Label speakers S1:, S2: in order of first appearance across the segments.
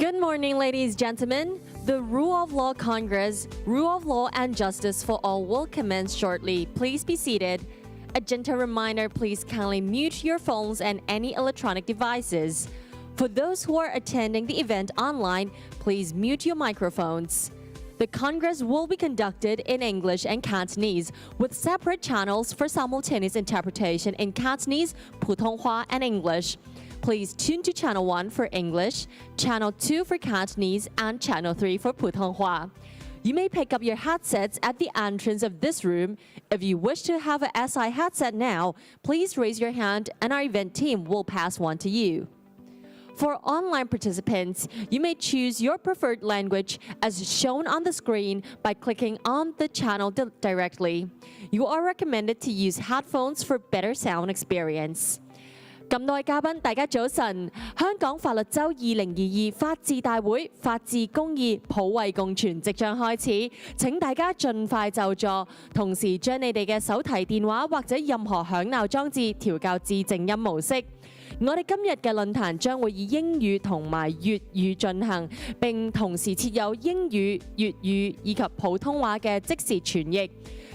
S1: Good morning, ladies and gentlemen. The Rule of Law Congress, Rule of Law and Justice for All will commence shortly. Please be seated. A gentle reminder, please kindly mute your phones and any electronic devices. For those who are attending the event online, please mute your microphones. The Congress will be conducted in English and Cantonese, with separate channels for simultaneous interpretation in Cantonese, Putonghua, and English. Please tune to Channel 1 for English, Channel 2 for Cantonese, and Channel 3 for Putonghua. You may pick up your headsets at the entrance of this room. If you wish to have a SI headset now, please raise your hand and our event team will pass one to you. For online participants, you may choose your preferred language as shown on the screen by clicking on the channel directly. You are recommended to use headphones for better sound experience. 咁多位嘉賓，大家早晨！香港法律週2022法治大會法治公義普惠共存即將開始，請大家盡快就座，同時將你哋嘅手提電話或者任何響鬧裝置調校至靜音模式。我哋今日嘅論壇將會以英語同埋粵語進行，並同時設有英語、粵語以及普通話嘅即時傳譯。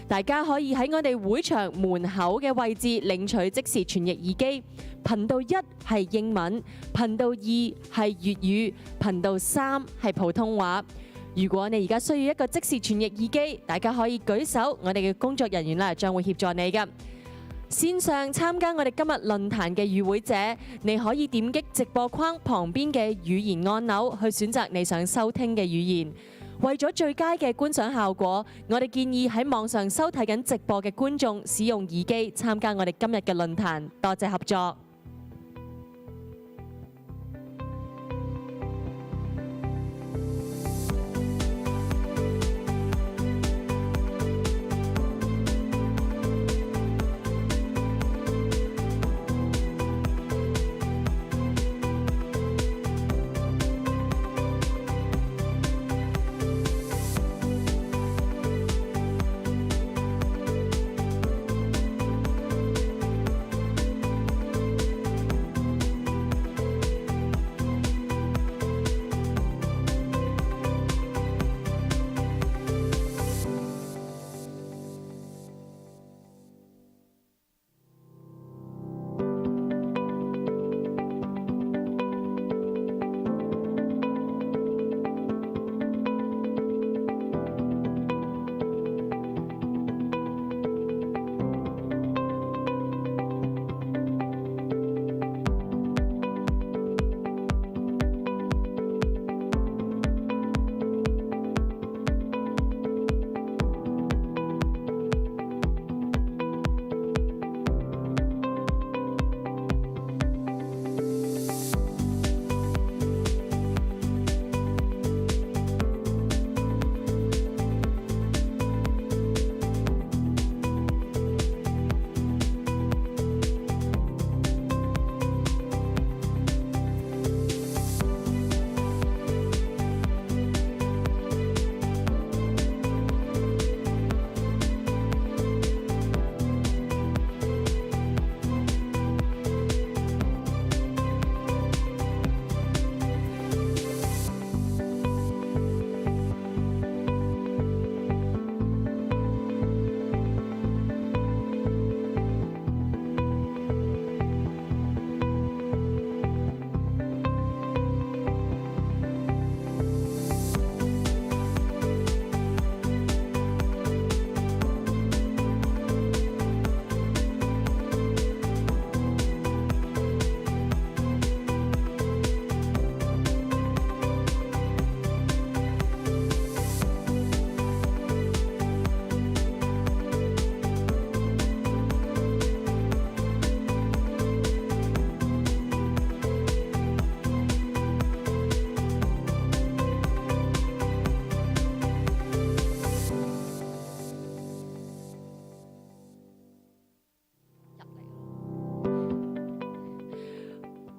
S1: 大家可以喺我哋會場門口嘅位置領取即時傳譯耳機。頻道1係英文，頻道2係粵語，頻道3係普通話。如果你而家需要一個即時傳譯耳機，大家可以舉手，我哋嘅工作人員咧將會協助你㗎。線上參加我哋今日論壇嘅與會者，你可以點擊直播框旁邊嘅語言按鈕去選擇你想收聽嘅語言。為咗最佳嘅觀賞效果，我哋建議喺網上收睇緊直播嘅觀眾使用耳機參加我哋今日嘅論壇。多謝合作。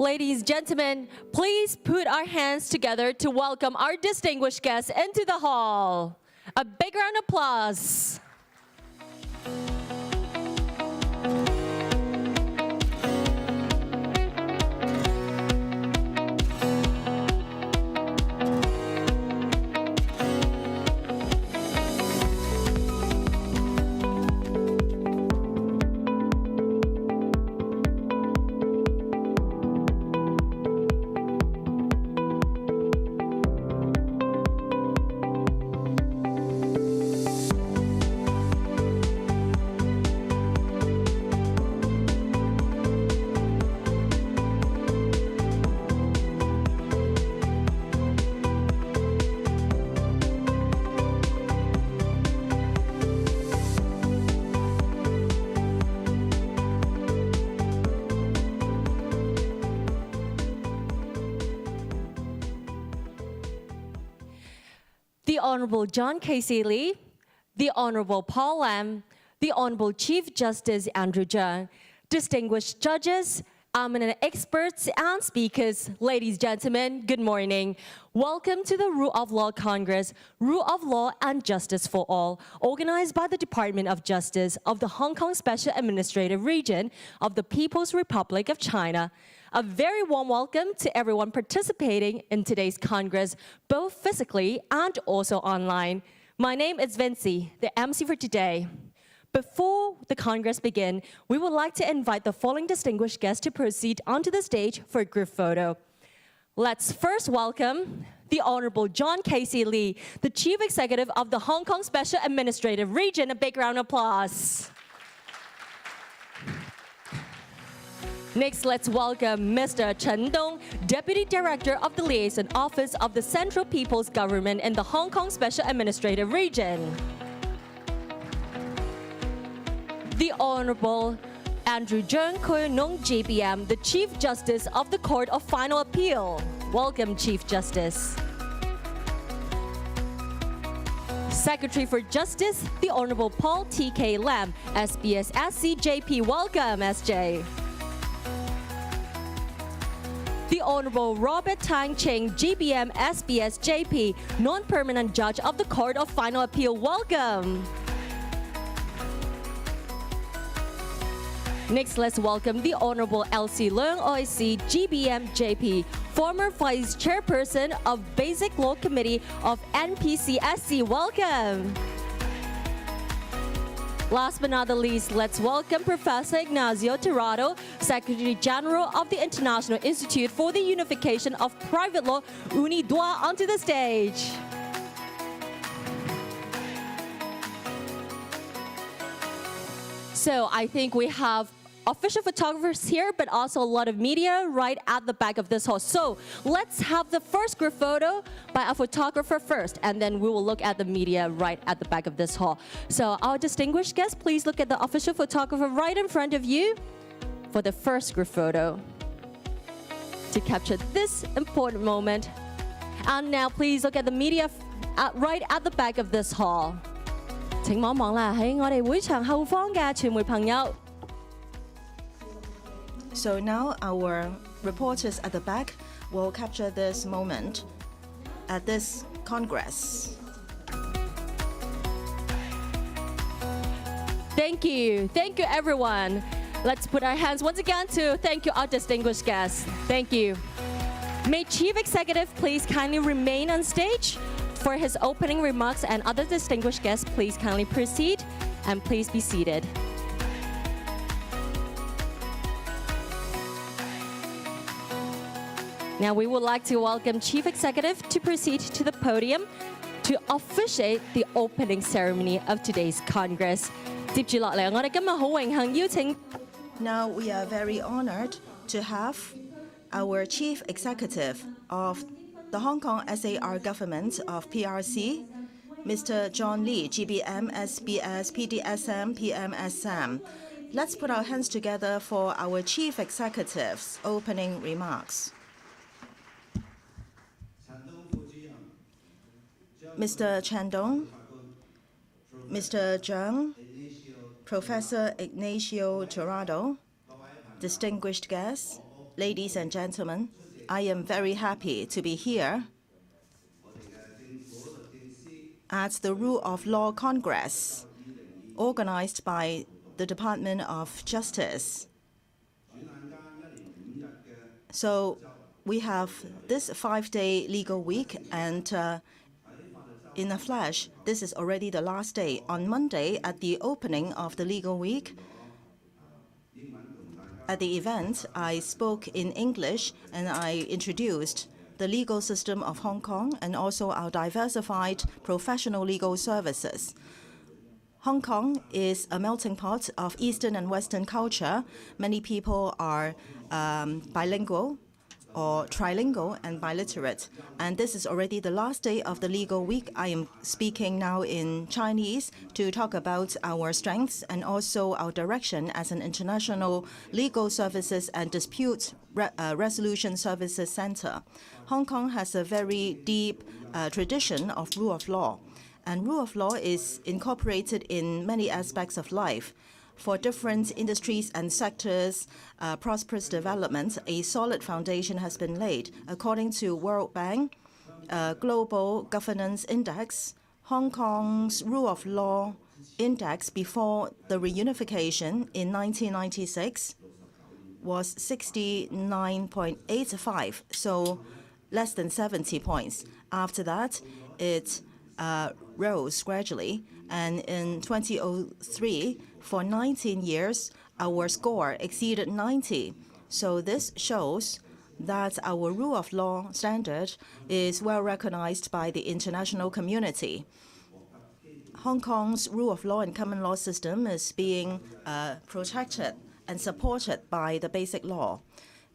S1: Ladies and gentlemen, please put our hands together to welcome our distinguished guests into the hall. A big round of applause. the Honorable John Casey Lee, the Honorable Paul Lam, the Honorable Chief Justice Andrew Cheung, distinguished judges, eminent experts and speakers, ladies and gentlemen, good morning. Welcome to the Rule of Law Congress, Rule of Law and Justice for All, organized by the Department of Justice of the Hong Kong Special Administrative Region of the People's Republic of China. A very warm welcome to everyone participating in today's Congress, both physically and also online. My name is Vinci, the MC for today. Before the Congress begins, we would like to invite the following distinguished guests to proceed onto the stage for a group photo. Let's first welcome the Honorable John Casey Lee, the Chief Executive of the Hong Kong Special Administrative Region. A big round of applause. Next, let's welcome Mr. Chen Dong, Deputy Director of the Liaison Office of the Central People's Government in the Hong Kong Special Administrative Region. The Honorable Andrew Cheung Koh Nung GBM, the Chief Justice of the Court of Final Appeal. Welcome, Chief Justice. Secretary for Justice, the Honorable Paul T.K. Lam, SBS SCJP. Welcome, SJ. The Honorable Robert Tang Ching, GBM SBS JP, non-permanent judge of the Court of Final Appeal. Welcome. Next, let's welcome the Honorable Elsie Leung OIC, GBM JP, former Vice Chairperson of Basic Law Committee of NPCSC. Welcome. Last but not the least, let's welcome Professor Ignacio Tirado, Secretary General of the International Institute for the Unification of Private Law, UNIDROIT, onto the stage. So I think we have official photographers here, but also a lot of media right at the back of this hall. So let's have the first group photo by a photographer first, and then we will look at the media right at the back of this hall. So our distinguished guests, please look at the official photographer right in front of you for the first group photo to capture this important moment. And now please look at the media right at the back of this hall. 請望望啦，喺我哋會場後方嘅傳媒朋友。
S2: So now our reporters at the back will capture this moment at this Congress.
S1: Thank you. Thank you, everyone. Let's put our hands once again to thank you, our distinguished guests. Thank you. May Chief Executive please kindly remain on stage for his opening remarks, and other distinguished guests, please kindly proceed and please be seated. Now we would like to welcome Chief Executive to proceed to the podium to officiate the opening ceremony of today's Congress. 接住落嚟，我哋今日好榮幸邀請
S2: Now we are very honored to have our Chief Executive of the Hong Kong SAR Government of PRC, Mr. John Lee, GBM, SBS, PDSM, PMSM. Let's put our hands together for our Chief Executive's opening remarks. Mr. Chen Dong, Mr. Cheung, Professor Ignacio Tirado, distinguished guests, ladies and gentlemen, I am very happy to be here at the Rule of Law Congress, organized by the Department of Justice. So we have this 5-day legal week, and in a flash, this is already the last day. On Monday, at the opening of the legal week, at the event, I spoke in English and I introduced the legal system of Hong Kong and also our diversified professional legal services. Hong Kong is a melting pot of Eastern and Western culture. Many people are bilingual, or trilingual and biliterate. And this is already the last day of the legal week. I am speaking now in Chinese to talk about our strengths and also our direction as an international legal services and dispute resolution services center. Hong Kong has a very deep tradition of rule of law. And rule of law is incorporated in many aspects of life. For different industries and sectors' prosperous development, a solid foundation has been laid. According to World Bank Global Governance Index, Hong Kong's rule of law index before the reunification in 1996 was 69.85, so less than 70 points. After that, it rose gradually, and in 2003, for 19 years, our score exceeded 90. So this shows that our rule of law standard is well recognized by the international community. Hong Kong's rule of law and common law system is being protected and supported by the Basic Law.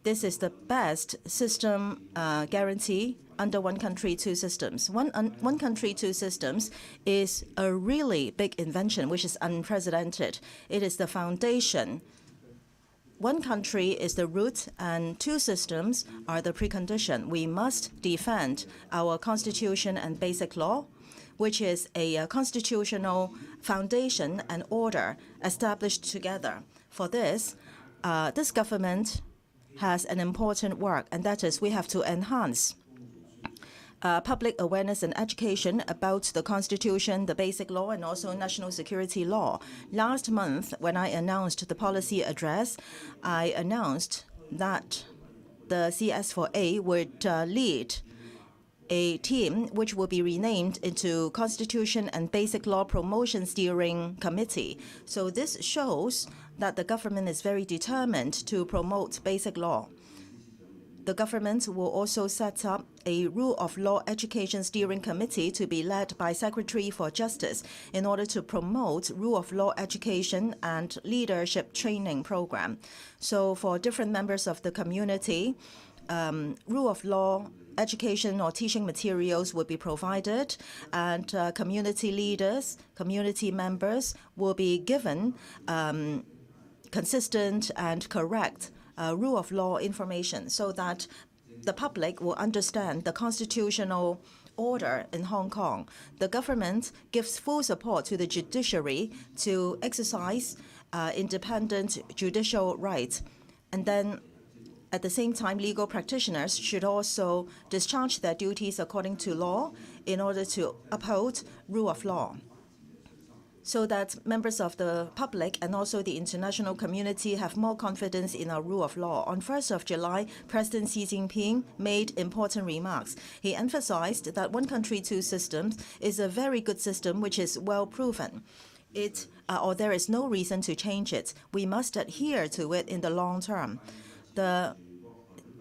S2: This is the best system guarantee under one country, two systems. One country, two systems is a really big invention, which is unprecedented. It is the foundation. One country is the root, and two systems are the precondition. We must defend our constitution and basic law, which is a constitutional foundation and order established together. For this, this government has an important work, and that is we have to enhance public awareness and education about the Constitution, the Basic Law, and also national security law. Last month, when I announced the policy address, I announced that the CS4A would lead a team which will be renamed into Constitution and Basic Law Promotion Steering Committee. So this shows that the government is very determined to promote basic law. The government will also set up a Rule of Law Education Steering Committee to be led by Secretary for Justice in order to promote rule of law education and leadership training program. So for different members of the community, rule of law education or teaching materials will be provided, and community leaders, community members will be given consistent and correct rule of law information so that the public will understand the constitutional order in Hong Kong. The government gives full support to the judiciary to exercise independent judicial rights. And then at the same time, legal practitioners should also discharge their duties according to law in order to uphold rule of law, so that members of the public and also the international community have more confidence in our rule of law. On 1st of July, President Xi Jinping made important remarks. He emphasized that one country, two systems is a very good system which is well proven. There is no reason to change it. We must adhere to it in the long term. The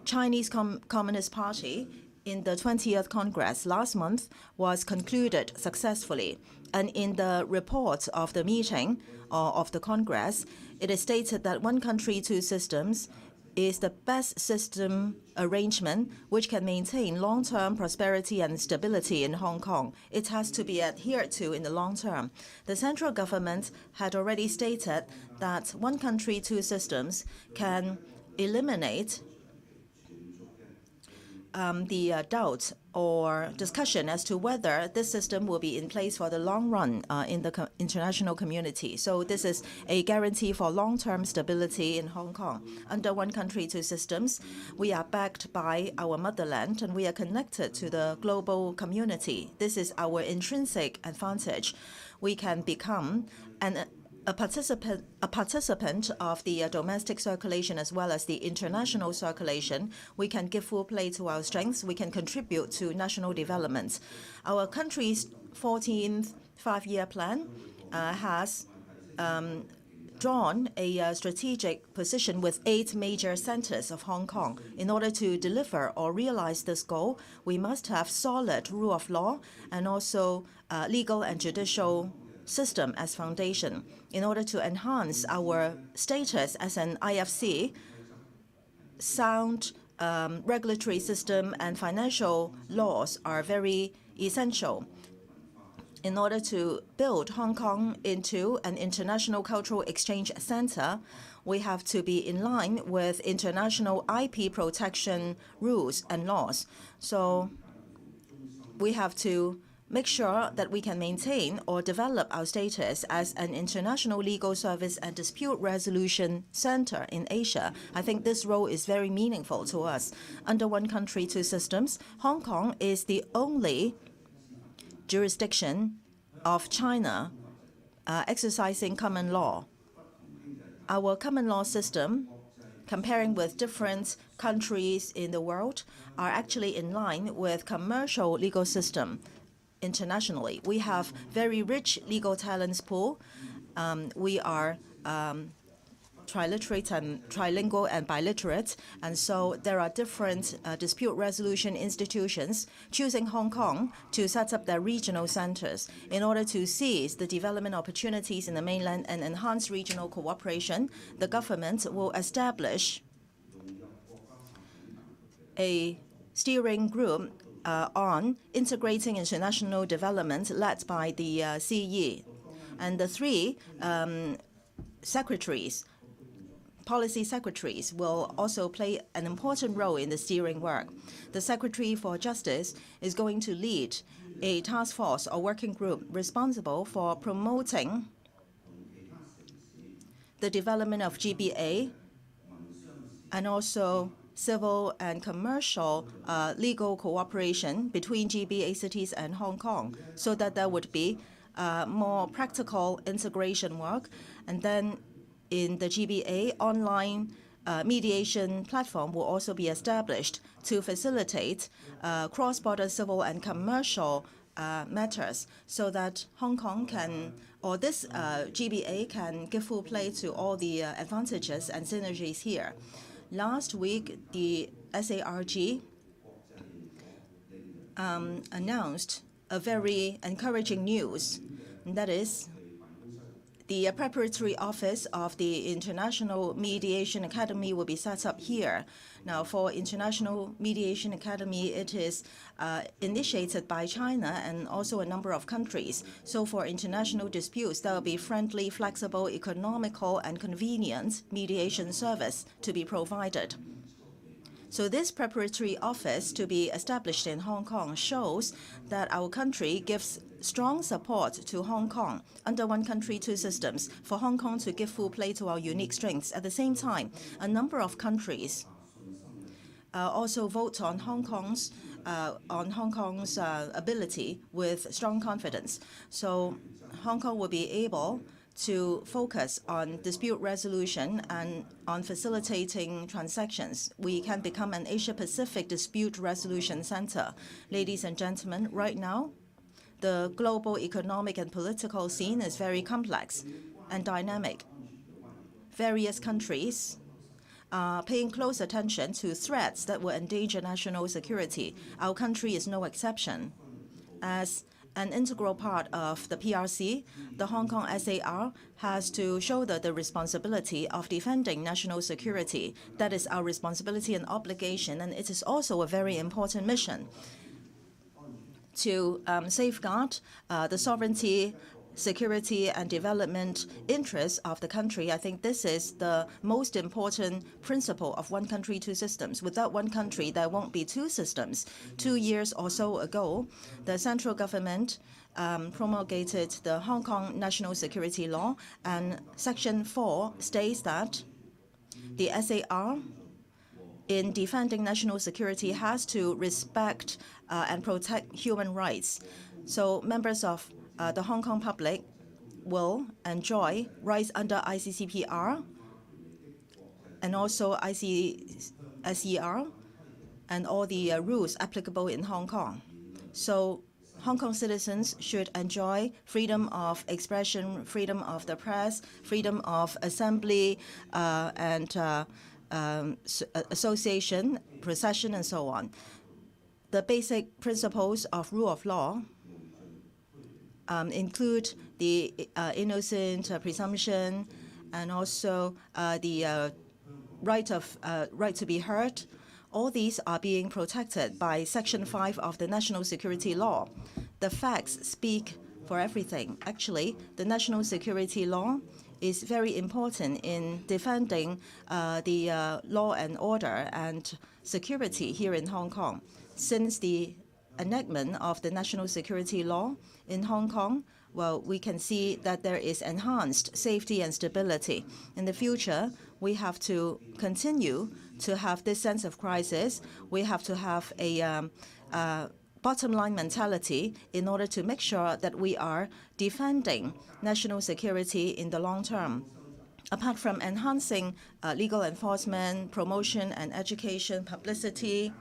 S2: Chinese Communist Party in the 20th Congress last month was concluded successfully. And in the report of the meeting of the Congress, it is stated that one country, two systems is the best system arrangement which can maintain long-term prosperity and stability in Hong Kong. It has to be adhered to in the long term. The central government had already stated that one country, two systems can eliminate the doubt or discussion as to whether this system will be in place for the long run in the international community. So this is a guarantee for long-term stability in Hong Kong. Under one country, two systems, we are backed by our motherland and we are connected to the global community. This is our intrinsic advantage. We can become a participant of the domestic circulation as well as the international circulation. We can give full play to our strengths. We can contribute to national development. Our country's 14th five-year plan has drawn a strategic position with 8 major centers of Hong Kong. In order to deliver or realize this goal, we must have solid rule of law and also legal and judicial system as foundation. In order to enhance our status as an IFC, sound regulatory system and financial laws are very essential. In order to build Hong Kong into an international cultural exchange center, we have to be in line with international IP protection rules and laws. So we have to make sure that we can maintain or develop our status as an international legal service and dispute resolution center in Asia. I think this role is very meaningful to us. Under one country, two systems, Hong Kong is the only jurisdiction of China exercising common law. Our common law system, comparing with different countries in the world, are actually in line with commercial legal system internationally. We have very rich legal talents pool. We are triliterate and trilingual and biliterate, and so there are different dispute resolution institutions choosing Hong Kong to set up their regional centers in order to seize the development opportunities in the mainland and enhance regional cooperation. The government will establish a steering group on integrating international development led by the CE. And the three policy secretaries will also play an important role in the steering work. The Secretary for Justice is going to lead a task force or working group responsible for promoting the development of GBA and also civil and commercial legal cooperation between GBA cities and Hong Kong, so that there would be more practical integration work. And then in the GBA, online mediation platform will also be established to facilitate cross-border civil and commercial matters, so that Hong Kong can, or this GBA can give full play to all the advantages and synergies here. Last week, the SARG announced a very encouraging news, and that is the preparatory office of the International Mediation Academy will be set up here. Now, for International Mediation Academy, it is initiated by China and also a number of countries. So for international disputes, there will be friendly, flexible, economical, and convenient mediation service to be provided. So this preparatory office to be established in Hong Kong shows that our country gives strong support to Hong Kong under one country, two systems, for Hong Kong to give full play to our unique strengths. At the same time, a number of countries also vote on Hong Kong's ability with strong confidence. So Hong Kong will be able to focus on dispute resolution and on facilitating transactions. We can become an Asia-Pacific dispute resolution center. Ladies and gentlemen, right now, the global economic and political scene is very complex and dynamic. Various countries are paying close attention to threats that will endanger national security. Our country is no exception. As an integral part of the PRC, the Hong Kong SAR has to shoulder the responsibility of defending national security. That is our responsibility and obligation, and it is also a very important mission to safeguard the sovereignty, security, and development interests of the country. I think this is the most important principle of one country, two systems. Without one country, there won't be two systems. 2 years or so ago, the central government promulgated the Hong Kong National Security Law, and Section 4 states that the SAR in defending national security has to respect and protect human rights. So members of the Hong Kong public will enjoy rights under ICCPR and also ICSER and all the rules applicable in Hong Kong. So Hong Kong citizens should enjoy freedom of expression, freedom of the press, freedom of assembly and association, procession, and so on. The basic principles of rule of law include the innocent presumption and also the right to be heard, All these are being protected by Section 5 of the National Security Law. The facts speak for everything. Actually, the National Security Law is very important in defending the law and order and security here in Hong Kong. Since the enactment of the National Security Law in Hong Kong, well, we can see that there is enhanced safety and stability. In the future, we have to continue to have this sense of crisis. We have to have a bottom line mentality in order to make sure that we are defending national security in the long term. Apart from enhancing legal enforcement, promotion and education, publicity,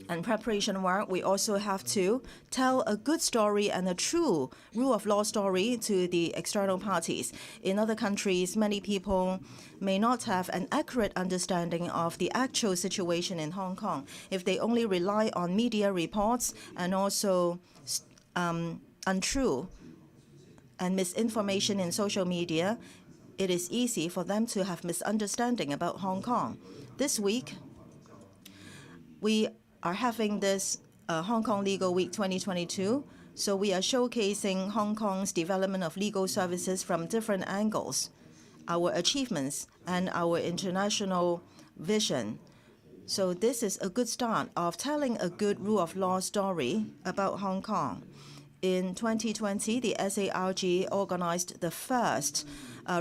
S2: and preparation work, we also have to tell a good story and a true rule of law story to the external parties. In other countries, many people may not have an accurate understanding of the actual situation in Hong Kong. If they only rely on media reports and also untrue and misinformation in social media, it is easy for them to have misunderstanding about Hong Kong. This week, we are having this Hong Kong Legal Week 2022. So we are showcasing Hong Kong's development of legal services from different angles, our achievements and our international vision. So this is a good start of telling a good rule of law story about Hong Kong. In 2020, the SARG organized the first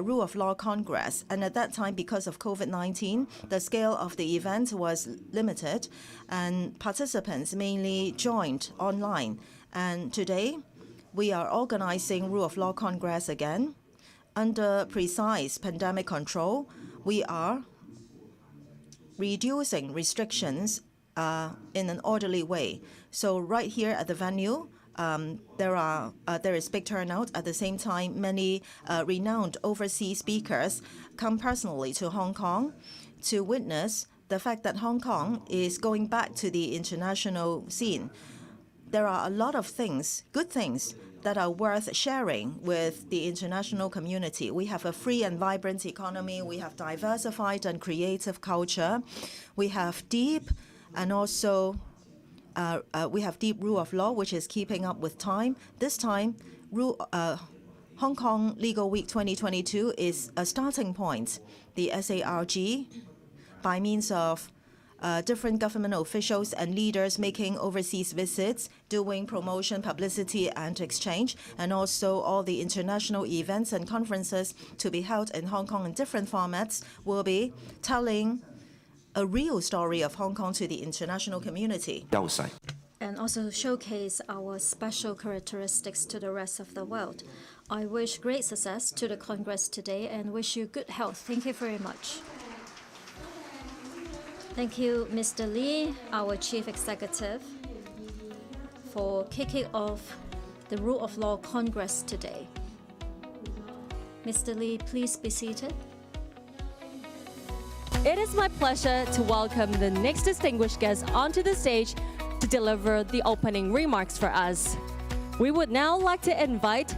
S2: Rule of Law Congress. And at that time, because of COVID-19, the scale of the event was limited, and participants mainly joined online. And today, we are organizing Rule of Law Congress again. Under precise pandemic control, we are reducing restrictions in an orderly way. So right here at the venue, there is big turnout. At the same time, many renowned overseas speakers come personally to Hong Kong to witness the fact that Hong Kong is going back to the international scene. There are a lot of things, good things, that are worth sharing with the international community. We have a free and vibrant economy. We have diversified and creative culture. We have deep and also we have deep rule of law, which is keeping up with time. This time, Hong Kong Legal Week 2022 is a starting point. The SARG, by means of different government officials and leaders making overseas visits, doing promotion, publicity, and exchange, and also all the international events and conferences to be held in Hong Kong in different formats, will be telling a real story of Hong Kong to the international community.
S3: And also showcase our special characteristics to the rest of the world. I wish great success to the Congress today and wish you good health. Thank you very much. Thank you, Mr. Lee, our Chief Executive, for kicking off the Rule of Law Congress today. Mr. Lee, please be seated.
S1: It is my pleasure to welcome the next distinguished guest onto the stage to deliver the opening remarks for us. We would now like to invite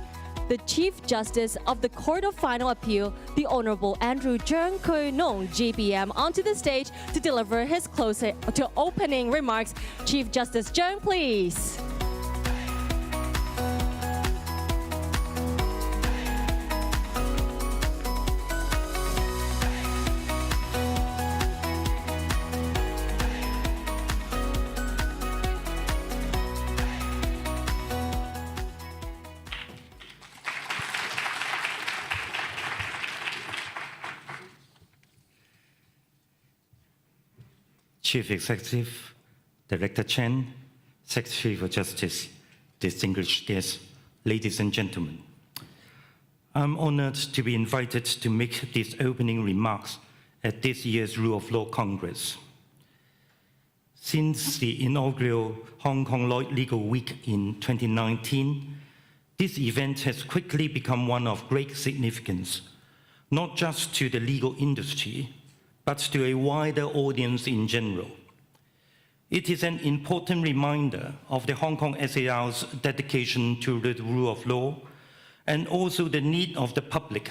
S1: the Chief Justice of the Court of Final Appeal, the Honorable Andrew Cheung Kui Nong, GBM, onto the stage to deliver his opening remarks. Chief Justice Cheung, please.
S4: Chief Executive, Director Chen, Secretary for Justice, distinguished guests, ladies and gentlemen. I'm honored to be invited to make these opening remarks at this year's Rule of Law Congress. Since the inaugural Hong Kong Legal Week in 2019, this event has quickly become one of great significance, not just to the legal industry, but to a wider audience in general. It is an important reminder of the Hong Kong SAR's dedication to the rule of law, and also the need of the public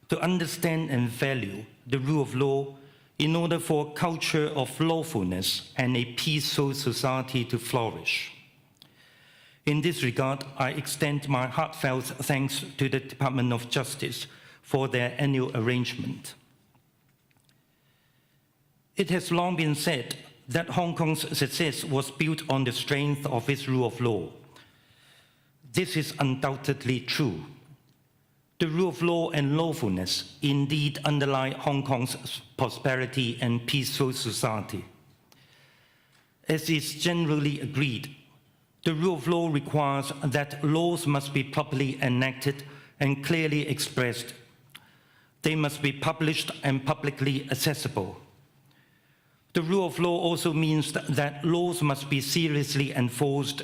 S4: to understand and value the rule of law in order for a culture of lawfulness and a peaceful society to flourish. In this regard, I extend my heartfelt thanks to the Department of Justice for their annual arrangement. It has long been said that Hong Kong's success was built on the strength of its rule of law. This is undoubtedly true. The rule of law and lawfulness indeed underlie Hong Kong's prosperity and peaceful society. As is generally agreed, the rule of law requires that laws must be properly enacted and clearly expressed. They must be published and publicly accessible. The rule of law also means that laws must be seriously enforced,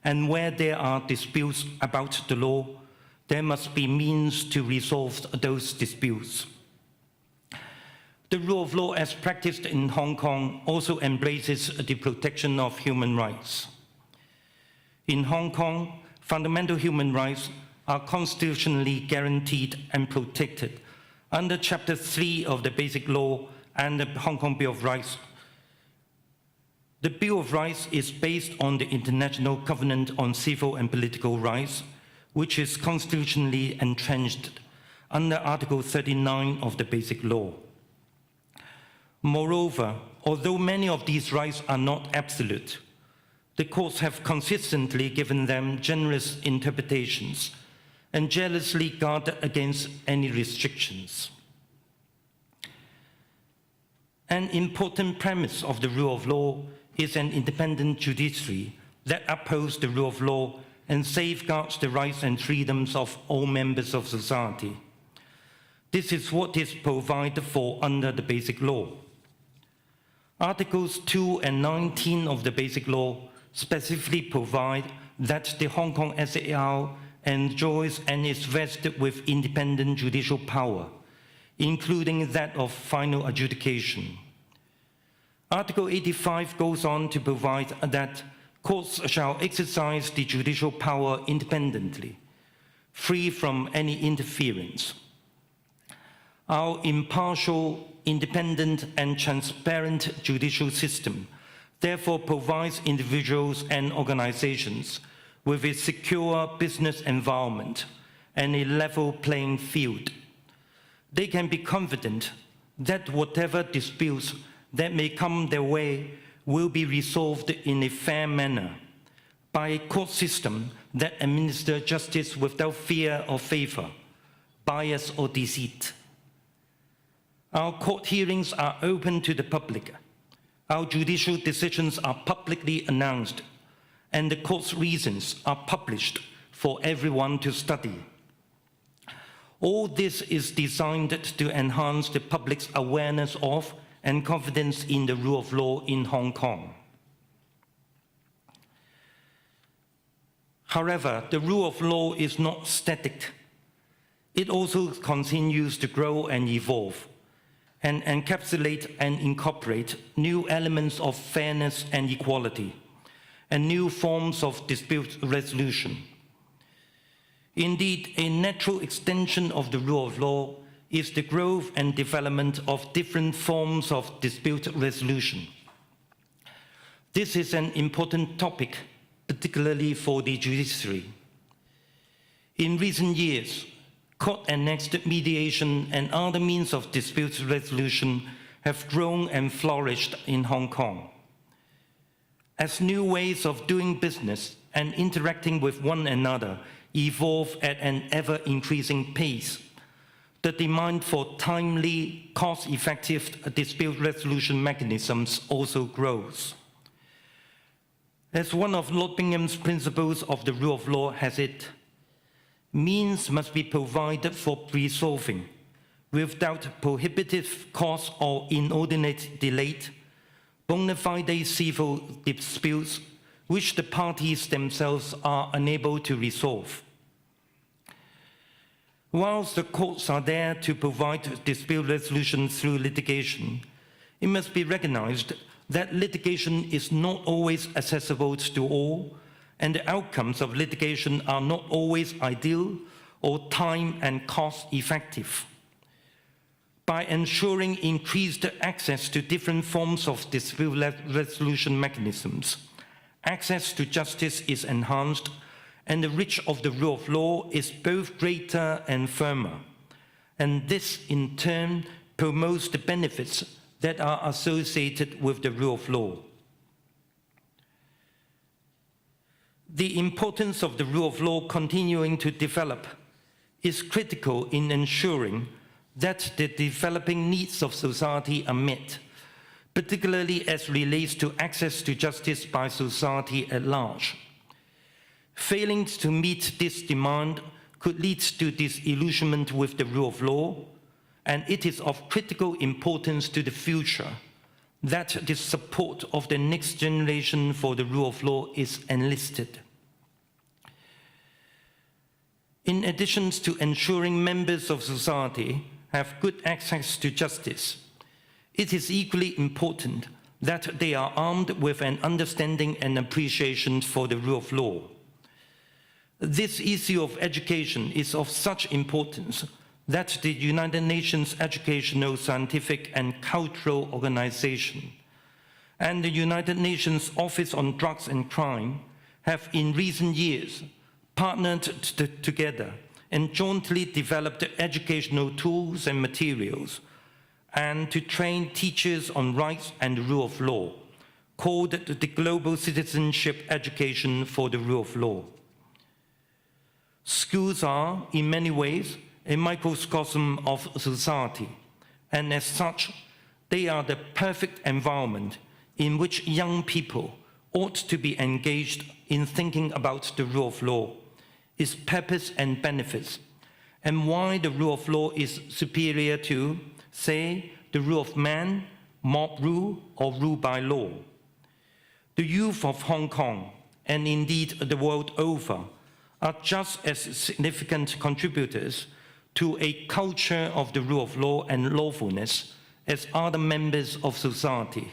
S4: and where there are disputes about the law, there must be means to resolve those disputes. The rule of law as practiced in Hong Kong also embraces the protection of human rights. In Hong Kong, fundamental human rights are constitutionally guaranteed and protected under Chapter 3 of the Basic Law and the Hong Kong Bill of Rights. The Bill of Rights is based on the International Covenant on Civil and Political Rights, which is constitutionally entrenched under Article 39 of the Basic Law. Moreover, although many of these rights are not absolute, the courts have consistently given them generous interpretations and jealously guard against any restrictions. An important premise of the rule of law is an independent judiciary that upholds the rule of law and safeguards the rights and freedoms of all members of society. This is what is provided for under the Basic Law. Articles 2 and 19 of the Basic Law specifically provide that the Hong Kong SAR enjoys and is vested with independent judicial power, including that of final adjudication. Article 85 goes on to provide that courts shall exercise the judicial power independently, free from any interference. Our impartial, independent, and transparent judicial system therefore provides individuals and organizations with a secure business environment and a level playing field. They can be confident that whatever disputes that may come their way will be resolved in a fair manner by a court system that administers justice without fear or favor, bias or deceit. Our court hearings are open to the public. Our judicial decisions are publicly announced, and the court's reasons are published for everyone to study. All this is designed to enhance the public's awareness of and confidence in the rule of law in Hong Kong. However, the rule of law is not static. It also continues to grow and evolve, and encapsulate and incorporate new elements of fairness and equality, and new forms of dispute resolution. Indeed, a natural extension of the rule of law is the growth and development of different forms of dispute resolution. This is an important topic, particularly for the judiciary. In recent years, court-annexed mediation and other means of dispute resolution have grown and flourished in Hong Kong. As new ways of doing business and interacting with one another evolve at an ever-increasing pace, the demand for timely, cost-effective dispute resolution mechanisms also grows. As one of Lord Bingham's principles of the rule of law has it, means must be provided for resolving, without prohibitive cost or inordinate delay, bona fide civil disputes which the parties themselves are unable to resolve. Whilst the courts are there to provide dispute resolution through litigation, it must be recognized that litigation is not always accessible to all, and the outcomes of litigation are not always ideal or time and cost effective. by ensuring increased access to different forms of dispute resolution mechanisms. Access to justice is enhanced, and the reach of the rule of law is both greater and firmer. And this, in turn, promotes the benefits that are associated with the rule of law. The importance of the rule of law continuing to develop is critical in ensuring that the developing needs of society are met, particularly as relates to access to justice by society at large. Failing to meet this demand could lead to disillusionment with the rule of law, and it is of critical importance to the future that the support of the next generation for the rule of law is enlisted. In addition to ensuring members of society have good access to justice, it is equally important that they are armed with an understanding and appreciation for the rule of law. This issue of education is of such importance that the United Nations Educational, Scientific and Cultural Organization and the United Nations Office on Drugs and Crime have in recent years partnered together and jointly developed educational tools and materials and to train teachers on rights and the rule of law, called the Global Citizenship Education for the Rule of Law. Schools are, in many ways, a microcosm of society, and as such, they are the perfect environment in which young people ought to be engaged in thinking about the rule of law, its purpose and benefits, and why the rule of law is superior to, say, the rule of man, mob rule, or rule by law. The youth of Hong Kong, and indeed the world over, are just as significant contributors to a culture of the rule of law and lawfulness as other members of society.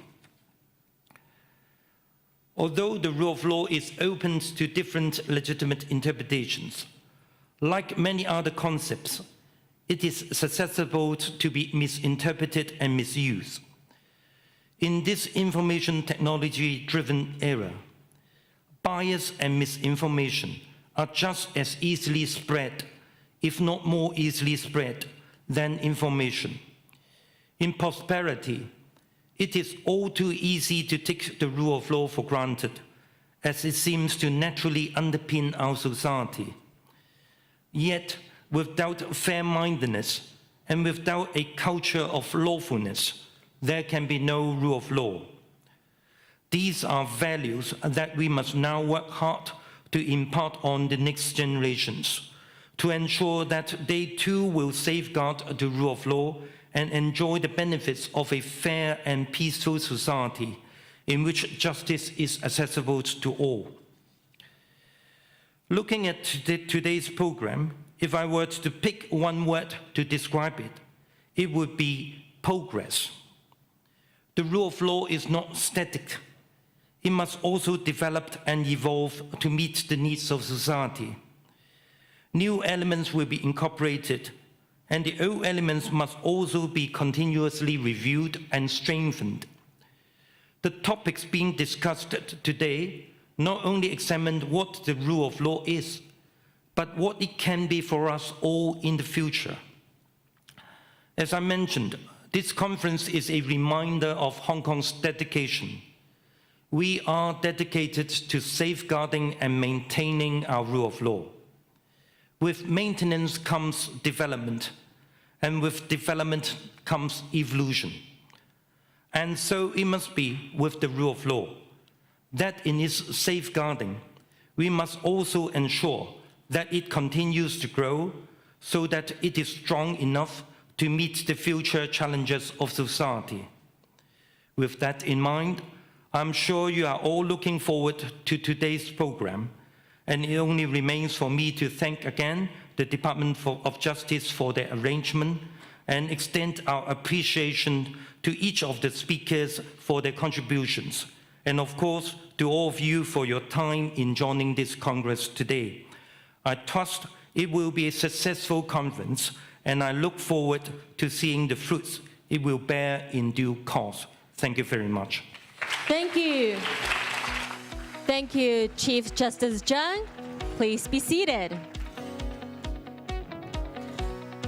S4: Although the rule of law is open to different legitimate interpretations, like many other concepts, it is susceptible to be misinterpreted and misused. In this information technology-driven era, bias and misinformation are just as easily spread, if not more easily spread, than information. In prosperity, it is all too easy to take the rule of law for granted, as it seems to naturally underpin our society. Yet, without fair-mindedness and without a culture of lawfulness, there can be no rule of law. These are values that we must now work hard to impart on the next generations, to ensure that they too will safeguard the rule of law and enjoy the benefits of a fair and peaceful society in which justice is accessible to all. Looking at today's program, if I were to pick one word to describe it, it would be progress. The rule of law is not static. It must also develop and evolve to meet the needs of society. New elements will be incorporated, and the old elements must also be continuously reviewed and strengthened. The topics being discussed today not only examine what the rule of law is, but what it can be for us all in the future. As I mentioned, this conference is a reminder of Hong Kong's dedication. We are dedicated to safeguarding and maintaining our rule of law. With maintenance comes development, and with development comes evolution. And so it must be with the rule of law, that in its safeguarding, we must also ensure that it continues to grow so that it is strong enough to meet the future challenges of society. With that in mind, I'm sure you are all looking forward to today's program, and it only remains for me to thank again the Department of Justice for their arrangement and extend our appreciation to each of the speakers for their contributions, and of course, to all of you for your time in joining this Congress today. I trust it will be a successful conference, and I look forward to seeing the fruits it will bear in due course. Thank you very much.
S1: Thank you. Thank you, Chief Justice Zhang. Please be seated.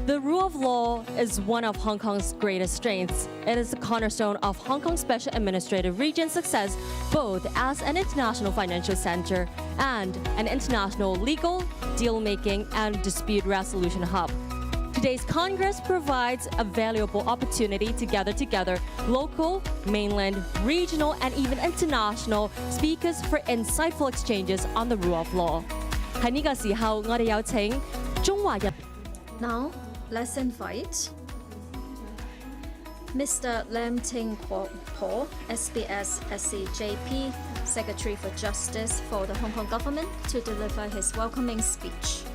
S1: The rule of law is one of Hong Kong's greatest strengths. It is the cornerstone of Hong Kong's Special Administrative Region's success, both as an international financial center and an international legal, deal-making, and dispute resolution hub. Today's Congress provides a valuable opportunity to gather together local, mainland, regional, and even international speakers for insightful exchanges on the rule of law. 喺呢個時候，我哋有請中華人。
S3: Now, let's invite Mr. Lam Ting Po, SBS SCJP, Secretary for Justice for the Hong Kong Government, to deliver his welcoming speech.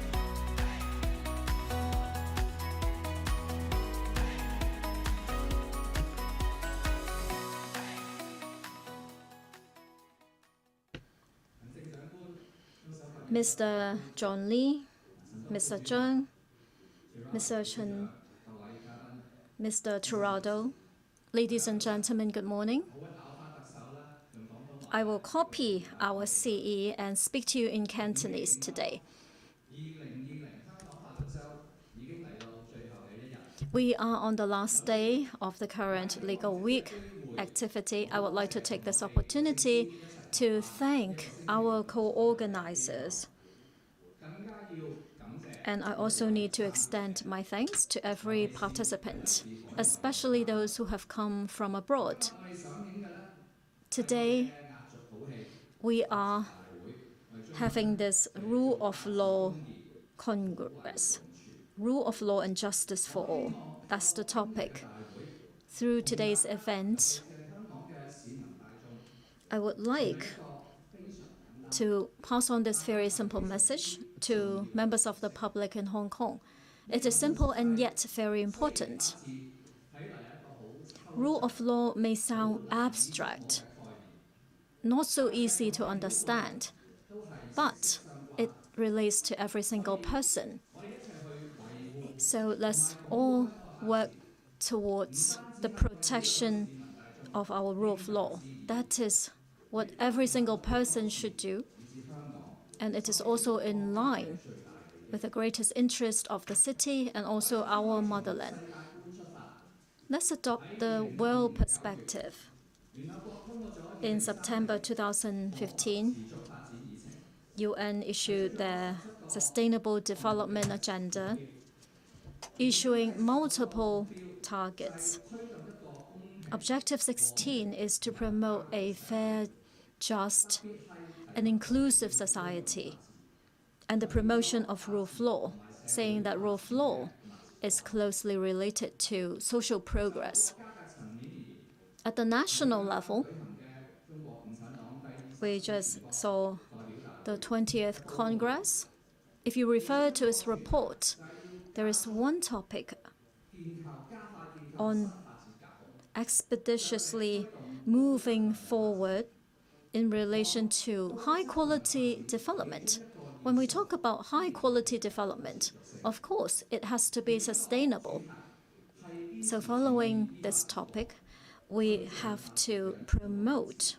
S3: Mr. John Lee, Mr. Zhang, Mr. Chen, Mr. Tirado, ladies and gentlemen, good morning. I will copy our CE and speak to you in Cantonese today. We are on the last day of the current legal week activity. I would like to take this opportunity to thank our co-organizers. And I also need to extend my thanks to every participant, especially those who have come from abroad. Today, we are having this Rule of Law Congress. Rule of Law and Justice for All. That's the topic. Through today's event, I would like to pass on this very simple message to members of the public in Hong Kong. It is simple and yet very important. Rule of law may sound abstract, not so easy to understand, but it relates to every single person. So let's all work towards the protection of our rule of law. That is what every single person should do, and it is also in line with the greatest interest of the city and also our motherland. Let's adopt the world perspective. In September 2015, UN issued their Sustainable Development Agenda, issuing multiple targets. Objective 16 is to promote a fair, just, and inclusive society, and the promotion of rule of law, saying that rule of law is closely related to social progress. At the national level, we just saw the 20th Congress. If you refer to its report, there is one topic on expeditiously moving forward in relation to high-quality development. When we talk about high-quality development, of course, it has to be sustainable. So following this topic, we have to promote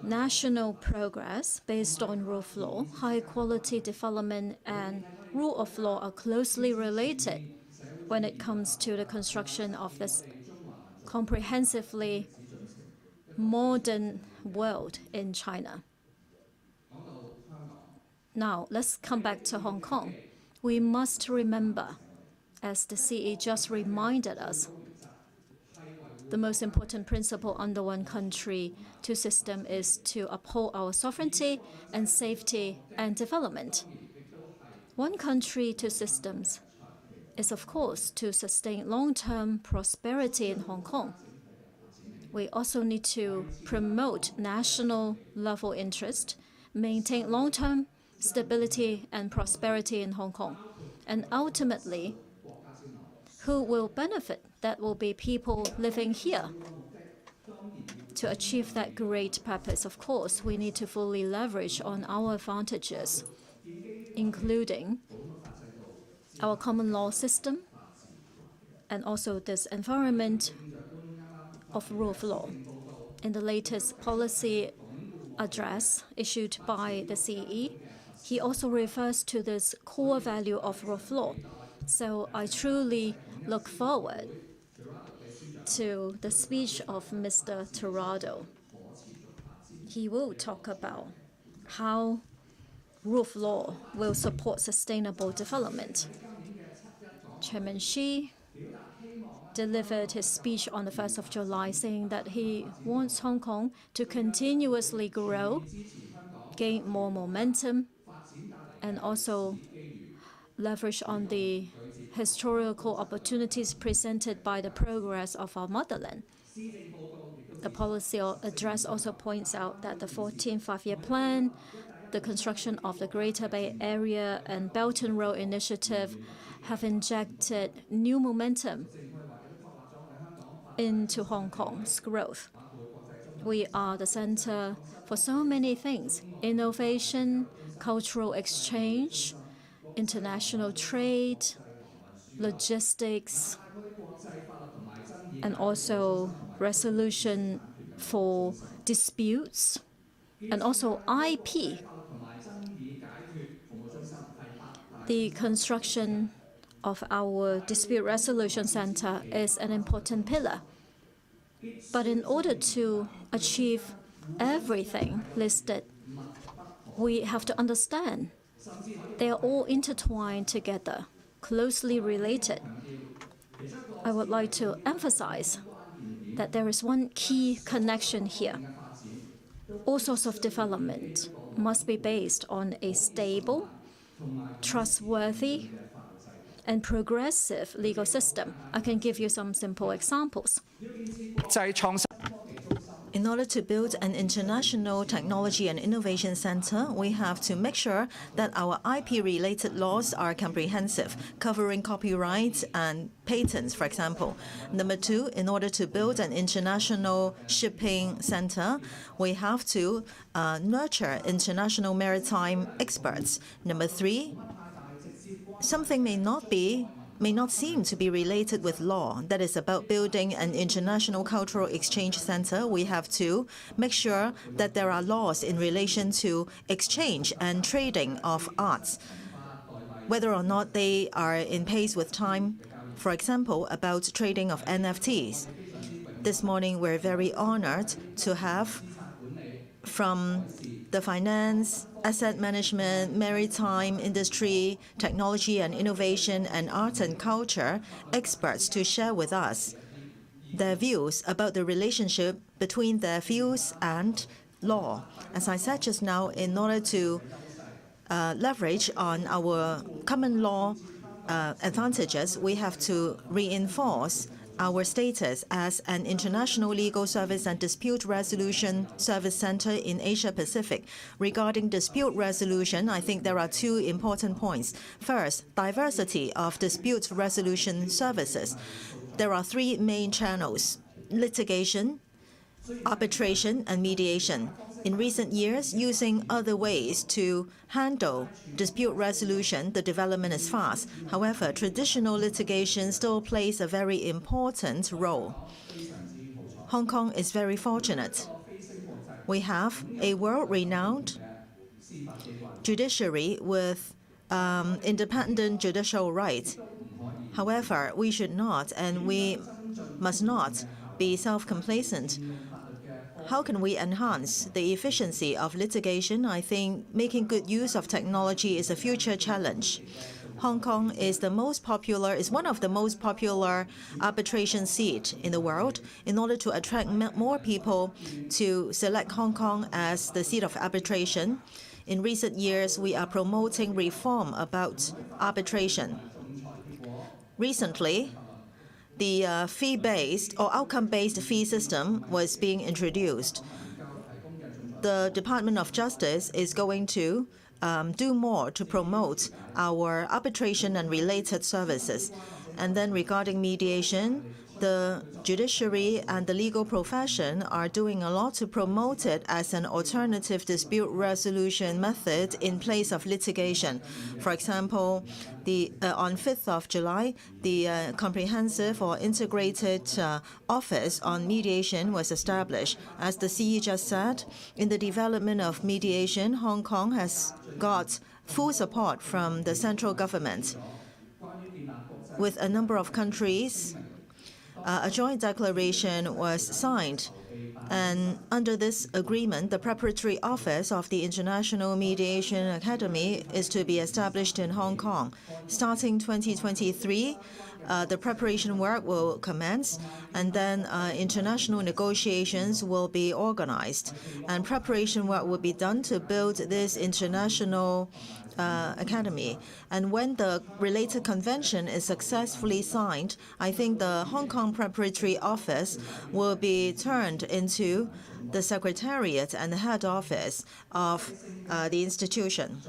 S3: national progress based on rule of law. High-quality development and rule of law are closely related when it comes to the construction of this comprehensively modern world in China. Now, let's come back to Hong Kong. We must remember, as the CE just reminded us, the most important principle under one country, two systems is to uphold our sovereignty and safety and development. One country, two systems is, of course, to sustain long-term prosperity in Hong Kong. We also need to promote national-level interest, maintain long-term stability and prosperity in Hong Kong. And ultimately, who will benefit? That will be people living here. To achieve that great purpose, of course, we need to fully leverage on our advantages, including our common law system, and also this environment of rule of law. In the latest policy address issued by the CE, he also refers to this core value of rule of law. So I truly look forward to the speech of Mr. Tirado. He will talk about how rule of law will support sustainable development. Chairman Xi delivered his speech on the 1st of July, saying that he wants Hong Kong to continuously grow, gain more momentum, and also leverage on the historical opportunities presented by the progress of our motherland. The policy address also points out that the 14th Five-Year Plan, the construction of the Greater Bay Area and Belt and Road Initiative have injected new momentum into Hong Kong's growth. We are the center for so many things: innovation, cultural exchange, international trade, logistics, and also resolution for disputes, and also IP. The construction of our dispute resolution center is an important pillar. But in order to achieve everything listed, we have to understand they are all intertwined together, closely related. I would like to emphasize that there is one key connection here. All sorts of development must be based on a stable, trustworthy, and progressive legal system. I can give you some simple examples.
S2: In order to build an international technology and innovation center, we have to make sure that our IP-related laws are comprehensive, covering copyright and patents, for example. Number two, in order to build an international shipping center, we have to nurture international maritime experts. Number three, something may not seem to be related with law. That is about building an international cultural exchange center. We have to make sure that there are laws in relation to exchange and trading of arts, whether or not they are in pace with time. For example, about trading of NFTs. This morning, we're very honored to have from the finance, asset management, maritime industry, technology and innovation, and art and culture experts to share with us their views about the relationship between their views and law. As I said just now, in order to leverage on our common law advantages, we have to reinforce our status as an international legal service and dispute resolution service center in Asia-Pacific. Regarding dispute resolution, I think there are two important points. First, diversity of dispute resolution services. There are three main channels: litigation, arbitration, and mediation. In recent years, using other ways to handle dispute resolution, the development is fast. However, traditional litigation still plays a very important role. Hong Kong is very fortunate. We have a world-renowned judiciary with independent judicial rights. However, we should not and we must not be self-complacent. How can we enhance the efficiency of litigation? I think making good use of technology is a future challenge. Hong Kong is one of the most popular arbitration seat in the world. In order to attract more people to select Hong Kong as the seat of arbitration, in recent years we are promoting reform about arbitration. Recently, the fee-based or outcome-based fee system was being introduced. The Department of Justice is going to do more to promote our arbitration and related services. And then regarding mediation, the judiciary and the legal profession are doing a lot to promote it as an alternative dispute resolution method in place of litigation. For example, on 5th of July, the Comprehensive or Integrated Office on Mediation was established. As the CE just said, in the development of mediation, Hong Kong has got full support from the central government. With a number of countries, a joint declaration was signed. And under this agreement, the preparatory office of the International Mediation Academy is to be established in Hong Kong. Starting 2023, the preparation work will commence, and then international negotiations will be organized. And preparation work will be done to build this international academy. And when the related convention is successfully signed, I think the Hong Kong Preparatory Office will be turned into the secretariat and the head office of the institution.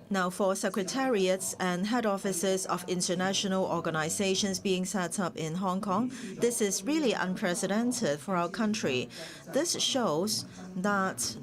S2: Now, for secretariats and head offices of international organizations being set up in Hong Kong, this is really unprecedented for our country. This shows that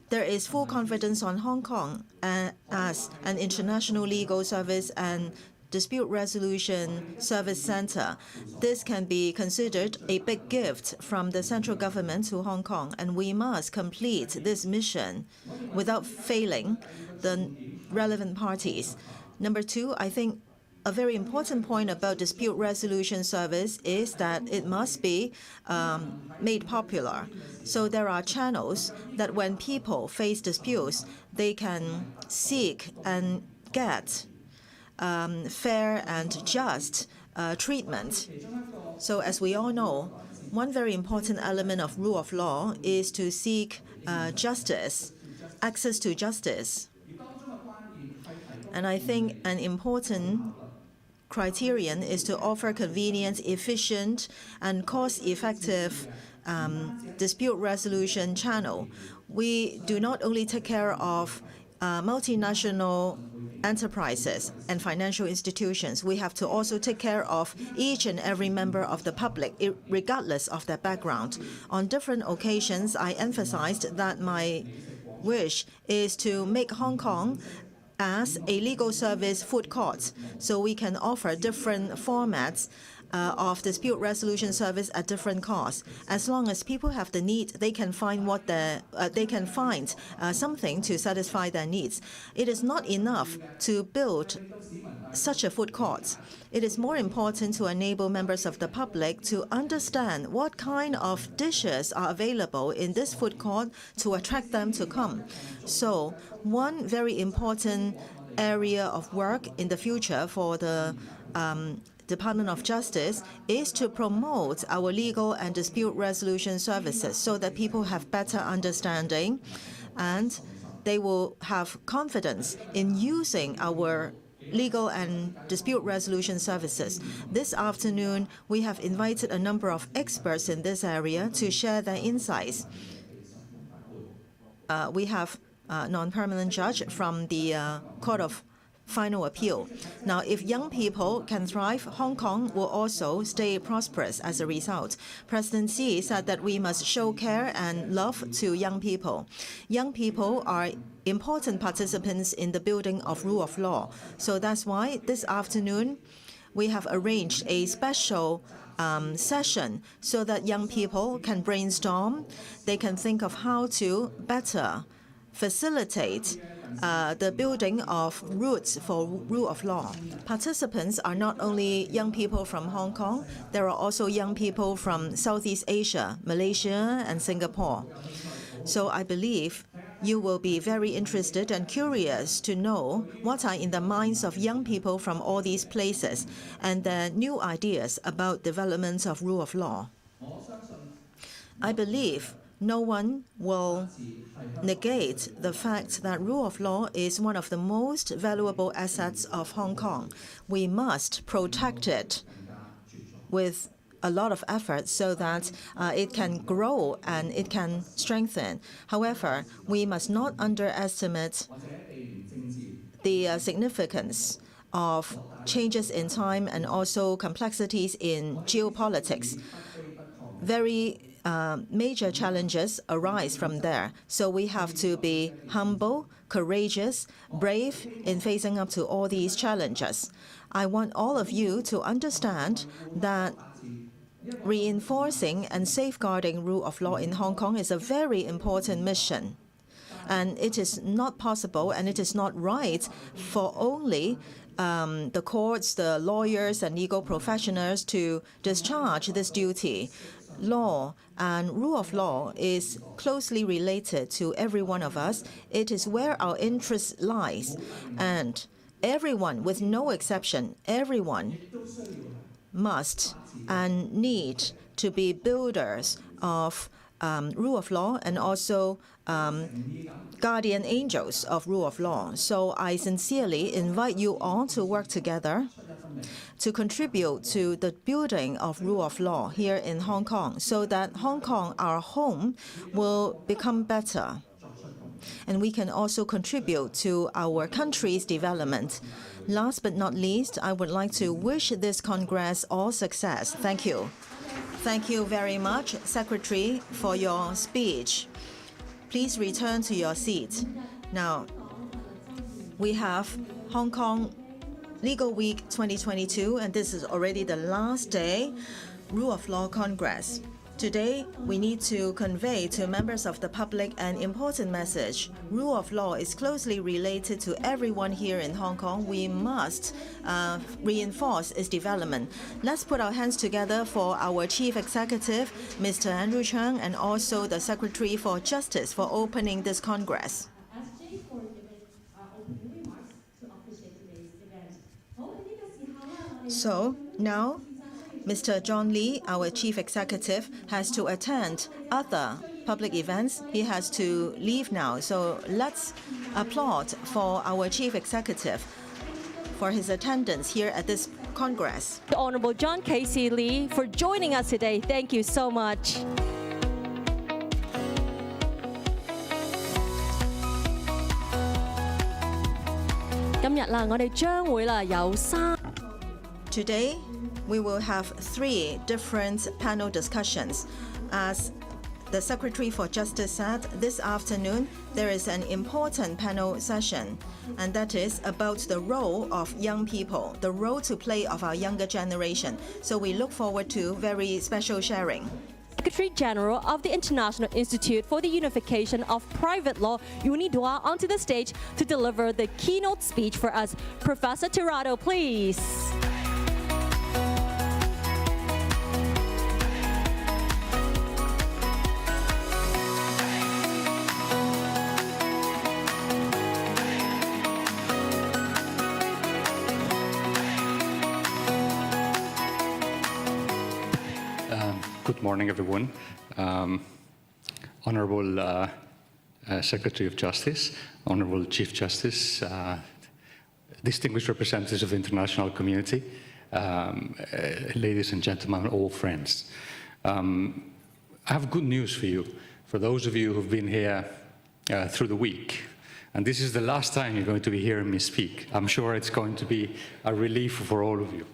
S2: there is full confidence on Hong Kong as an international legal service and dispute resolution service center. This can be considered a big gift from the central government to Hong Kong, and we must complete this mission without failing the relevant parties. Number two, I think a very important point about dispute resolution service is that it must be made popular. So there are channels that when people face disputes, they can seek and get fair and just treatment. So as we all know, one very important element of rule of law is to seek justice, access to justice. And I think an important criterion is to offer convenient, efficient, and cost-effective dispute resolution channel. We do not only take care of multinational enterprises and financial institutions. We have to also take care of each and every member of the public, regardless of their background. On different occasions, I emphasized that my wish is to make Hong Kong as a legal service food court, so we can offer different formats of dispute resolution service at different costs. As long as people have the need, they can find something to satisfy their needs. It is not enough to build such a food court. It is more important to enable members of the public to understand what kind of dishes are available in this food court to attract them to come. So one very important area of work in the future for the Department of Justice is to promote our legal and dispute resolution services so that people have better understanding and they will have confidence in using our legal and dispute resolution services. This afternoon, we have invited a number of experts in this area to share their insights. We have a non-permanent judge from the Court of Final Appeal. Now, if young people can thrive, Hong Kong will also stay prosperous as a result. President Xi said that we must show care and love to young people. Young people are important participants in the building of rule of law. So that's why this afternoon we have arranged a special session so that young people can brainstorm. They can think of how to better facilitate the building of roots for rule of law. Participants are not only young people from Hong Kong, there are also young people from Southeast Asia, Malaysia, and Singapore. So I believe you will be very interested and curious to know what are in the minds of young people from all these places and their new ideas about development of rule of law. I believe no one will negate the fact that rule of law is one of the most valuable assets of Hong Kong. We must protect it with a lot of effort so that it can grow and it can strengthen. However, we must not underestimate the significance of changes in time and also complexities in geopolitics. Very major challenges arise from there. So we have to be humble, courageous, brave in facing up to all these challenges. I want all of you to understand that reinforcing and safeguarding rule of law in Hong Kong is a very important mission. And it is not possible and it is not right for only the courts, the lawyers and legal professionals to discharge this duty. Law and rule of law is closely related to every one of us. It is where our interest lies. And everyone, with no exception, everyone must and need to be builders of rule of law and also guardian angels of rule of law. So I sincerely invite you all to work together to contribute to the building of rule of law here in Hong Kong so that Hong Kong, our home, will become better. And we can also contribute to our country's development. Last but not least, I would like to wish this Congress all success. Thank you. Thank you very much, Secretary, for your speech. Please return to your seat. Now, we have Hong Kong Legal Week 2022, and this is already the last day, Rule of Law Congress. Today, we need to convey to members of the public an important message. Rule of law is closely related to everyone here in Hong Kong. We must reinforce its development. Let's put our hands together for our Chief Executive, Mr. Andrew Cheung, and also the Secretary for Justice for opening this Congress. So now, Mr. John Lee, our Chief Executive, has to attend other public events. He has to leave now. So let's applaud for our Chief Executive for his attendance here at this Congress.
S1: The Honorable John Casey Lee for joining us today. Thank you so much.
S2: Today, we will have 3 different panel discussions. As the Secretary for Justice said, this afternoon there is an important panel session, and that is about the role of young people, the role to play of our younger generation. So we look forward to very special sharing.
S1: Secretary General of the International Institute for the Unification of Private Law, Uni Dua, onto the stage to deliver the keynote speech for us. Professor Tirado, please.
S5: Good morning, everyone. Honorable Secretary of Justice, Honorable Chief Justice, distinguished representatives of the international community, ladies and gentlemen, all friends. I have good news for you, for those of you who've been here through the week. And this is the last time you're going to be hearing me speak. I'm sure it's going to be a relief for all of you.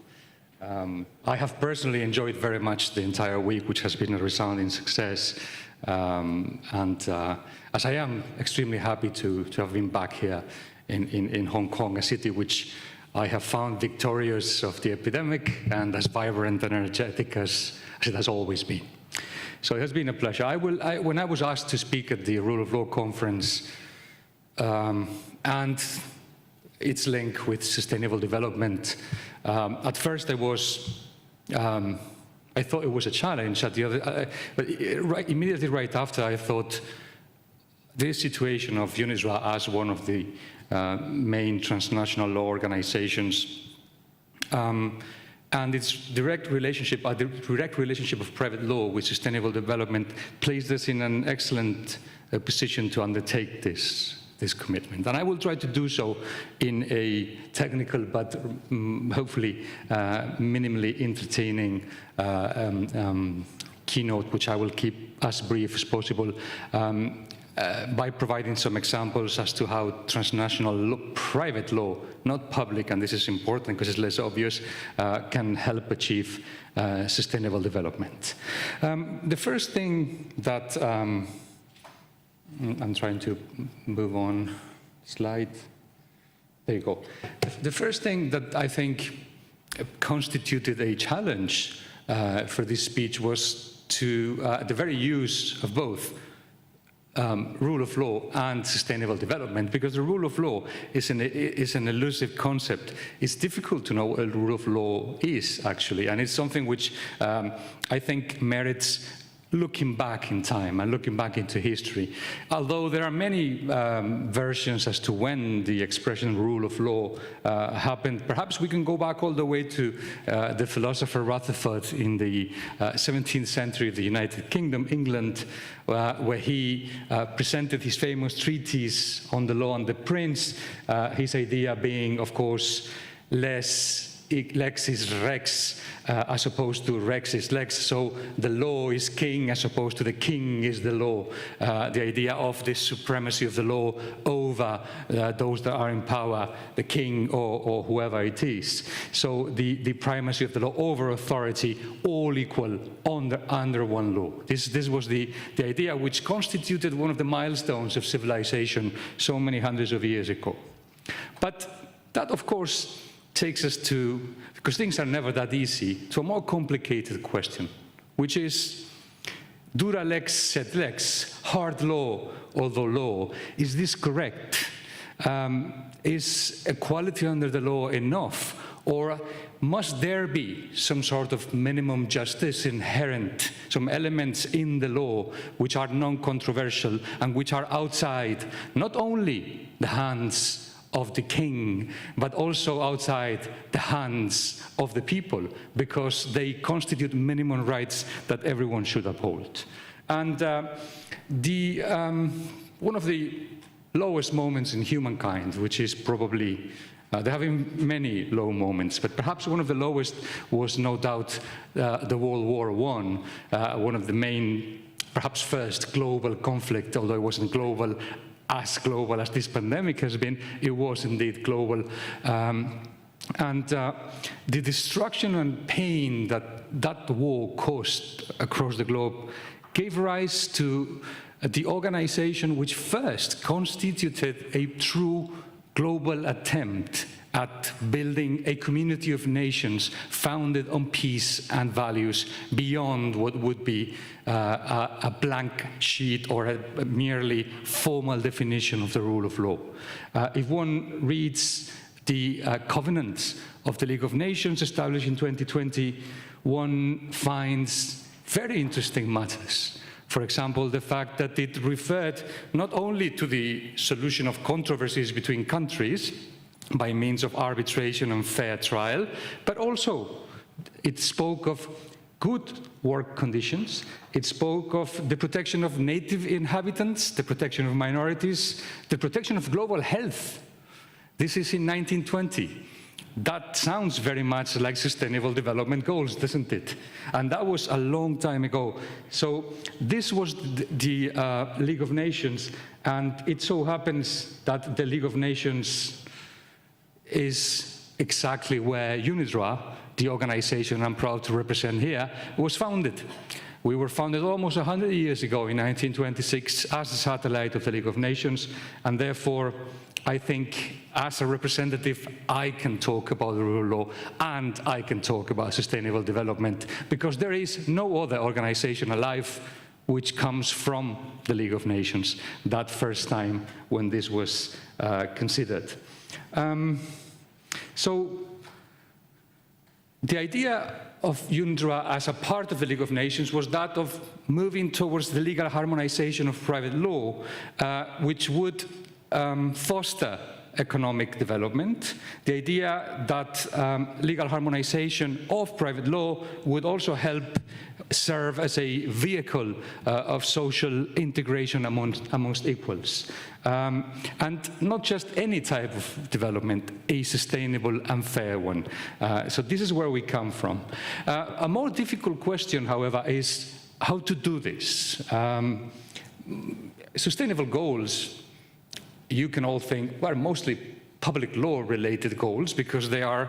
S5: I have personally enjoyed very much the entire week, which has been a resounding success. As I am extremely happy to have been back here in Hong Kong, a city which I have found victorious of the epidemic and as vibrant and energetic as it has always been. So it has been a pleasure. When I was asked to speak at the Rule of Law Conference and its link with sustainable development, at first I thought it was a challenge. But immediately right after, I thought this situation of UNISRA as one of the main transnational law organizations and its direct relationship of private law with sustainable development placed us in an excellent position to undertake this commitment. And I will try to do so in a technical but hopefully minimally entertaining keynote, which I will keep as brief as possible. by providing some examples as to how transnational private law, not public, and this is important because it's less obvious, can help achieve sustainable development. The first thing that, I'm trying to move on, slide, there you go. The first thing that I think constituted a challenge for this speech was to the very use of both rule of law and sustainable development, because the rule of law is an elusive concept. It's difficult to know what a rule of law is, actually, and it's something which I think merits looking back in time and looking back into history. Although there are many versions as to when the expression rule of law happened, perhaps we can go back all the way to the philosopher Rutherford in the 17th century of the United Kingdom, England, where he presented his famous treatise on the law and the prince, his idea being, of course, lex is rex, as opposed to rex is lex, so the law is king as opposed to the king is the law. The idea of the supremacy of the law over those that are in power, the king or whoever it is. So the primacy of the law over authority, all equal under one law. This was the idea which constituted one of the milestones of civilization so many hundreds of years ago. But that, of course, takes us to, because things are never that easy, to a more complicated question, which is, dura lex sed lex, hard law, although law, is this correct? Is equality under the law enough? Or must there be some sort of minimum justice inherent, some elements in the law which are non-controversial and which are outside not only the hands of the king, but also outside the hands of the people, because they constitute minimum rights that everyone should uphold. And one of the lowest moments in humankind, which is probably, there have been many low moments, but perhaps one of the lowest was no doubt the World War I, one of the main, perhaps first global conflict, although it wasn't global as this pandemic has been, it was indeed global. And the destruction and pain that war caused across the globe gave rise to the organization which first constituted a true global attempt at building a community of nations founded on peace and values beyond what would be a blank sheet or a merely formal definition of the rule of law. If one reads the covenants of the League of Nations established in 2020, one finds very interesting matters. For example, the fact that it referred not only to the solution of controversies between countries by means of arbitration and fair trial, but also it spoke of good work conditions, it spoke of the protection of native inhabitants, the protection of minorities, the protection of global health. This is in 1920. That sounds very much like Sustainable Development Goals, doesn't it? And that was a long time ago. So this was the League of Nations, and it so happens that the League of Nations is exactly where UNIDROIT, the organization I'm proud to represent here, was founded. We were founded almost 100 years ago in 1926 as a satellite of the League of Nations, and therefore I think as a representative I can talk about the rule of law and I can talk about sustainable development, because there is no other organization alive which comes from the League of Nations that first time when this was considered. So the idea of UNDRA as a part of the League of Nations was that of moving towards the legal harmonization of private law, which would foster economic development. The idea that legal harmonization of private law would also help serve as a vehicle of social integration amongst equals. And not just any type of development, a sustainable and fair one. So this is where we come from. A more difficult question, however, is how to do this. sustainable goals, you can all think, well, mostly public law-related goals because they are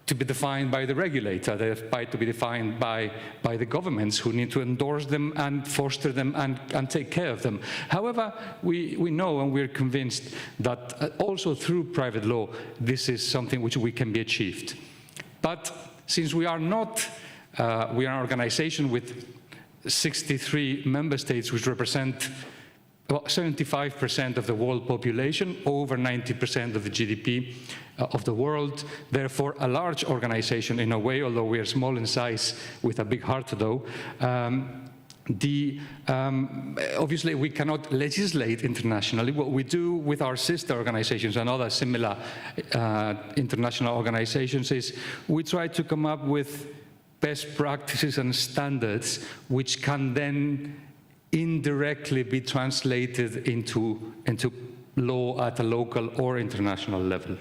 S5: to be defined by the regulator, they're to be defined by the governments who need to endorse them and foster them and take care of them. However, we know and we're convinced that also through private law, this is something which we can be achieved. But since we are not, we are an organization with 63 member states which represent about 75% of the world population, over 90% of the GDP of the world, therefore a large organization in a way, although we are small in size with a big heart though. Obviously we cannot legislate internationally. What we do with our sister organizations and other similar international organizations is we try to come up with best practices and standards which can then indirectly be translated into law at a local or international level.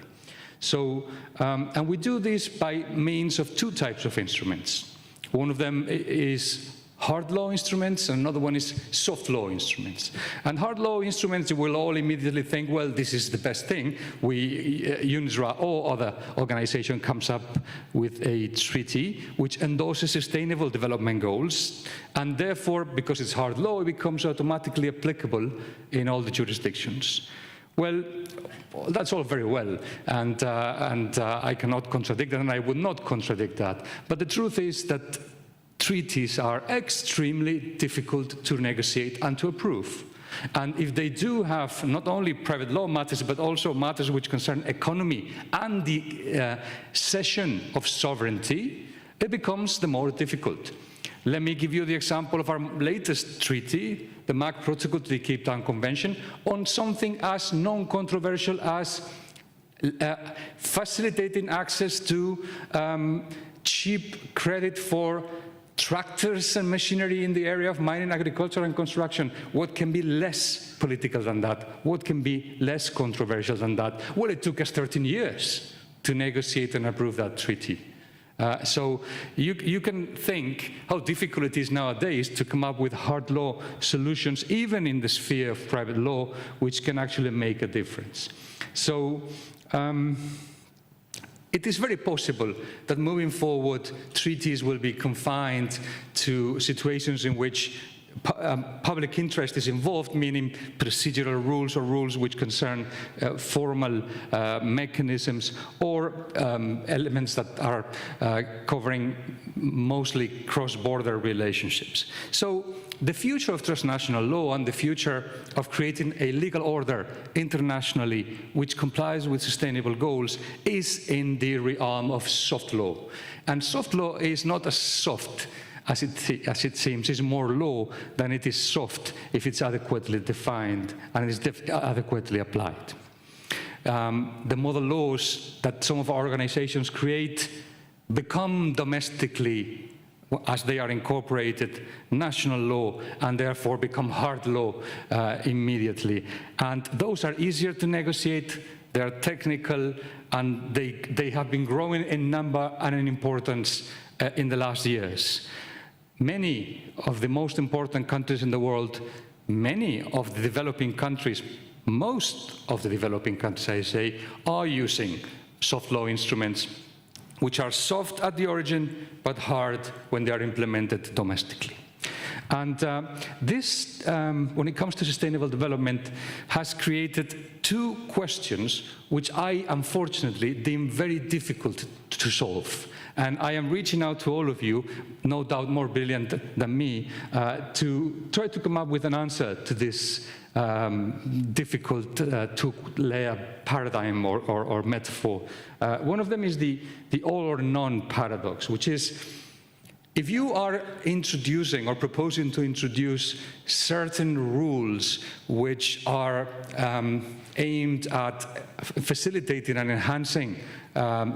S5: So, and we do this by means of two types of instruments. One of them is hard law instruments, and another one is soft law instruments. And hard law instruments, you will all immediately think, well, this is the best thing. UNISRA or other organization comes up with a treaty which endorses sustainable development goals, and therefore, because it's hard law, it becomes automatically applicable in all the jurisdictions. Well, that's all very well, and I cannot contradict that, and I would not contradict that. But the truth is that treaties are extremely difficult to negotiate and to approve. And if they do have not only private law matters, but also matters which concern economy and the cession of sovereignty, it becomes the more difficult. Let me give you the example of our latest treaty, the MAC Protocol to the Cape Town Convention, on something as non-controversial as facilitating access to cheap credit for tractors and machinery in the area of mining, agriculture, and construction. What can be less political than that? What can be less controversial than that? Well, it took us 13 years to negotiate and approve that treaty. So you can think how difficult it is nowadays to come up with hard law solutions, even in the sphere of private law, which can actually make a difference. So it is very possible that moving forward, treaties will be confined to situations in which public interest is involved, meaning procedural rules or rules which concern formal mechanisms or elements that are covering mostly cross-border relationships. So the future of transnational law and the future of creating a legal order internationally which complies with sustainable goals is in the realm of soft law. And soft law is not as soft as it seems. It's more law than it is soft if it's adequately defined and is adequately applied. The model laws that some of our organizations create become domestically, as they are incorporated, national law, and therefore become hard law immediately. And those are easier to negotiate, they are technical, and they have been growing in number and in importance in the last years. Many of the most important countries in the world, many of the developing countries, most of the developing countries, I say, are using soft law instruments, which are soft at the origin, but hard when they are implemented domestically. And this, when it comes to sustainable development, has created two questions which I, unfortunately, deem very difficult to solve. And I am reaching out to all of you, no doubt more brilliant than me, to try to come up with an answer to this difficult two-layer paradigm or metaphor. One of them is the all or none paradox, which is if you are introducing or proposing to introduce certain rules which are aimed at facilitating and enhancing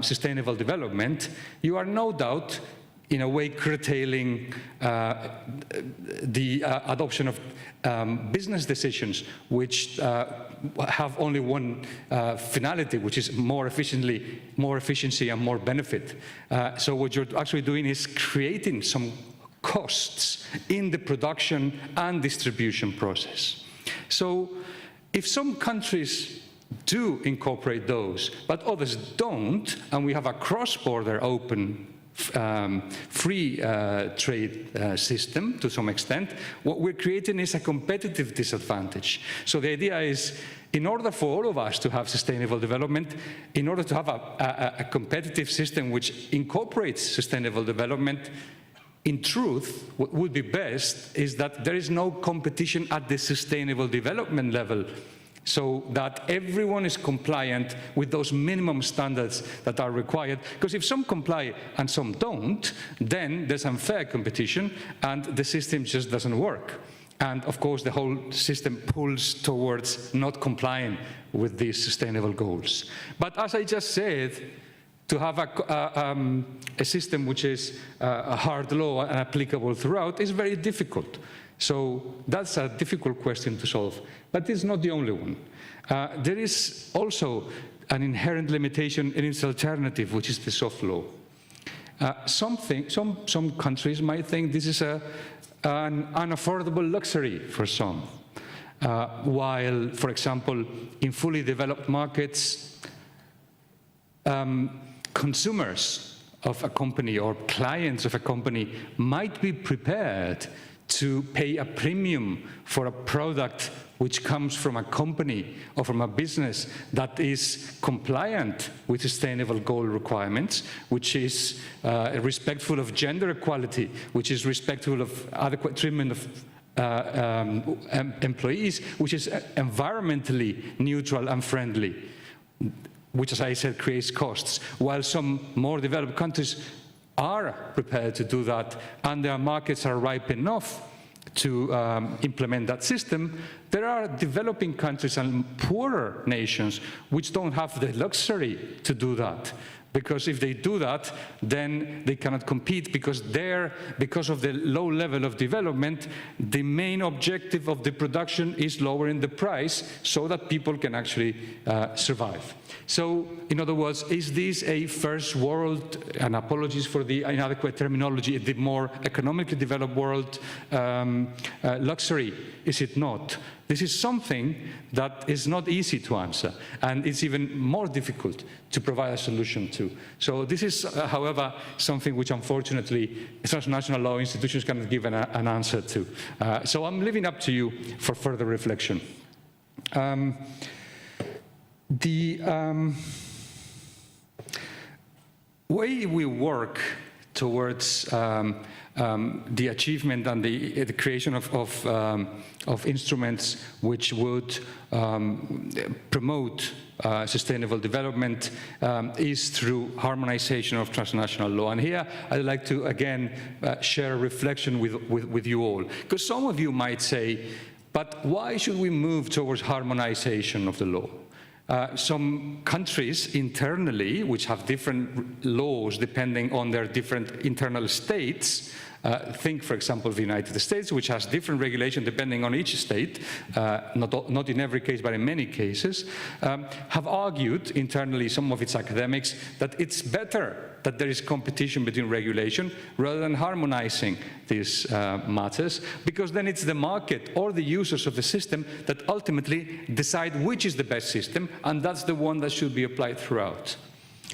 S5: sustainable development, you are no doubt in a way curtailing the adoption of business decisions which have only one finality, which is more efficiency and more benefit. So what you're actually doing is creating some costs in the production and distribution process. So if some countries do incorporate those, but others don't, and we have a cross-border open free trade system to some extent, what we're creating is a competitive disadvantage. So the idea is, in order for all of us to have sustainable development, in order to have a competitive system which incorporates sustainable development, in truth, what would be best is that there is no competition at the sustainable development level, so that everyone is compliant with those minimum standards that are required. Because if some comply and some don't, then there's unfair competition and the system just doesn't work. And of course, the whole system pulls towards not complying with these sustainable goals. But as I just said, to have a system which is a hard law and applicable throughout is very difficult. So that's a difficult question to solve, but it's not the only one. There is also an inherent limitation in its alternative, which is the soft law. Some countries might think this is an unaffordable luxury for some, while, for example, in fully developed markets, consumers of a company or clients of a company might be prepared to pay a premium for a product which comes from a company or from a business that is compliant with sustainable goal requirements, which is respectful of gender equality, which is respectful of adequate treatment of employees, which is environmentally neutral and friendly, which, as I said, creates costs, while some more developed countries are prepared to do that, and their markets are ripe enough to implement that system. There are developing countries and poorer nations which don't have the luxury to do that, because if they do that, then they cannot compete, because of the low level of development, the main objective of the production is lowering the price so that people can actually survive. So, in other words, is this a first world, and apologies for the inadequate terminology, the more economically developed world luxury? Is it not? This is something that is not easy to answer, and it's even more difficult to provide a solution to. So this is, however, something which unfortunately transnational law institutions cannot give an answer to. So I'm leaving up to you for further reflection. The way we work towards the achievement and the creation of instruments which would promote sustainable development is through harmonization of transnational law. And here I'd like to again share a reflection with you all, because some of you might say, but why should we move towards harmonization of the law? Some countries internally, which have different laws depending on their different internal states, think, for example, of the United States, which has different regulation depending on each state, not in every case, but in many cases, have argued internally, some of its academics, that it's better that there is competition between regulation rather than harmonizing these matters, because then it's the market or the users of the system that ultimately decide which is the best system, and that's the one that should be applied throughout.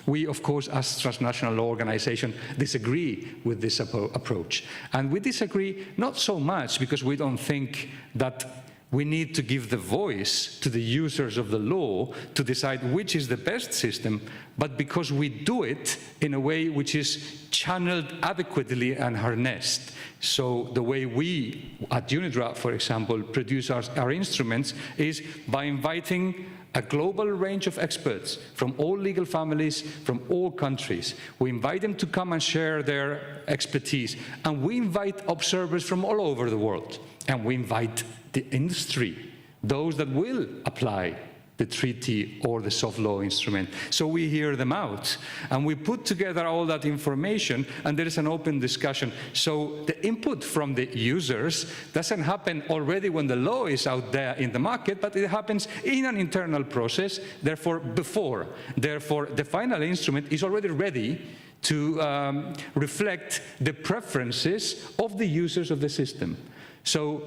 S5: We, of course, as transnational law organization, disagree with this approach. And we disagree not so much because we don't think that we need to give the voice to the users of the law to decide which is the best system, but because we do it in a way which is channeled adequately and harnessed. So the way we, at UNIDROIT, for example, produce our instruments is by inviting a global range of experts from all legal families, from all countries. We invite them to come and share their expertise, and we invite observers from all over the world, and we invite the industry, those that will apply the treaty or the soft law instrument. So we hear them out, and we put together all that information, and there is an open discussion. So the input from the users doesn't happen already when the law is out there in the market, but it happens in an internal process, therefore before. Therefore, the final instrument is already ready to reflect the preferences of the users of the system. So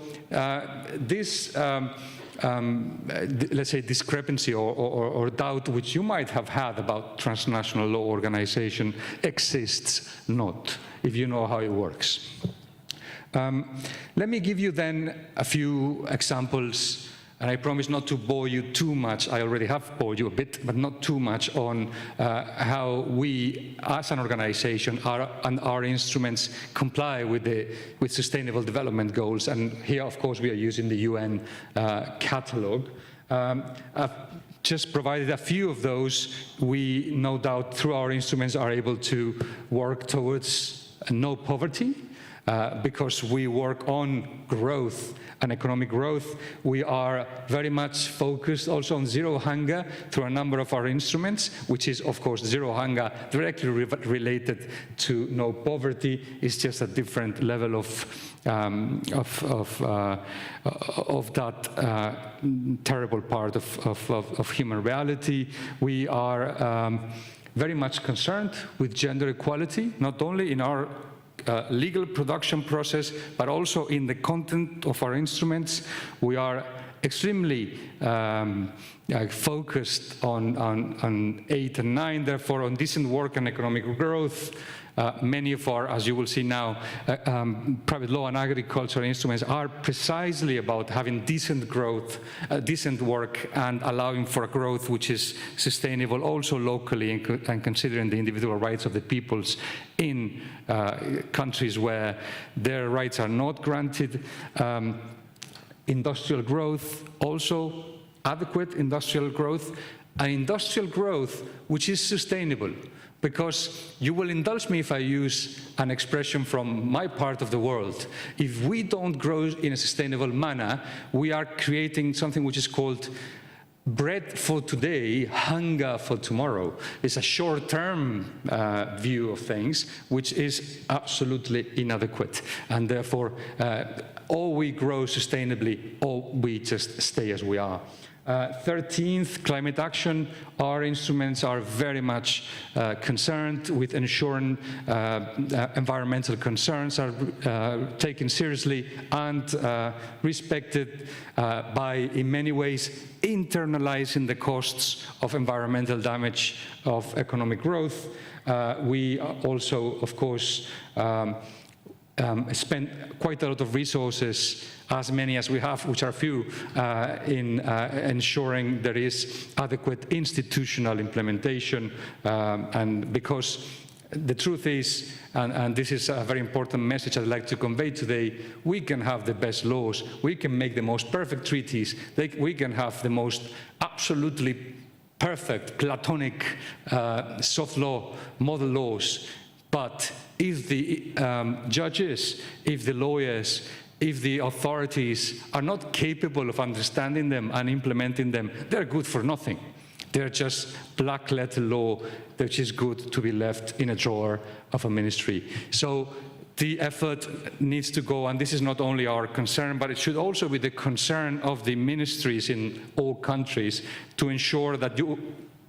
S5: this let's say, discrepancy or doubt which you might have had about transnational law organization exists not, if you know how it works. Let me give you then a few examples, and I promise not to bore you too much. I already have bored you a bit, but not too much, on how we, as an organization, and our instruments comply with Sustainable Development Goals. And here, of course, we are using the UN catalog. I've just provided a few of those. We, no doubt, through our instruments, are able to work towards no poverty. Because we work on growth and economic growth. We are very much focused also on zero hunger through a number of our instruments, which is, of course, zero hunger directly related to no poverty. It's just a different level of that terrible part of human reality. We are very much concerned with gender equality, not only in our legal production process, but also in the content of our instruments. We are extremely focused on 8 and 9, therefore on decent work and economic growth. Many of our, as you will see now, private law and agriculture instruments are precisely about having decent growth, decent work, and allowing for a growth which is sustainable also locally, and considering the individual rights of the peoples in countries where their rights are not granted. Industrial growth, also adequate industrial growth, and industrial growth which is sustainable. Because you will indulge me if I use an expression from my part of the world. If we don't grow in a sustainable manner, we are creating something which is called bread for today, hunger for tomorrow. It's a short-term view of things, which is absolutely inadequate. And therefore, or we grow sustainably, or we just stay as we are. 13th, climate action. Our instruments are very much concerned with ensuring environmental concerns are taken seriously and respected by, in many ways, internalizing the costs of environmental damage of economic growth. We also, of course, spend quite a lot of resources, as many as we have, which are few, in ensuring there is adequate institutional implementation. And because the truth is, and this is a very important message I'd like to convey today, we can have the best laws, we can make the most perfect treaties, we can have the most absolutely perfect, platonic soft law, model laws, but if the judges, if the lawyers, if the authorities are not capable of understanding them and implementing them, they're good for nothing. They're just black letter law which is good to be left in a drawer of a ministry. So the effort needs to go, and this is not only our concern, but it should also be the concern of the ministries in all countries, to ensure that you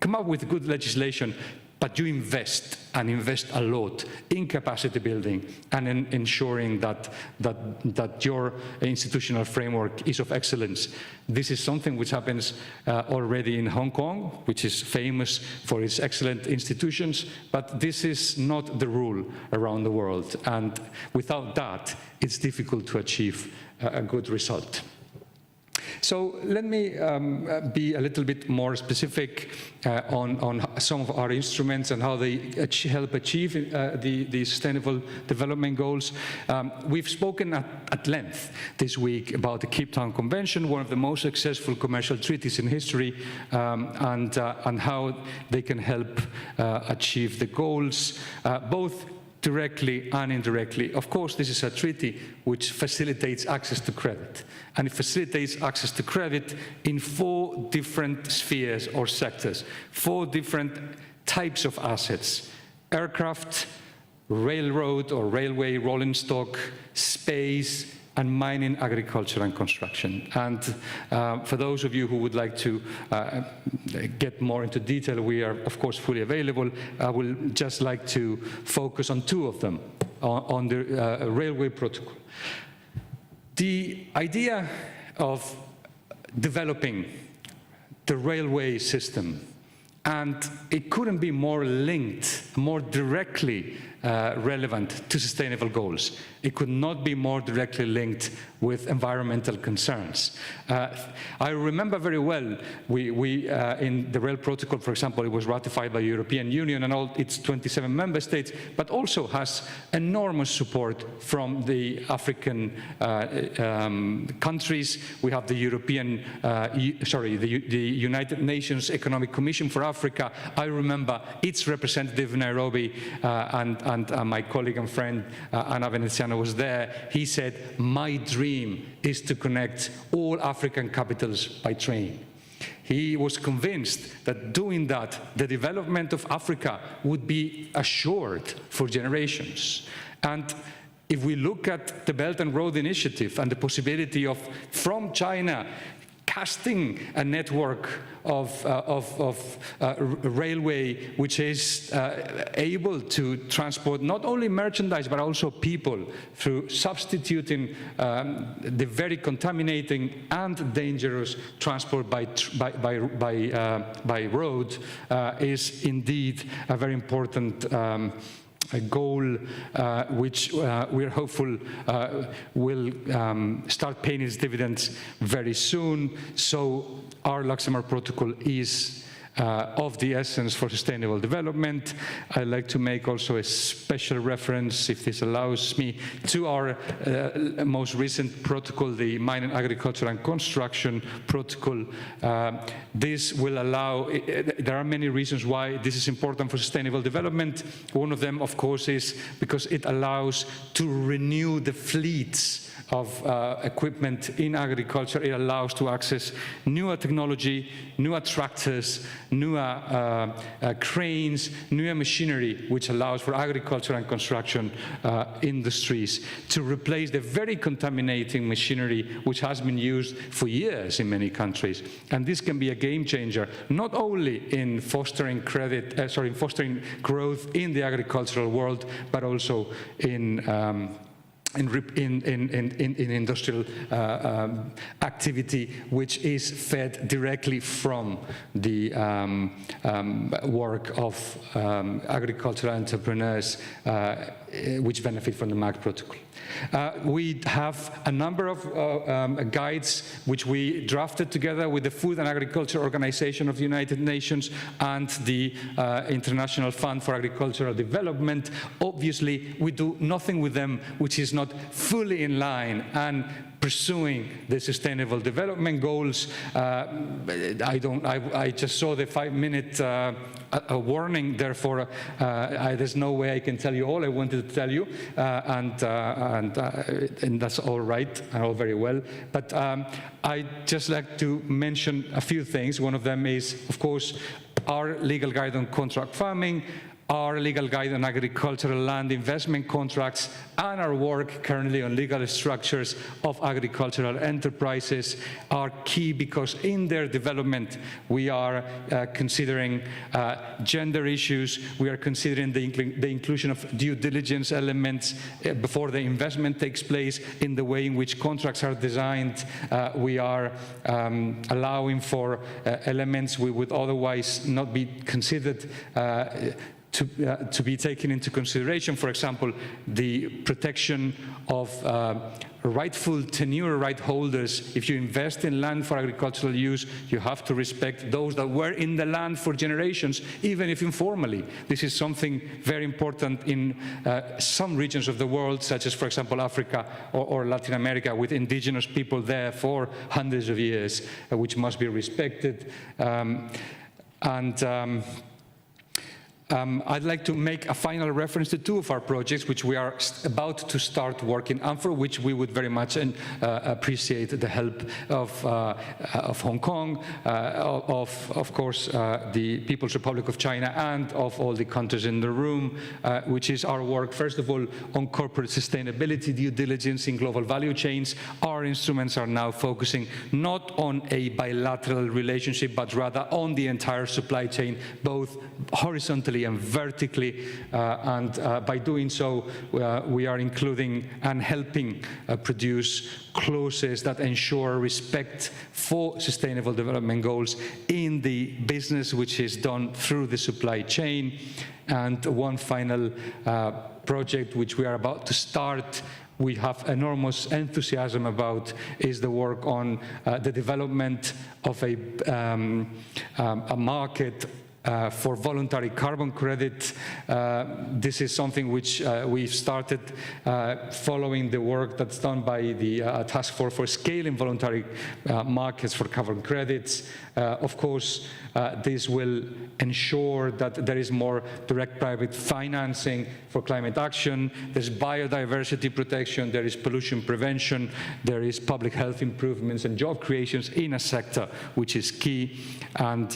S5: come up with good legislation, but you invest, and invest a lot, in capacity building and in ensuring that your institutional framework is of excellence. This is something which happens already in Hong Kong, which is famous for its excellent institutions, but this is not the rule around the world. And without that, it's difficult to achieve a good result. So let me be a little bit more specific on some of our instruments and how they help achieve the Sustainable Development Goals. We've spoken at length this week about the Cape Town Convention, one of the most successful commercial treaties in history, and how they can help achieve the goals, both directly and indirectly. Of course, this is a treaty which facilitates access to credit. And it facilitates access to credit in 4 different spheres or sectors, 4 different types of assets: aircraft, railroad or railway, rolling stock, space, and mining, agriculture, and construction. And for those of you who would like to get more into detail, we are, of course, fully available. I will just like to focus on 2 of them, on the railway protocol. The idea of developing the railway system. And it couldn't be more linked, more directly relevant to sustainable goals. It could not be more directly linked with environmental concerns. I remember very well, we in the Rail Protocol, for example, it was ratified by the European Union and all its 27 member states, but also has enormous support from the African countries. We have the the United Nations Economic Commission for Africa. I remember its representative in Nairobi, and my colleague and friend Anna Veneziano was there. He said, "My dream is to connect all African capitals by train." He was convinced that doing that, the development of Africa would be assured for generations. And if we look at the Belt and Road Initiative and the possibility of, from China, casting a network of railway which is able to transport not only merchandise but also people through substituting the very contaminating and dangerous transport by road is indeed a very important a goal which we're hopeful will start paying its dividends very soon. So our Luxembourg Protocol is of the essence for sustainable development. I'd like to make also a special reference, if this allows me, to our most recent protocol, the Mining, Agriculture and Construction Protocol. This will allow, there are many reasons why this is important for sustainable development. One of them, of course, is because it allows to renew the fleets of equipment in agriculture. It allows to access newer technology, newer tractors, newer cranes, newer machinery, which allows for agriculture and construction industries to replace the very contaminating machinery which has been used for years in many countries. And this can be a game changer, not only in fostering fostering growth in the agricultural world, but also in industrial activity, which is fed directly from the work of agricultural entrepreneurs which benefit from the MAG protocol. We have a number of guides which we drafted together with the Food and Agriculture Organization of the United Nations and the International Fund for Agricultural Development. Obviously, we do nothing with them which is not fully in line and pursuing the Sustainable Development Goals. I just saw the 5-minute warning, therefore there's no way I can tell you all I wanted to tell you, and that's all right and all very well. But I'd just like to mention a few things. One of them is, of course, our legal guide on contract farming, our legal guide on agricultural land investment contracts, and our work currently on legal structures of agricultural enterprises are key because in their development we are considering gender issues, we are considering the inclusion of due diligence elements before the investment takes place in the way in which contracts are designed. We are allowing for elements we would otherwise not be considered to be taken into consideration. For example, the protection of rightful tenure right holders. If you invest in land for agricultural use, you have to respect those that were in the land for generations, even if informally. This is something very important in some regions of the world, such as, for example, Africa or Latin America, with indigenous people there for hundreds of years, which must be respected. I'd like to make a final reference to two of our projects which we are about to start working on, for which we would very much appreciate the help of Hong Kong, of course, the People's Republic of China, and of all the countries in the room, which is our work, first of all, on corporate sustainability due diligence in global value chains. Our instruments are now focusing not on a bilateral relationship, but rather on the entire supply chain, both horizontally horizontally and vertically, and by doing so, we are including and helping produce clauses that ensure respect for sustainable development goals in the business which is done through the supply chain. And one final project which we are about to start, we have enormous enthusiasm about, is the work on the development of a market for voluntary carbon credit. This is something which we've started following the work that's done by the Task Force for Scaling Voluntary Markets for Carbon Credits. Of course, this will ensure that there is more direct private financing for climate action. There's biodiversity protection, there is pollution prevention, there is public health improvements and job creations in a sector which is key. And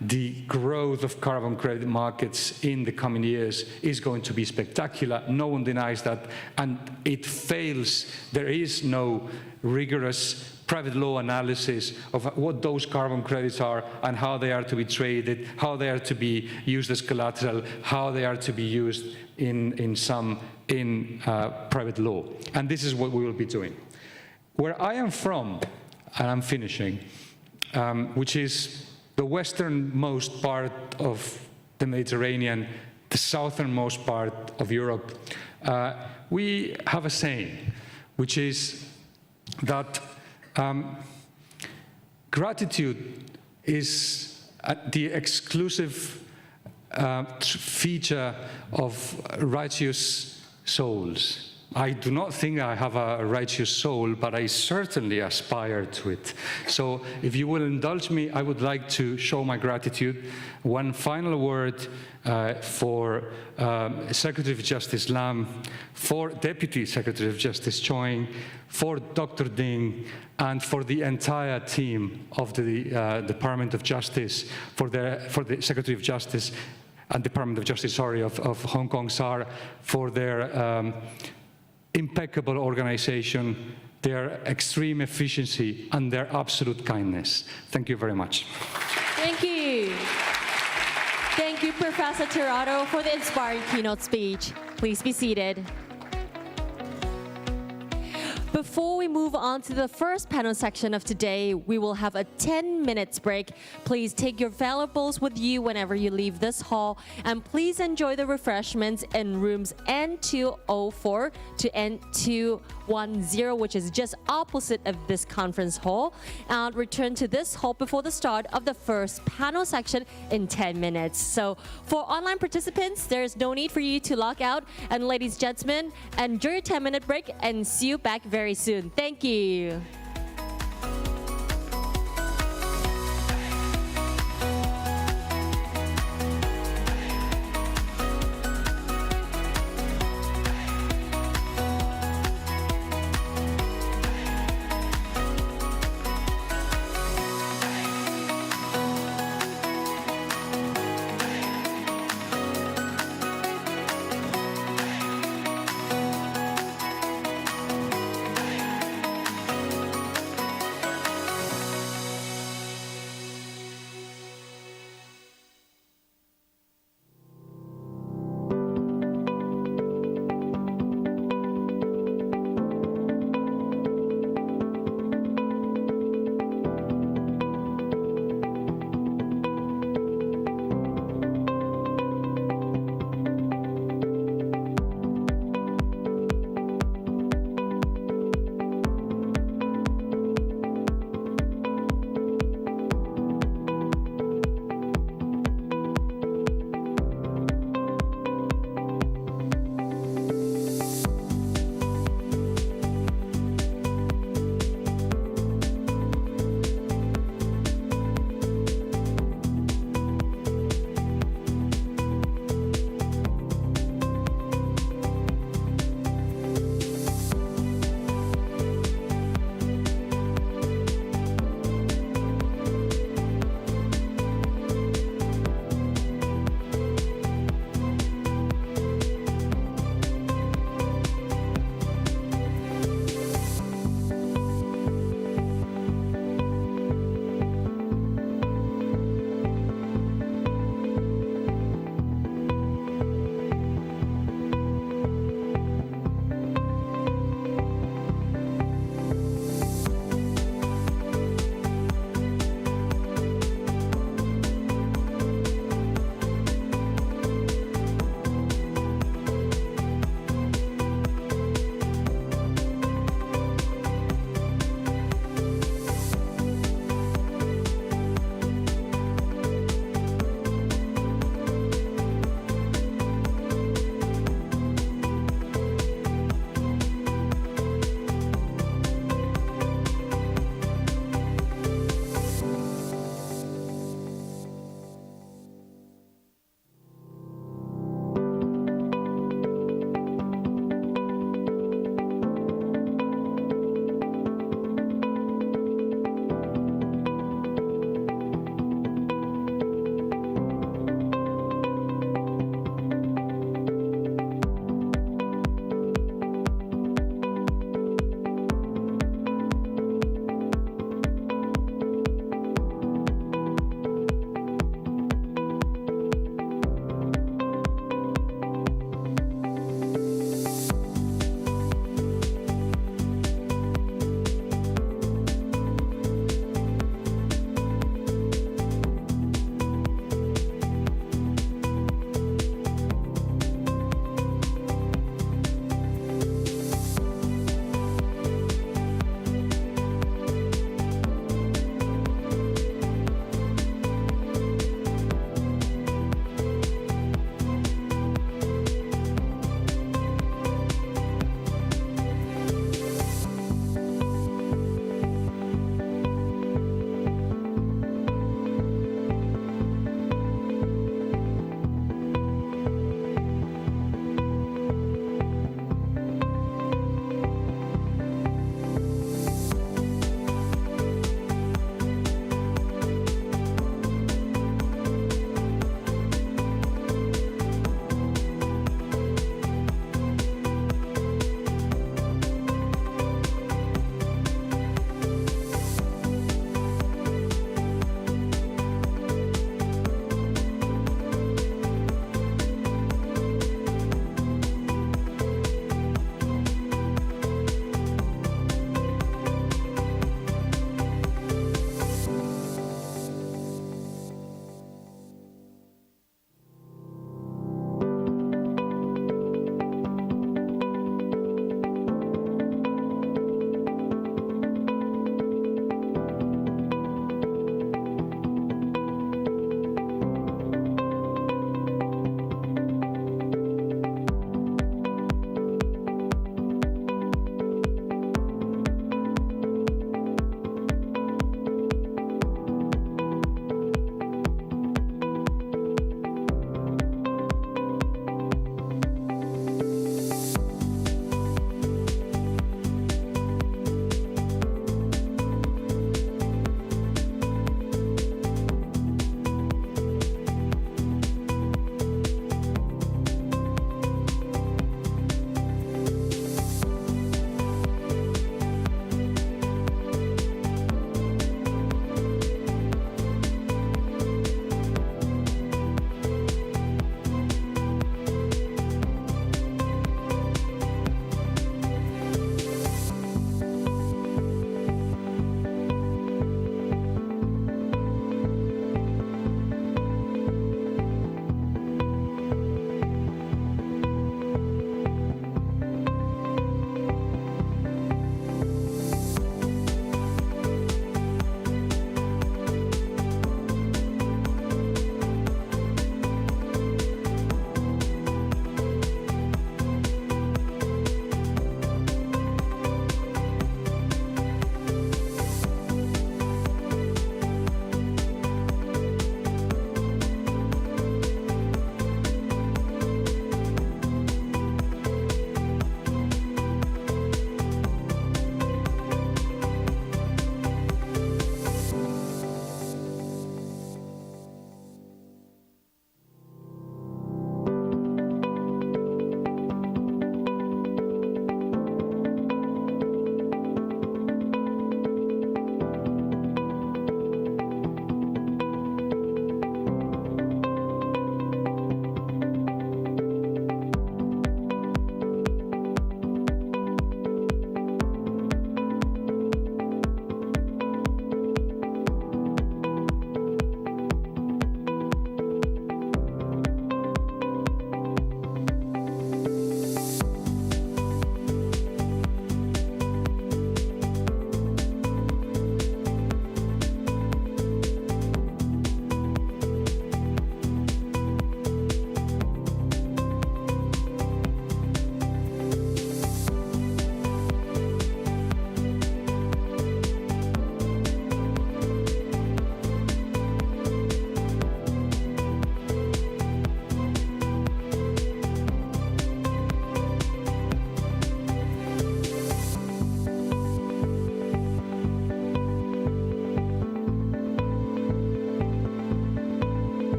S5: the growth of carbon credit markets in the coming years is going to be spectacular. No one denies that. And it fails. There is no rigorous private law analysis of what those carbon credits are and how they are to be traded, how they are to be used as collateral, how they are to be used in private law. And this is what we will be doing. Where I am from, and I'm finishing, which is the westernmost part of the Mediterranean, the southernmost part of Europe, we have a saying, which is that gratitude is the exclusive feature of righteous souls. I do not think I have a righteous soul, but I certainly aspire to it. So if you will indulge me, I would like to show my gratitude. One final word for Secretary of Justice Lam, for Deputy Secretary of Justice Choing, for Dr. Ding, and for the entire team of the Department of Justice, for the Secretary of Justice and Department of Justice, of Hong Kong SAR, for their impeccable organization, their extreme efficiency, and their absolute kindness. Thank you very much.
S1: Thank you. Thank you, Professor Tirado, for the inspiring keynote speech. Please be seated. Before we move on to the first panel section of today, we will have a 10-minute break. Please take your valuables with you whenever you leave this hall, and please enjoy the refreshments in rooms N204 to N210, which is just opposite of this conference hall, and return to this hall before the start of the first panel section in 10 minutes. So for online participants, there's no need for you to log out, and ladies and gentlemen, enjoy your 10-minute break and see you back very soon. Thank you.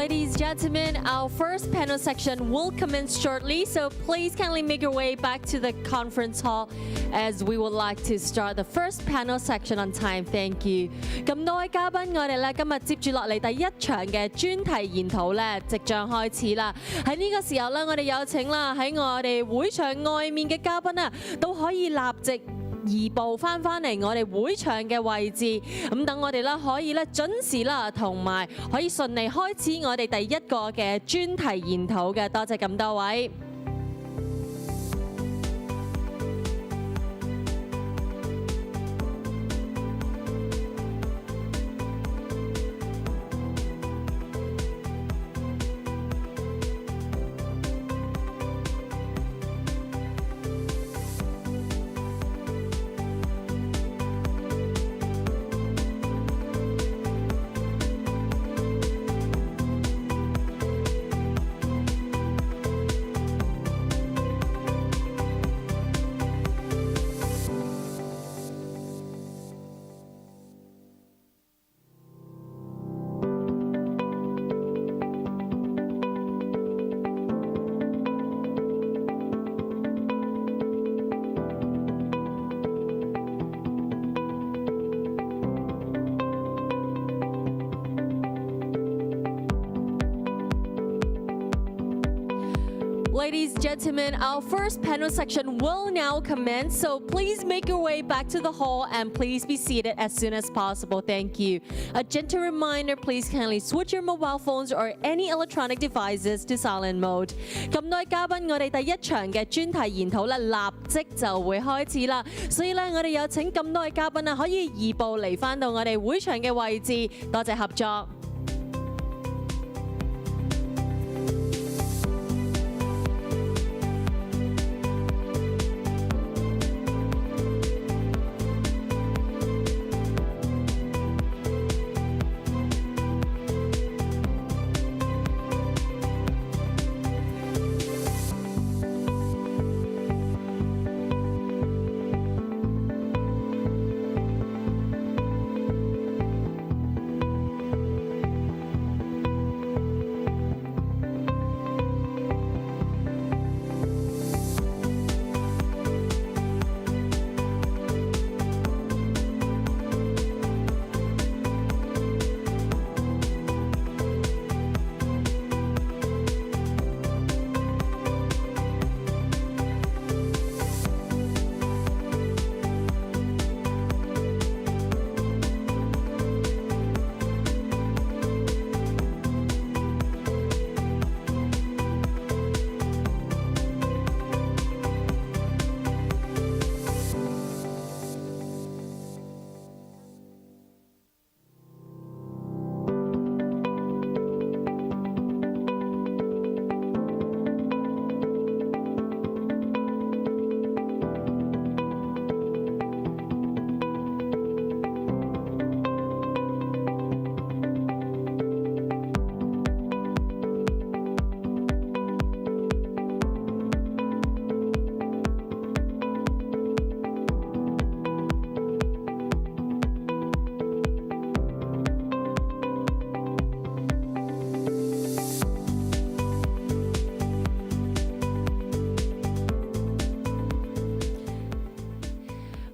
S1: Ladies, gentlemen, our first panel section will commence shortly, so please kindly make your way back to the conference hall as we would like to start the first panel section on time. Thank you. 咁多位嘉賓，我哋咧今日接住落嚟第一場嘅專題研討咧，即將開始啦。喺呢個時候咧，我哋有請啦喺我哋會場外面嘅嘉賓啊，都可以立即移步翻嚟我哋會場嘅位置，咁等我哋咧可以咧準時啦，同埋可以順利開始我哋第一個嘅專題研討嘅。多謝咁多位。Ladies and gentlemen, our first panel section will now commence, so please make your way back to the hall and please be seated as soon as possible. Thank you. A gentle reminder, please kindly switch your mobile phones or any electronic devices to silent mode. 咁多位嘉賓，我哋第一場嘅專題研討咧，立即就會開始啦。所以咧，我哋有請咁多位嘉賓啊，可以移步嚟返到我哋會場嘅位置。多謝合作。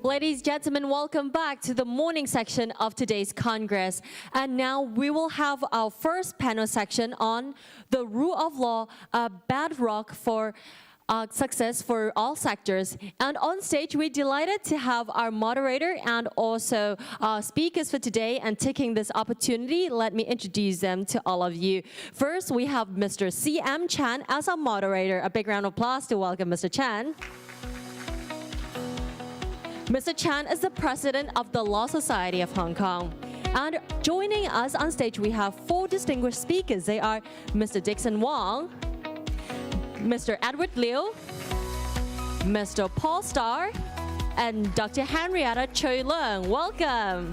S1: Ladies and gentlemen, welcome back to the morning section of today's Congress. And now we will have our first panel section on the rule of law, a bedrock for success for all sectors. And on stage, we're delighted to have our moderator and also speakers for today. And taking this opportunity, let me introduce them to all of you. First, we have Mr. C.M. Chan as our moderator. A big round of applause to welcome Mr. Chan. Mr. Chan is the president of the Law Society of Hong Kong. And joining us on stage, we have four distinguished speakers. They are Mr. Dixon Wong, Mr. Edward Liu, Mr. Paul Starr, and Dr. Henrietta Choi Leung. Welcome.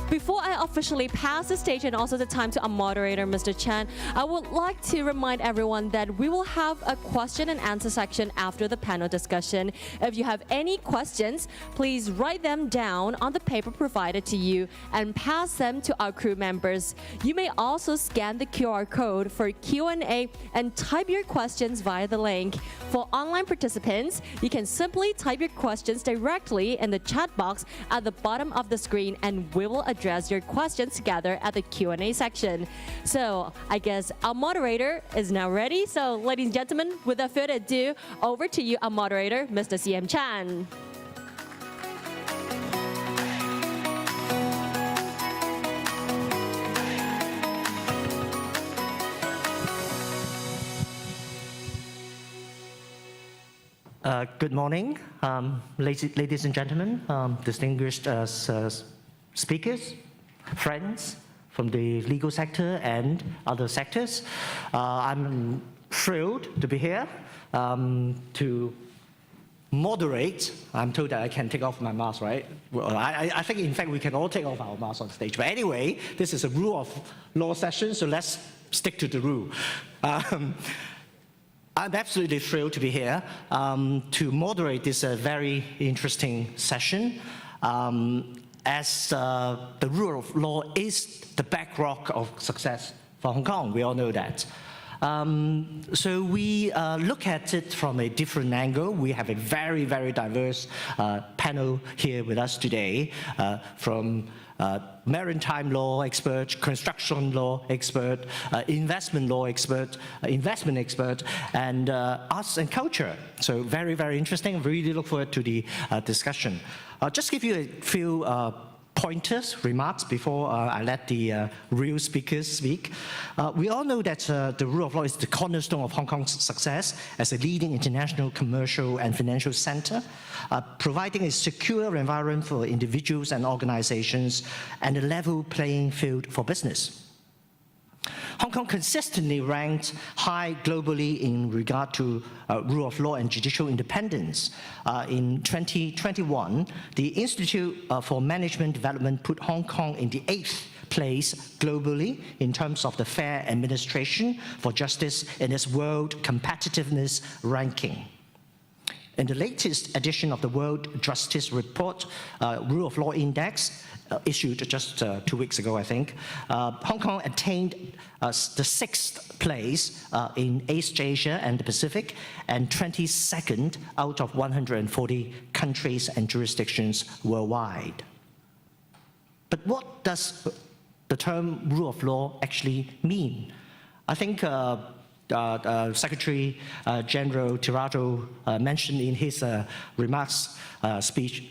S1: Before I officially pass the stage and also the time to our moderator, Mr. Chan, I would like to remind everyone that we will have a question and answer section after the panel discussion. If you have any questions, please write them down on the paper provided to you and pass them to our crew members. You may also scan the QR code for Q&A and type your questions via the link. For online participants, you can simply type your questions directly in the chat box at the bottom of the screen, and we will address your questions together at the Q&A section. So I guess our moderator is now ready. So ladies and gentlemen, without further ado, over to you, our moderator, Mr. CM Chan.
S6: Good morning, ladies and gentlemen, distinguished speakers, friends from the legal sector and other sectors. I'm thrilled to be here to moderate. I'm told that I can take off my mask, right? Well, I think, in fact, we can all take off our masks on stage. But anyway, this is a rule of law session, so let's stick to the rule. I'm absolutely thrilled to be here to moderate this very interesting session, as the rule of law is the bedrock of success for Hong Kong. We all know that. So we look at it from a different angle. We have a very, very diverse panel here with us today, from maritime law expert, construction law expert, investment law expert, investment expert, and arts and culture. So very, very interesting. Really look forward to the discussion. I'll just give you a few pointers, remarks before I let the real speakers speak. We all know that the rule of law is the cornerstone of Hong Kong's success as a leading international commercial and financial center, providing a secure environment for individuals and organizations and a level playing field for business. Hong Kong consistently ranked high globally in regard to rule of law and judicial independence. In 2021, the Institute for Management Development put Hong Kong in the 8th place globally in terms of the fair administration for justice in its World Competitiveness Ranking. In the latest edition of the World Justice Report, Rule of Law Index, issued just 2 weeks ago, I think, Hong Kong attained the 6th place in East Asia and the Pacific, and 22nd out of 140 countries and jurisdictions worldwide. But what does the term rule of law actually mean? I think Secretary General Tirado mentioned in his remarks speech,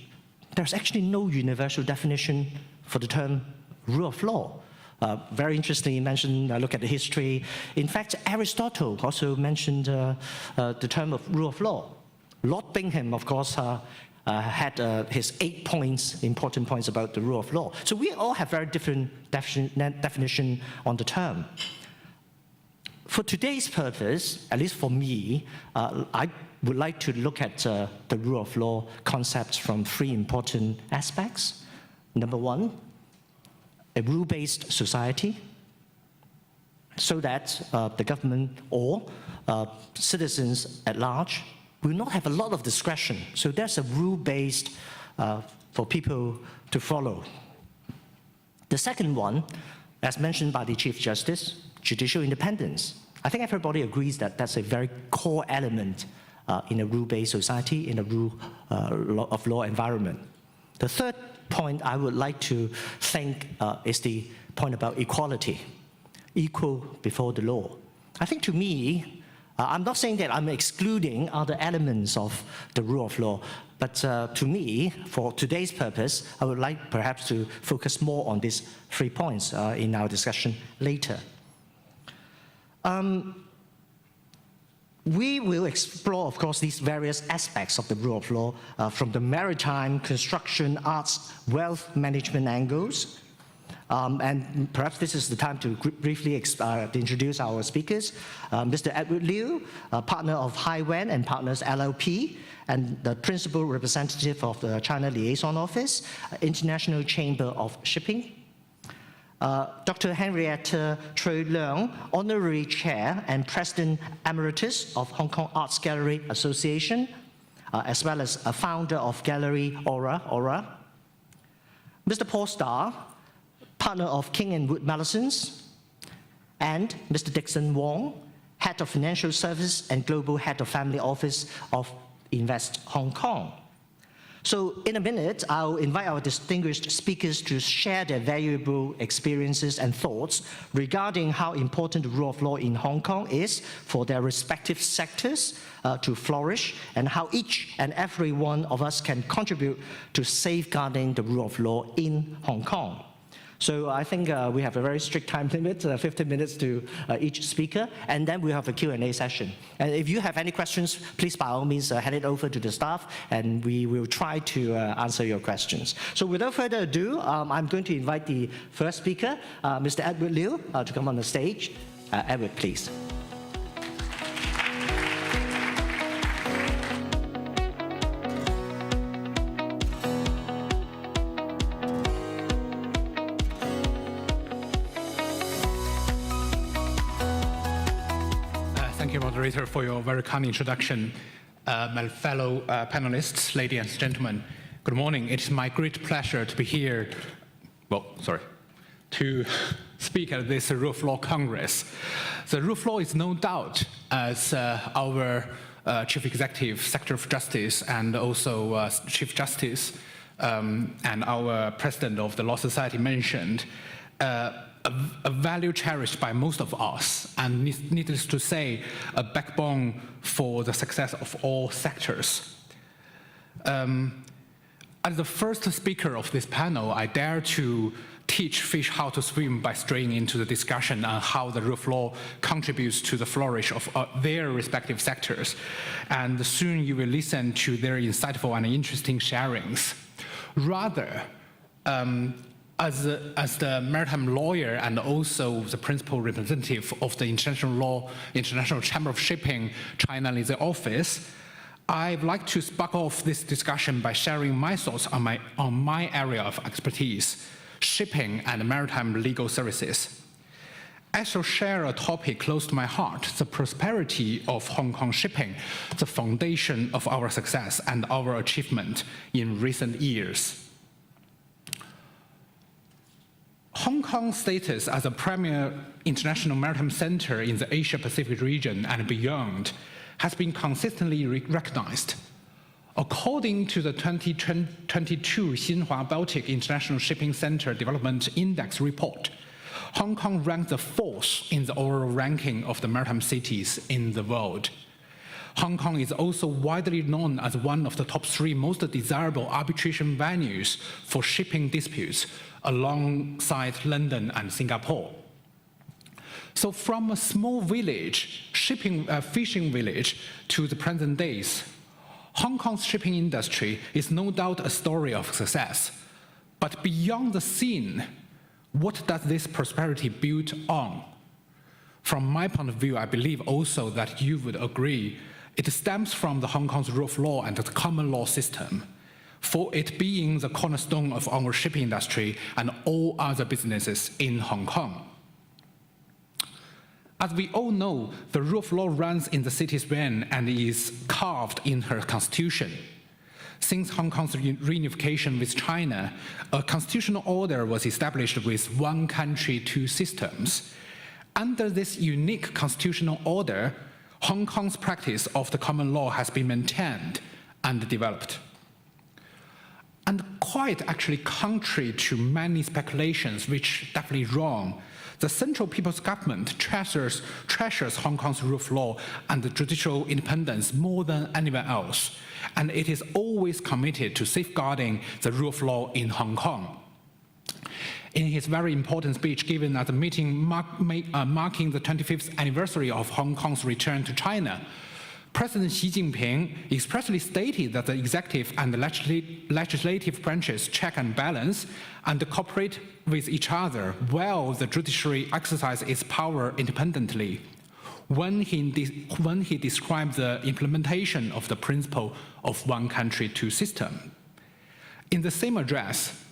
S6: there's actually no universal definition for the term rule of law. Very interesting, he mentioned, look at the history. In fact, Aristotle also mentioned the term of rule of law. Lord Bingham, of course, had his 8 points, important points about the rule of law. So we all have very different definition on the term. For today's purpose, at least for me, I would like to look at the rule of law concepts from 3 important aspects. Number 1, a rule-based society, so that the government or citizens at large will not have a lot of discretion. So there's a rule-based for people to follow. The second one, as mentioned by the Chief Justice, judicial independence. I think everybody agrees that that's a very core element in a rule-based society, in a rule of law environment. The third point I would like to think is the point about equality, equal before the law. I think to me, I'm not saying that I'm excluding other elements of the rule of law, but to me, for today's purpose, I would like perhaps to focus more on these 3 points in our discussion later. We will explore, of course, these various aspects of the rule of law from the maritime, construction, arts, wealth management angles. And perhaps this is the time to briefly introduce our speakers. Mr. Edward Liu, partner of Hai Wen and Partners LLP, and the principal representative of the China Liaison Office, International Chamber of Shipping. Dr. Henrietta True Leung, Honorary Chair and President Emeritus of Hong Kong Arts Gallery Association, as well as a founder of Gallery Aura. Mr. Paul Starr, partner of King & Wood Mallesons, and Mr. Dixon Wong, Head of Financial Services and Global Head of Family Office of Invest Hong Kong. So in a minute, I'll invite our distinguished speakers to share their valuable experiences and thoughts regarding how important the rule of law in Hong Kong is for their respective sectors to flourish, and how each and every one of us can contribute to safeguarding the rule of law in Hong Kong. So I think we have a very strict time limit, 15 minutes to each speaker, and then we have a Q&A session. And if you have any questions, please by all means hand it over to the staff, and we will try to answer your questions. So without further ado, I'm going to invite the first speaker, Mr. Edward Liu, to come on the stage. Edward, please.
S7: Thank you, moderator, for your very kind introduction. My fellow panelists, ladies and gentlemen, good morning. It is my great pleasure to be here, to speak at this Rule of Law Congress. The Rule of Law is no doubt, as our Chief Executive, Secretary of Justice, and also Chief Justice, and our President of the Law Society mentioned, a value cherished by most of us, and needless to say, a backbone for the success of all sectors. As the first speaker of this panel, I dare to teach fish how to swim by straying into the discussion on how the rule of law contributes to the flourish of their respective sectors. And soon you will listen to their insightful and interesting sharings. Rather, as the maritime lawyer and also the principal representative of the International Chamber of Shipping China Liaison Office, I'd like to spark off this discussion by sharing my thoughts on my area of expertise, shipping and maritime legal services. I shall share a topic close to my heart, the prosperity of Hong Kong shipping, the foundation of our success and our achievement in recent years. Hong Kong's status as a premier international maritime center in the Asia-Pacific region and beyond has been consistently recognized. According to the 2022 Xinhua Baltic International Shipping Center Development Index report, Hong Kong ranked the 4th in the overall ranking of the maritime cities in the world. Hong Kong is also widely known as one of the top 3 most desirable arbitration venues for shipping disputes, alongside London and Singapore. So from a small village, fishing village, to the present days, Hong Kong's shipping industry is no doubt a story of success. But beyond the scene, what does this prosperity build on? From my point of view, I believe also that you would agree, it stems from the Hong Kong's rule of law and the common law system, for it being the cornerstone of our shipping industry and all other businesses in Hong Kong. As we all know, the rule of law runs in the city's vein and is carved in her constitution. Since Hong Kong's reunification with China, a constitutional order was established with one country, 2 systems. Under this unique constitutional order, Hong Kong's practice of the common law has been maintained and developed. And quite actually contrary to many speculations, which are definitely wrong, the Central People's Government treasures Hong Kong's rule of law and the judicial independence more than anyone else, and it is always committed to safeguarding the rule of law in Hong Kong. In his very important speech given at the meeting marking the 25th anniversary of Hong Kong's return to China, President Xi Jinping expressly stated that the executive and the legislative branches check and balance and cooperate with each other while the judiciary exercises its power independently. When he described the implementation of the principle of one country, 2 systems. In the same address,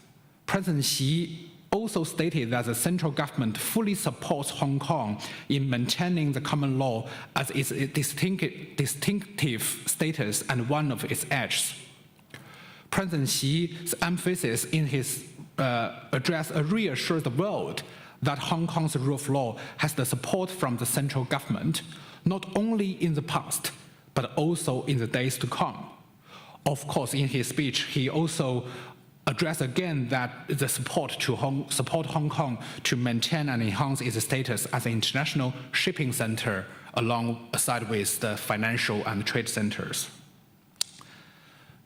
S7: President Xi also stated that the central government fully supports Hong Kong in maintaining the common law as its distinctive status and one of its edges. President Xi's emphasis in his address reassured the world that Hong Kong's rule of law has the support from the central government, not only in the past, but also in the days to come. Of course, in his speech, he also addressed again that the support Hong Kong to maintain and enhance its status as an international shipping center alongside with the financial and trade centers.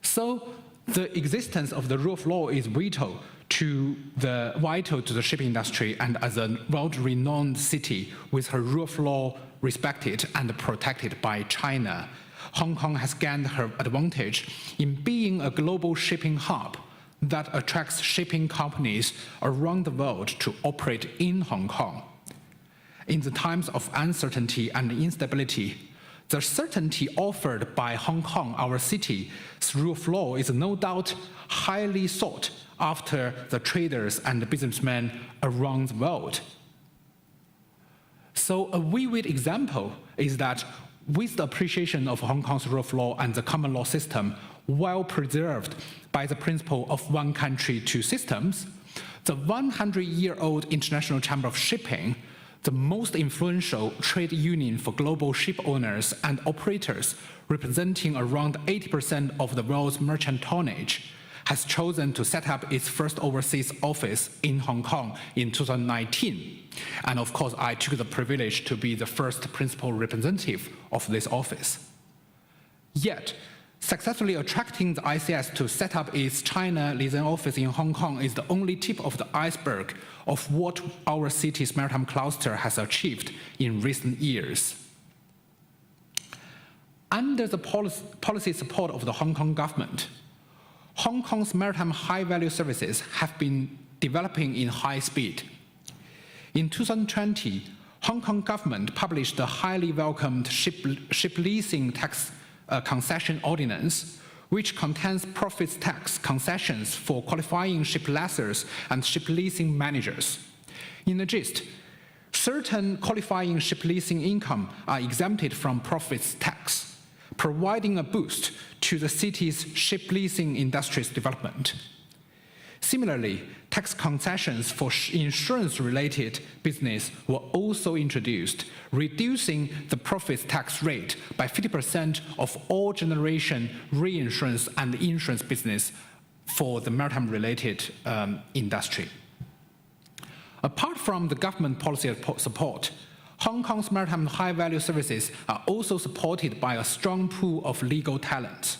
S7: So the existence of the rule of law is vital to the shipping industry, and as a world-renowned city with her rule of law respected and protected by China, Hong Kong has gained her advantage in being a global shipping hub that attracts shipping companies around the world to operate in Hong Kong. In the times of uncertainty and instability, the certainty offered by Hong Kong, our city's rule of law, is no doubt highly sought after the traders and the businessmen around the world. So a vivid example is that with the appreciation of Hong Kong's rule of law and the common law system, well preserved by the principle of one country, two systems, the 100-year-old International Chamber of Shipping, the most influential trade union for global ship owners and operators, representing around 80% of the world's merchant tonnage, has chosen to set up its first overseas office in Hong Kong in 2019. And of course, I took the privilege to be the first principal representative of this office. Yet, successfully attracting the ICS to set up its China liaison office in Hong Kong is the only tip of the iceberg of what our city's maritime cluster has achieved in recent years. Under the policy support of the Hong Kong government, Hong Kong's maritime high-value services have been developing in high speed. In 2020, Hong Kong government published the highly welcomed ship leasing tax concession ordinance, which contains profits tax concessions for qualifying ship lessors and ship leasing managers. In the gist, certain qualifying ship leasing income are exempted from profits tax, providing a boost to the city's ship leasing industry's development. Similarly, tax concessions for insurance-related business were also introduced, reducing the profits tax rate by 50% of all generation reinsurance and insurance business for the maritime-related industry. Apart from the government policy support, Hong Kong's maritime high-value services are also supported by a strong pool of legal talent.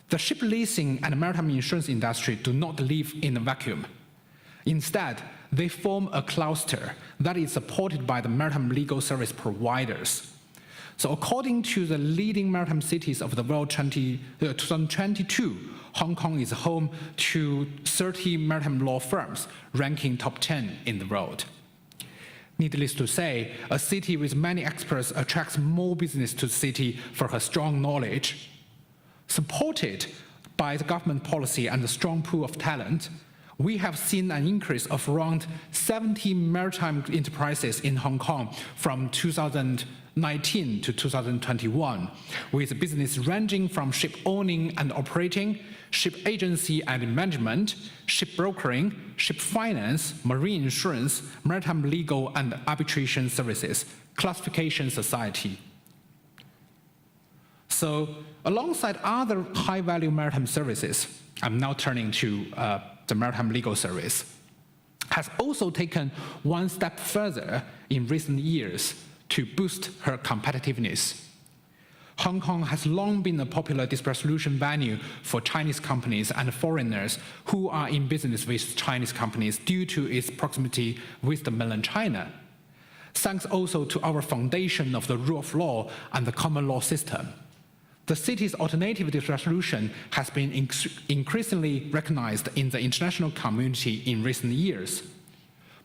S7: The ship leasing and maritime insurance industry do not live in a vacuum. Instead, they form a cluster that is supported by the maritime legal service providers. So according to the leading maritime cities of the world 2022, Hong Kong is home to 30 maritime law firms, ranking top 10 in the world. Needless to say, a city with many experts attracts more business to the city for her strong knowledge. Supported by the government policy and the strong pool of talent, we have seen an increase of around 70 maritime enterprises in Hong Kong from 2019 to 2021, with business ranging from ship owning and operating, ship agency and management, ship brokering, ship finance, marine insurance, maritime legal and arbitration services, classification society. So, alongside other high-value maritime services, I'm now turning to the maritime legal service, has also taken one step further in recent years to boost her competitiveness. Hong Kong has long been a popular dispute resolution venue for Chinese companies and foreigners who are in business with Chinese companies due to its proximity with the mainland China. Thanks also to our foundation of the rule of law and the common law system, the city's alternative dispute resolution has been increasingly recognized in the international community in recent years.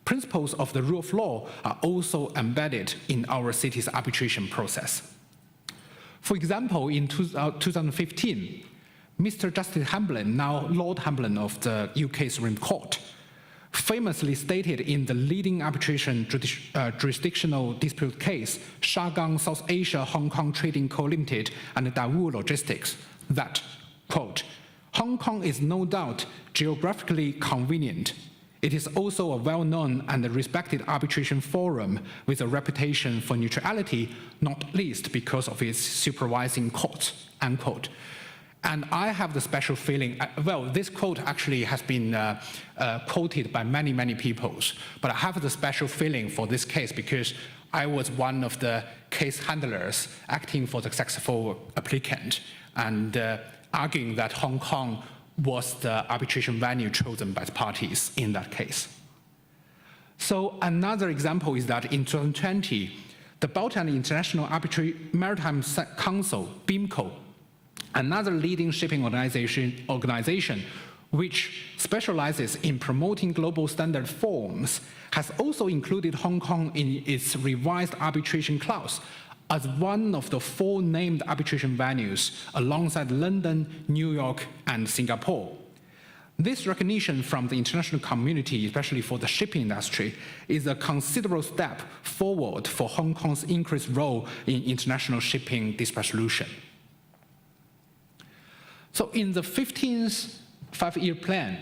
S7: Principles of the rule of law are also embedded in our city's arbitration process. For example, in 2015, Mr. Justice Hamblin, now Lord Hamblin of the UK Supreme Court, famously stated in the leading arbitration jurisdictional dispute case, Shagang South Asia Hong Kong Trading Co. Limited and Daewoo Logistics, that, quote, Hong Kong is no doubt geographically convenient. It is also a well-known and respected arbitration forum with a reputation for neutrality, not least because of its supervising courts, unquote. And I have the special feeling, well, this quote actually has been quoted by many, many people, but I have the special feeling for this case because I was one of the case handlers acting for the successful applicant and arguing that Hong Kong was the arbitration venue chosen by the parties in that case. So another example is that in 2020, the Baltic International Maritime Council, BIMCO, another leading shipping organization which specializes in promoting global standard forms, has also included Hong Kong in its revised arbitration clause as one of the 4 named arbitration venues alongside London, New York, and Singapore. This recognition from the international community, especially for the shipping industry, is a considerable step forward for Hong Kong's increased role in international shipping dispute resolution. So in the 15th five-year plan,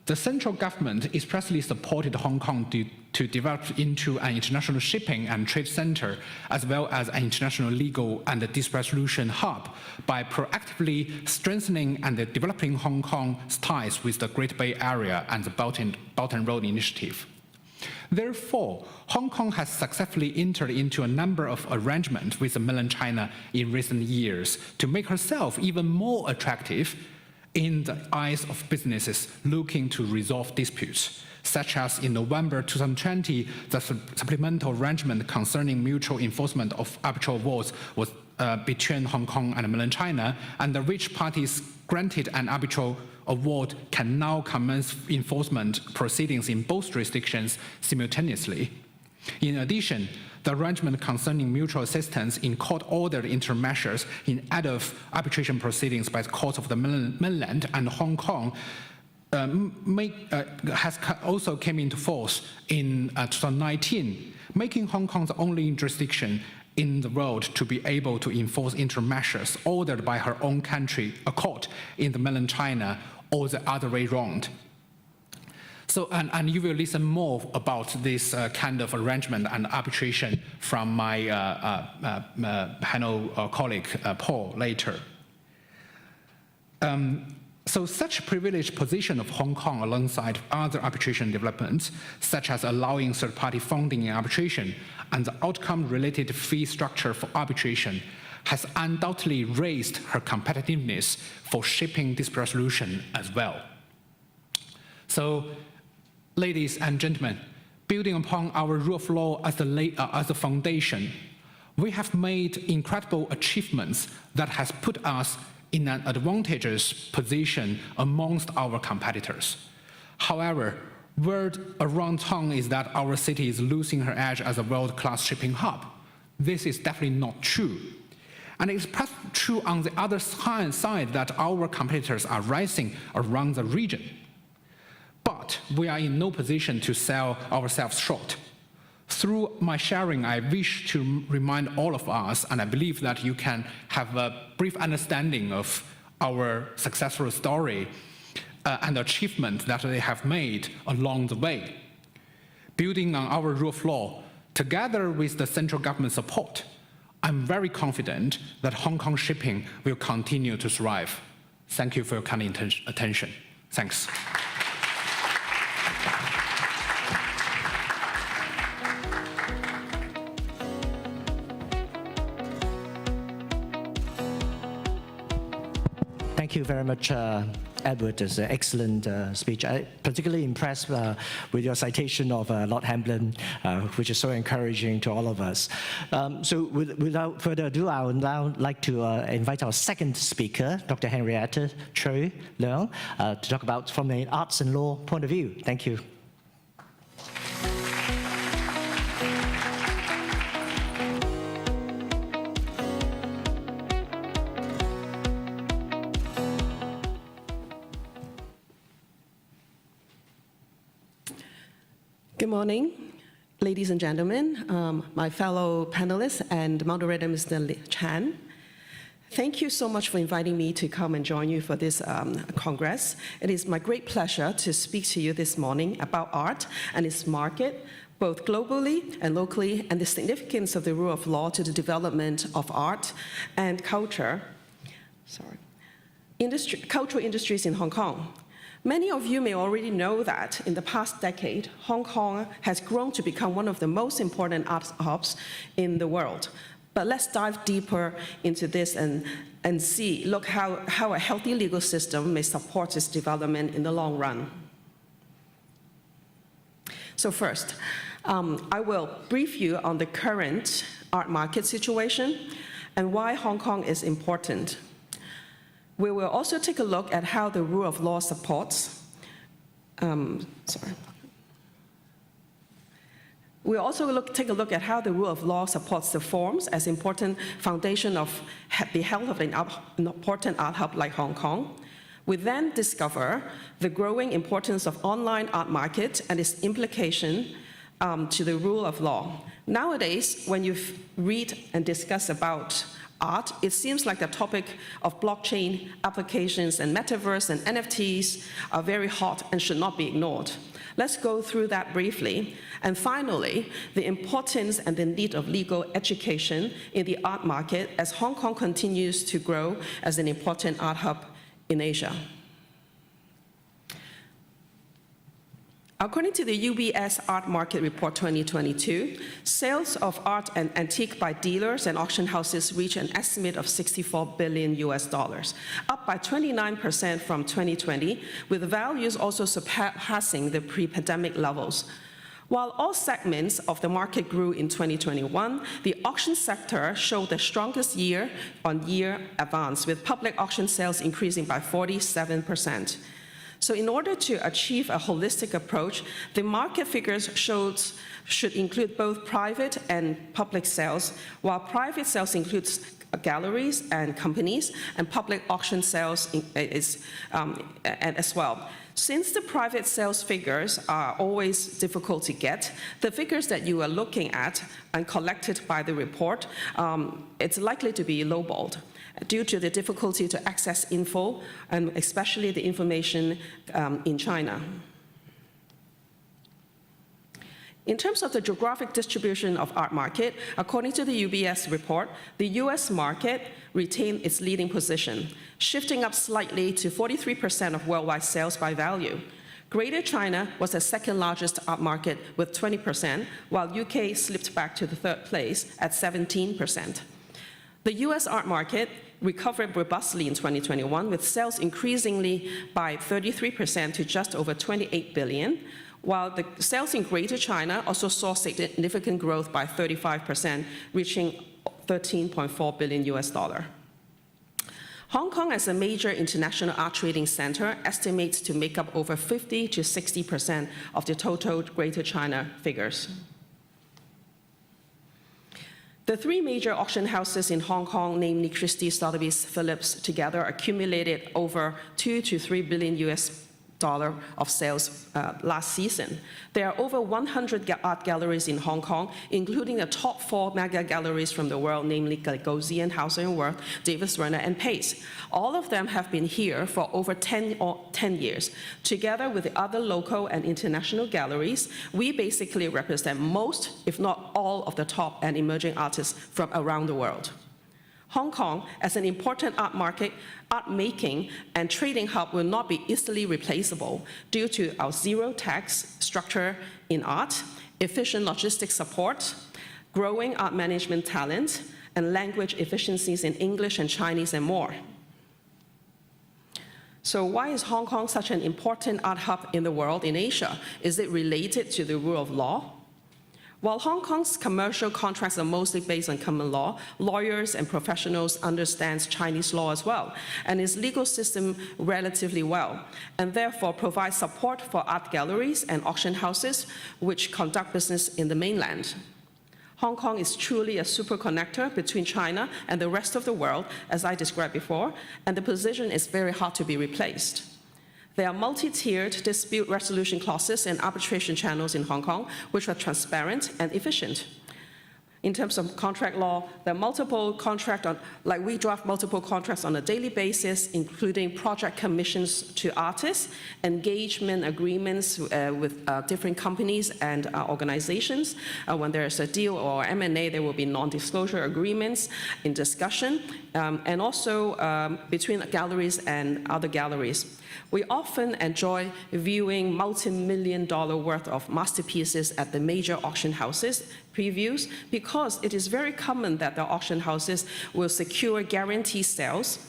S7: the central government expressly supported Hong Kong to develop into an international shipping and trade center, as well as an international legal and dispute resolution hub by proactively strengthening and developing Hong Kong's ties with the Great Bay Area and the Belt and Road Initiative. Therefore, Hong Kong has successfully entered into a number of arrangements with mainland China in recent years to make herself even more attractive in the eyes of businesses looking to resolve disputes, such as in November 2020, the supplemental arrangement concerning mutual enforcement of arbitral awards was between Hong Kong and mainland China, under which parties granted an arbitral award can now commence enforcement proceedings in both jurisdictions simultaneously. In addition, the arrangement concerning mutual assistance in court-ordered intermeasures in aid of arbitration proceedings by the courts of the mainland and Hong Kong has also came into force in 2019, making Hong Kong the only jurisdiction in the world to be able to enforce intermeasures ordered by her own country, a court in the mainland China, or the other way around. So, and you will listen more about this kind of arrangement and arbitration from my panel colleague, Paul, later. So such privileged position of Hong Kong alongside other arbitration developments, such as allowing third-party funding in arbitration and the outcome-related fee structure for arbitration, has undoubtedly raised her competitiveness for shipping dispute resolution as well. So, ladies and gentlemen, building upon our rule of law as a foundation, we have made incredible achievements that has put us in an advantageous position amongst our competitors. However, word around town is that our city is losing her edge as a world-class shipping hub. This is definitely not true. And it's true on the other side that our competitors are rising around the region. But we are in no position to sell ourselves short. Through my sharing, I wish to remind all of us, and I believe that you can have a brief understanding of our successful story and achievement that they have made along the way. Building on our rule of law, together with the central government support, I'm very confident that Hong Kong shipping will continue to thrive. Thank you for your kind attention. Thanks.
S6: Thank you very much, Edward. It's an excellent speech. I'm particularly impressed with your citation of Lord Hamblin, which is so encouraging to all of us. So without further ado, I would now like to invite our second speaker, Dr. Henrietta Choi Leung, to talk about from an arts and law point of view. Thank you.
S8: Good morning, ladies and gentlemen, my fellow panelists and moderator, Mr. Chan. Thank you so much for inviting me to come and join you for this Congress. It is my great pleasure to speak to you this morning about art and its market, both globally and locally, and the significance of the rule of law to the development of art and culture. Cultural industries in Hong Kong. Many of you may already know that in the past decade, Hong Kong has grown to become one of the most important art hubs in the world. But let's dive deeper into this and look how a healthy legal system may support its development in the long run. So first, I will brief you on the current art market situation and why Hong Kong is important. We will also take a look at how the rule of law supports. We'll also take a look at how the rule of law supports the forms as important foundation of the health of an important art hub like Hong Kong. We then discover the growing importance of online art market and its implication to the rule of law. Nowadays, when you read and discuss about art, it seems like the topic of blockchain applications and metaverse and NFTs are very hot and should not be ignored. Let's go through that briefly. And finally, the importance and the need of legal education in the art market as Hong Kong continues to grow as an important art hub in Asia. According to the UBS Art Market Report 2022, sales of art and antique by dealers and auction houses reach an estimate of $64 billion, up by 29% from 2020, with values also surpassing the pre-pandemic levels. While all segments of the market grew in 2021, the auction sector showed the strongest year-on-year advance, with public auction sales increasing by 47%. So in order to achieve a holistic approach, the market figures should include both private and public sales, while private sales includes galleries and companies, and public auction sales as well. Since the private sales figures are always difficult to get, the figures that you are looking at and collected by the report, it's likely to be lowballed due to the difficulty to access info, and especially the information in China. In terms of the geographic distribution of art market, according to the UBS report, the US market retained its leading position, shifting up slightly to 43% of worldwide sales by value. Greater China was the second largest art market with 20%, while UK slipped back to the third place at 17%. The US art market recovered robustly in 2021, with sales increasingly by 33% to just over 28 billion, while the sales in Greater China also saw significant growth by 35%, reaching $13.4 billion. Hong Kong, as a major international art trading center, estimates to make up over 50 to 60% of the total Greater China figures. The three major auction houses in Hong Kong, namely Christie's, Sotheby's, Phillips, together accumulated over $2 to $3 billion of sales last season. There are over 100 art galleries in Hong Kong, including the top 4 mega galleries from the world, namely Gagosian, Hauser & Wirth, Davis Werner, and Pace. All of them have been here for over 10 years. Together with the other local and international galleries, we basically represent most, if not all, of the top and emerging artists from around the world. Hong Kong, as an important art market, art making and trading hub, will not be easily replaceable due to our zero tax structure in art, efficient logistics support, growing art management talent, and language efficiencies in English and Chinese and more. So why is Hong Kong such an important art hub in the world, in Asia? Is it related to the rule of law? While Hong Kong's commercial contracts are mostly based on common law, lawyers and professionals understand Chinese law as well, and its legal system relatively well, and therefore provide support for art galleries and auction houses which conduct business in the mainland. Hong Kong is truly a super connector between China and the rest of the world, as I described before, and the position is very hard to be replaced. There are multi-tiered dispute resolution clauses and arbitration channels in Hong Kong, which are transparent and efficient. In terms of contract law, there are multiple we draft multiple contracts on a daily basis, including project commissions to artists, engagement agreements with different companies and organizations. When there is a deal or M&A, there will be non-disclosure agreements in discussion, and also between galleries and other galleries. We often enjoy viewing multi-million-dollar worth of masterpieces at the major auction houses previews, because it is very common that the auction houses will secure guarantee sales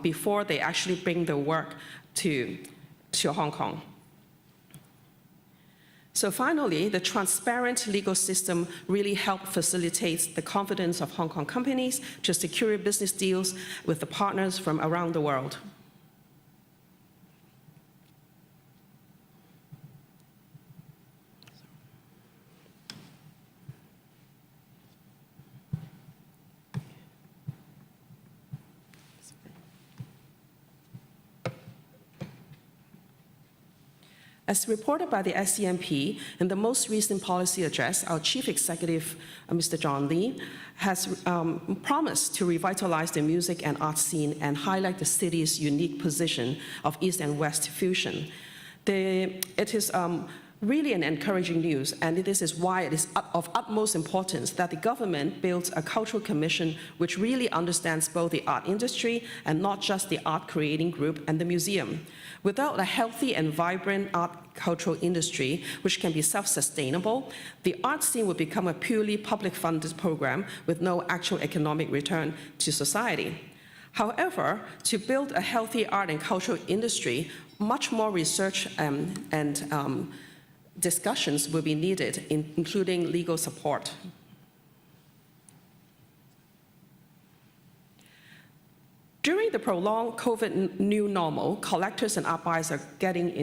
S8: before they actually bring the work to Hong Kong. So finally, the transparent legal system really helped facilitate the confidence of Hong Kong companies to secure business deals with the partners from around the world. As reported by the SCMP, in the most recent policy address, our Chief Executive, Mr. John Lee, has promised to revitalize the music and art scene and highlight the city's unique position of East and West fusion. It is really an encouraging news, and this is why it is of utmost importance that the government builds a cultural commission which really understands both the art industry and not just the art creating group and the museum. Without a healthy and vibrant art cultural industry, which can be self-sustainable, the art scene will become a purely public-funded program with no actual economic return to society. However, to build a healthy art and cultural industry, much more research and discussions will be needed, including legal support. During the prolonged COVID new normal, collectors and art buyers are getting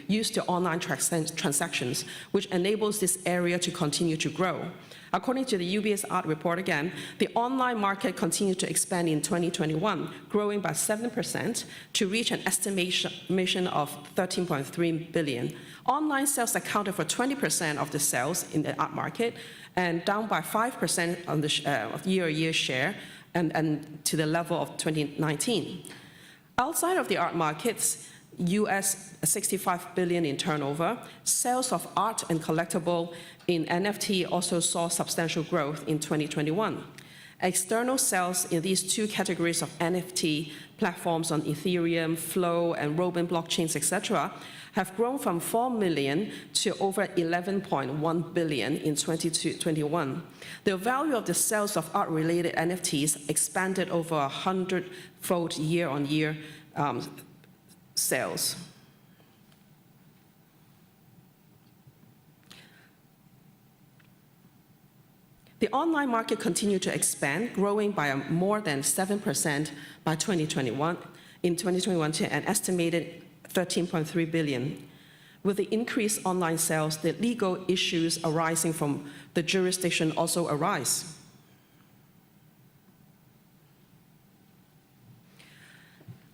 S8: used to online transactions, which enables this area to continue to grow. According to the UBS Art Report again, the online market continued to expand in 2021, growing by 7% to reach an estimation of 13.3 billion. Online sales accounted for 20% of the sales in the art market, and down by 5% on the year-on-year share, and to the level of 2019. Outside of the art markets, US 65 billion in turnover, sales of art and collectible in NFT also saw substantial growth in 2021. External sales in these two categories of NFT platforms on Ethereum, Flow, and Robin blockchains, etc., have grown from 4 million to over 11.1 billion in 2021. The value of the sales of art-related NFTs expanded over 100-fold year-on-year sales. The online market continued to expand, growing by more than 7% by 2021, in 2021 to an estimated 13.3 billion. With the increased online sales, the legal issues arising from the jurisdiction also arise.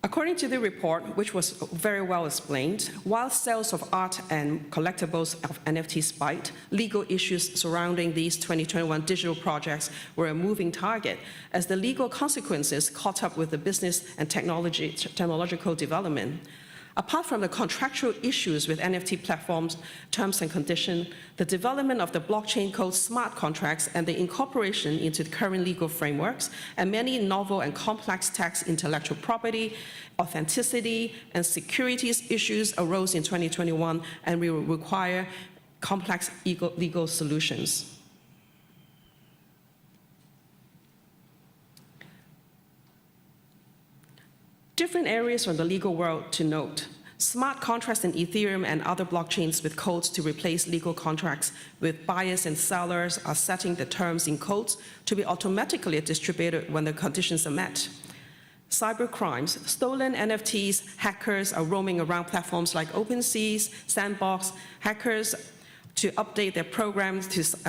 S8: According to the report, which was very well explained, while sales of art and collectibles of NFT spiked, legal issues surrounding these 2021 digital projects were a moving target, as the legal consequences caught up with the business and technological development. Apart from the contractual issues with NFT platforms, terms and conditions, the development of the blockchain code smart contracts and the incorporation into the current legal frameworks, and many novel and complex tax, intellectual property, authenticity, and securities issues arose in 2021 and will require complex legal solutions. Different areas from the legal world to note. Smart contracts in Ethereum and other blockchains with codes to replace legal contracts with buyers and sellers are setting the terms in codes to be automatically distributed when the conditions are met. Cybercrimes, stolen NFTs, hackers are roaming around platforms like OpenSea, Sandbox, hackers to update their programs.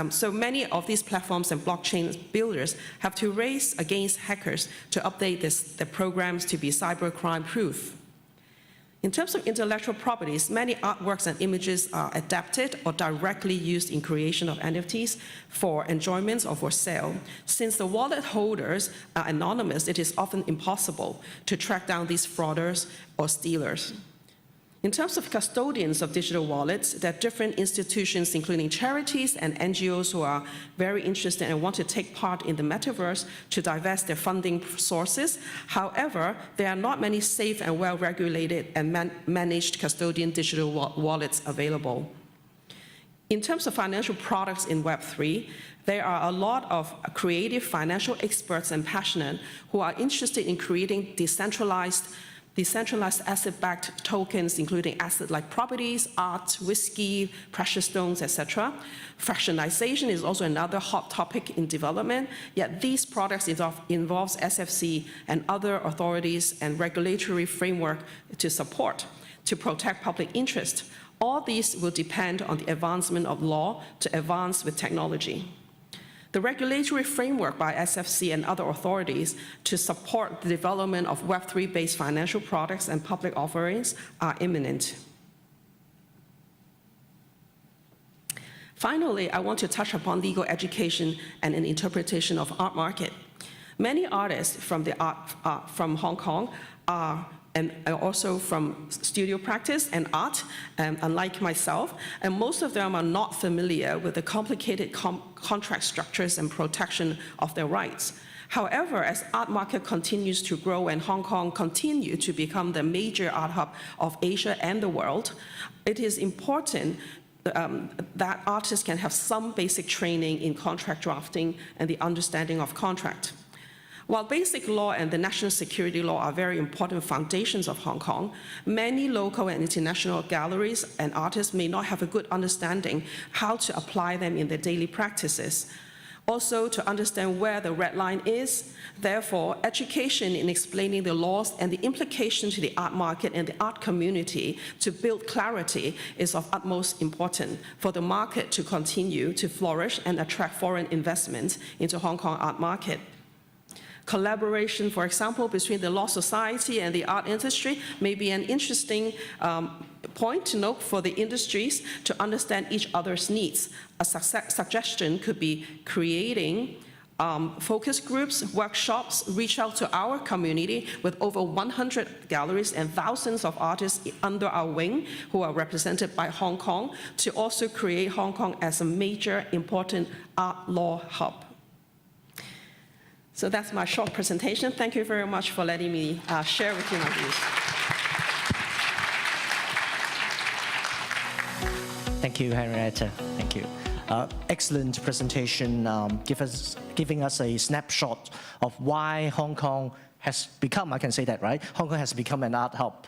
S8: So many of these platforms and blockchain builders have to race against hackers to update their programs to be cybercrime proof. In terms of intellectual properties, many artworks and images are adapted or directly used in creation of NFTs for enjoyment or for sale. Since the wallet holders are anonymous, it is often impossible to track down these fraudsters or stealers. In terms of custodians of digital wallets, there are different institutions, including charities and NGOs, who are very interested and want to take part in the metaverse to divest their funding sources. However, there are not many safe and well-regulated and managed custodian digital wallets available. In terms of financial products in Web3, there are a lot of creative financial experts and passionate who are interested in creating decentralized asset-backed tokens, including asset-like properties, art, whiskey, precious stones, etc. Fractionalization is also another hot topic in development, yet these products involves SFC and other authorities and regulatory framework to support, to protect public interest. All these will depend on the advancement of law to advance with technology. The regulatory framework by SFC and other authorities to support the development of Web3-based financial products and public offerings are imminent. Finally, I want to touch upon legal education and an interpretation of art market. Many artists from Hong Kong are and also from studio practice and art, unlike myself, and most of them are not familiar with the complicated contract structures and protection of their rights. However, as art market continues to grow and Hong Kong continue to become the major art hub of Asia and the world, it is important that artists can have some basic training in contract drafting and the understanding of contract. While basic law and the national security law are very important foundations of Hong Kong, many local and international galleries and artists may not have a good understanding how to apply them in their daily practices. Also, to understand where the red line is. Therefore, education in explaining the laws and the implication to the art market and the art community to build clarity is of utmost importance for the market to continue to flourish and attract foreign investment into Hong Kong art market. Collaboration, for example, between the law society and the art industry may be an interesting point to note for the industries to understand each other's needs. A suggestion could be creating focus groups, workshops, reach out to our community with over 100 galleries and thousands of artists under our wing who are represented by Hong Kong to also create Hong Kong as a major important art law hub. So that's my short presentation. Thank you very much for letting me share with you my views.
S6: Thank you, Henrietta. Thank you. Excellent presentation, giving us a snapshot of why Hong Kong has become, I can say that, right? Hong Kong has become an art hub,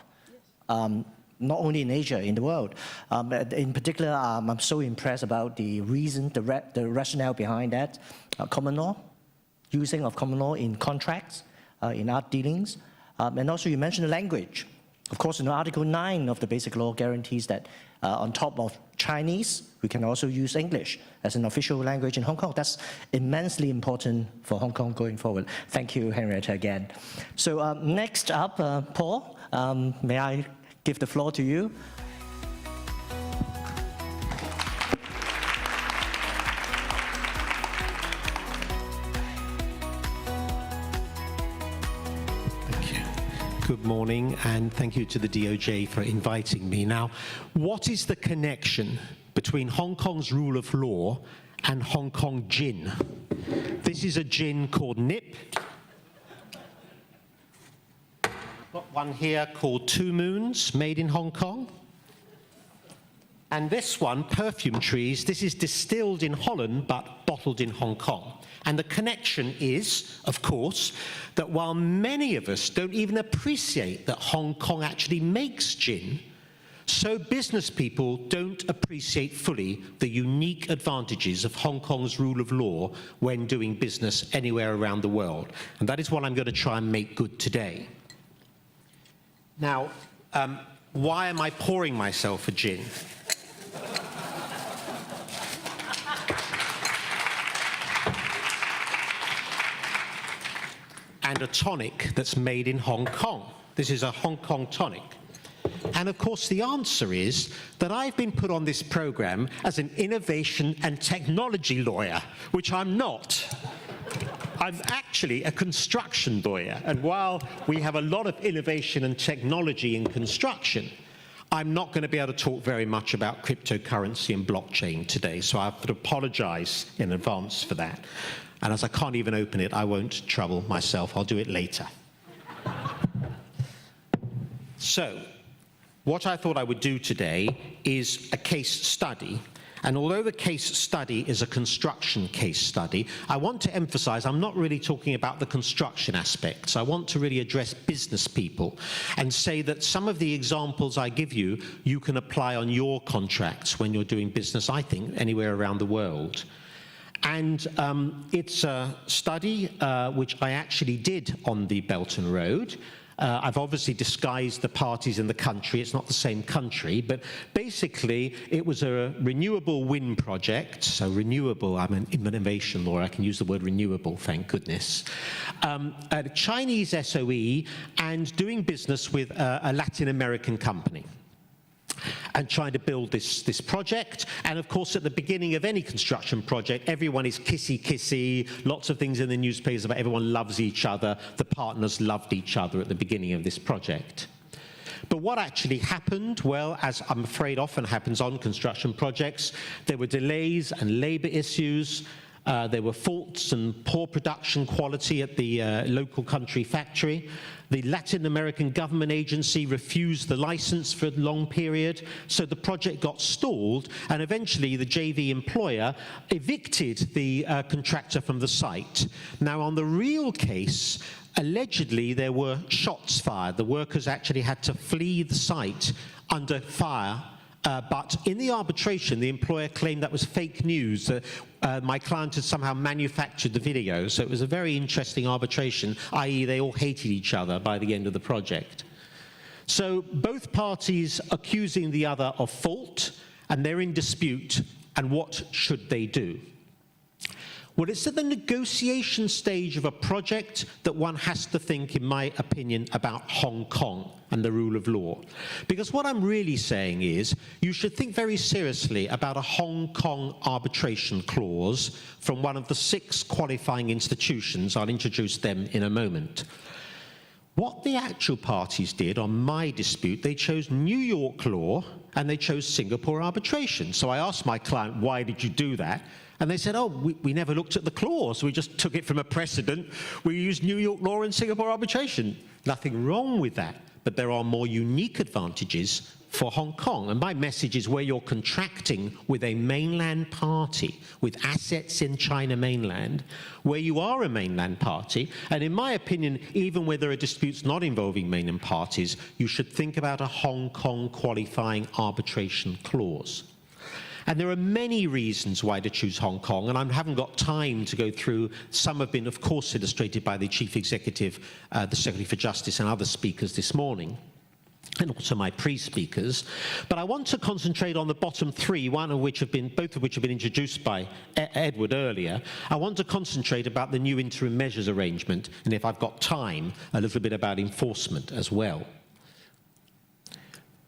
S6: not only in Asia, in the world. In particular, I'm so impressed about the reason, the rationale behind that. Common law, using of common law in contracts, in art dealings. And also you mentioned the language. Of course, in Article 9 of the Basic Law guarantees that on top of Chinese, we can also use English as an official language in Hong Kong. That's immensely important for Hong Kong going forward. Thank you, Henrietta, again. So next up, Paul, may I give the floor to you?
S9: Good morning, and thank you to the DOJ for inviting me. Now, what is the connection between Hong Kong's rule of law and Hong Kong gin? This is a gin called Nip. Got one here called Two Moons, made in Hong Kong. And this one, Perfume Trees, this is distilled in Holland but bottled in Hong Kong. And the connection is, of course, that while many of us don't even appreciate that Hong Kong actually makes gin, so business people don't appreciate fully the unique advantages of Hong Kong's rule of law when doing business anywhere around the world. And that is what I'm going to try and make good today. Now, why am I pouring myself a gin? And a tonic that's made in Hong Kong. This is a Hong Kong tonic. And of course, the answer is that I've been put on this program as an innovation and technology lawyer, which I'm not. I'm actually a construction lawyer. And while we have a lot of innovation and technology in construction, I'm not going to be able to talk very much about cryptocurrency and blockchain today. So I have to apologize in advance for that. And as I can't even open it, I won't trouble myself. I'll do it later. So, what I thought I would do today is a case study. And although the case study is a construction case study, I want to emphasize I'm not really talking about the construction aspects. I want to really address business people and say that some of the examples I give you, you can apply on your contracts when you're doing business, I think, anywhere around the world. And it's a study which I actually did on the Belt and Road. I've obviously disguised the parties in the country. It's not the same country, but basically it was a renewable wind project. So renewable, I'm an innovation lawyer. I can use the word renewable, thank goodness. A Chinese SOE and doing business with a Latin American company, and trying to build this project. And of course, at the beginning of any construction project, everyone is kissy-kissy, lots of things in the newspapers about everyone loves each other. The partners loved each other at the beginning of this project. But what actually happened? Well, as I'm afraid often happens on construction projects, there were delays and labor issues. There were faults and poor production quality at the local country factory. The Latin American government agency refused the license for a long period, so the project got stalled, and eventually the JV employer evicted the contractor from the site. Now, on the real case, allegedly there were shots fired. The workers actually had to flee the site under fire. But in the arbitration, the employer claimed that was fake news, that my client had somehow manufactured the video. So it was a very interesting arbitration, i.e. they all hated each other by the end of the project. So both parties accusing the other of fault, and they're in dispute, and what should they do? Well, it's at the negotiation stage of a project that one has to think, in my opinion, about Hong Kong and the rule of law. Because what I'm really saying is, you should think very seriously about a Hong Kong arbitration clause from one of the 6 qualifying institutions. I'll introduce them in a moment. What the actual parties did on my dispute, they chose New York law and they chose Singapore arbitration. So I asked my client, why did you do that? And they said, oh, we never looked at the clause. We just took it from a precedent. We used New York law and Singapore arbitration. Nothing wrong with that. But there are more unique advantages for Hong Kong. And my message is, where you're contracting with a mainland party, with assets in China mainland, where you are a mainland party, and in my opinion, even where there are disputes not involving mainland parties, you should think about a Hong Kong qualifying arbitration clause. And there are many reasons why to choose Hong Kong, and I haven't got time to go through. Some have been, of course, illustrated by the Chief Executive, the Secretary for Justice, and other speakers this morning, and also my pre-speakers. But I want to concentrate on the bottom 3, both of which have been introduced by Edward earlier. I want to concentrate about the new interim measures arrangement, and if I've got time, a little bit about enforcement as well.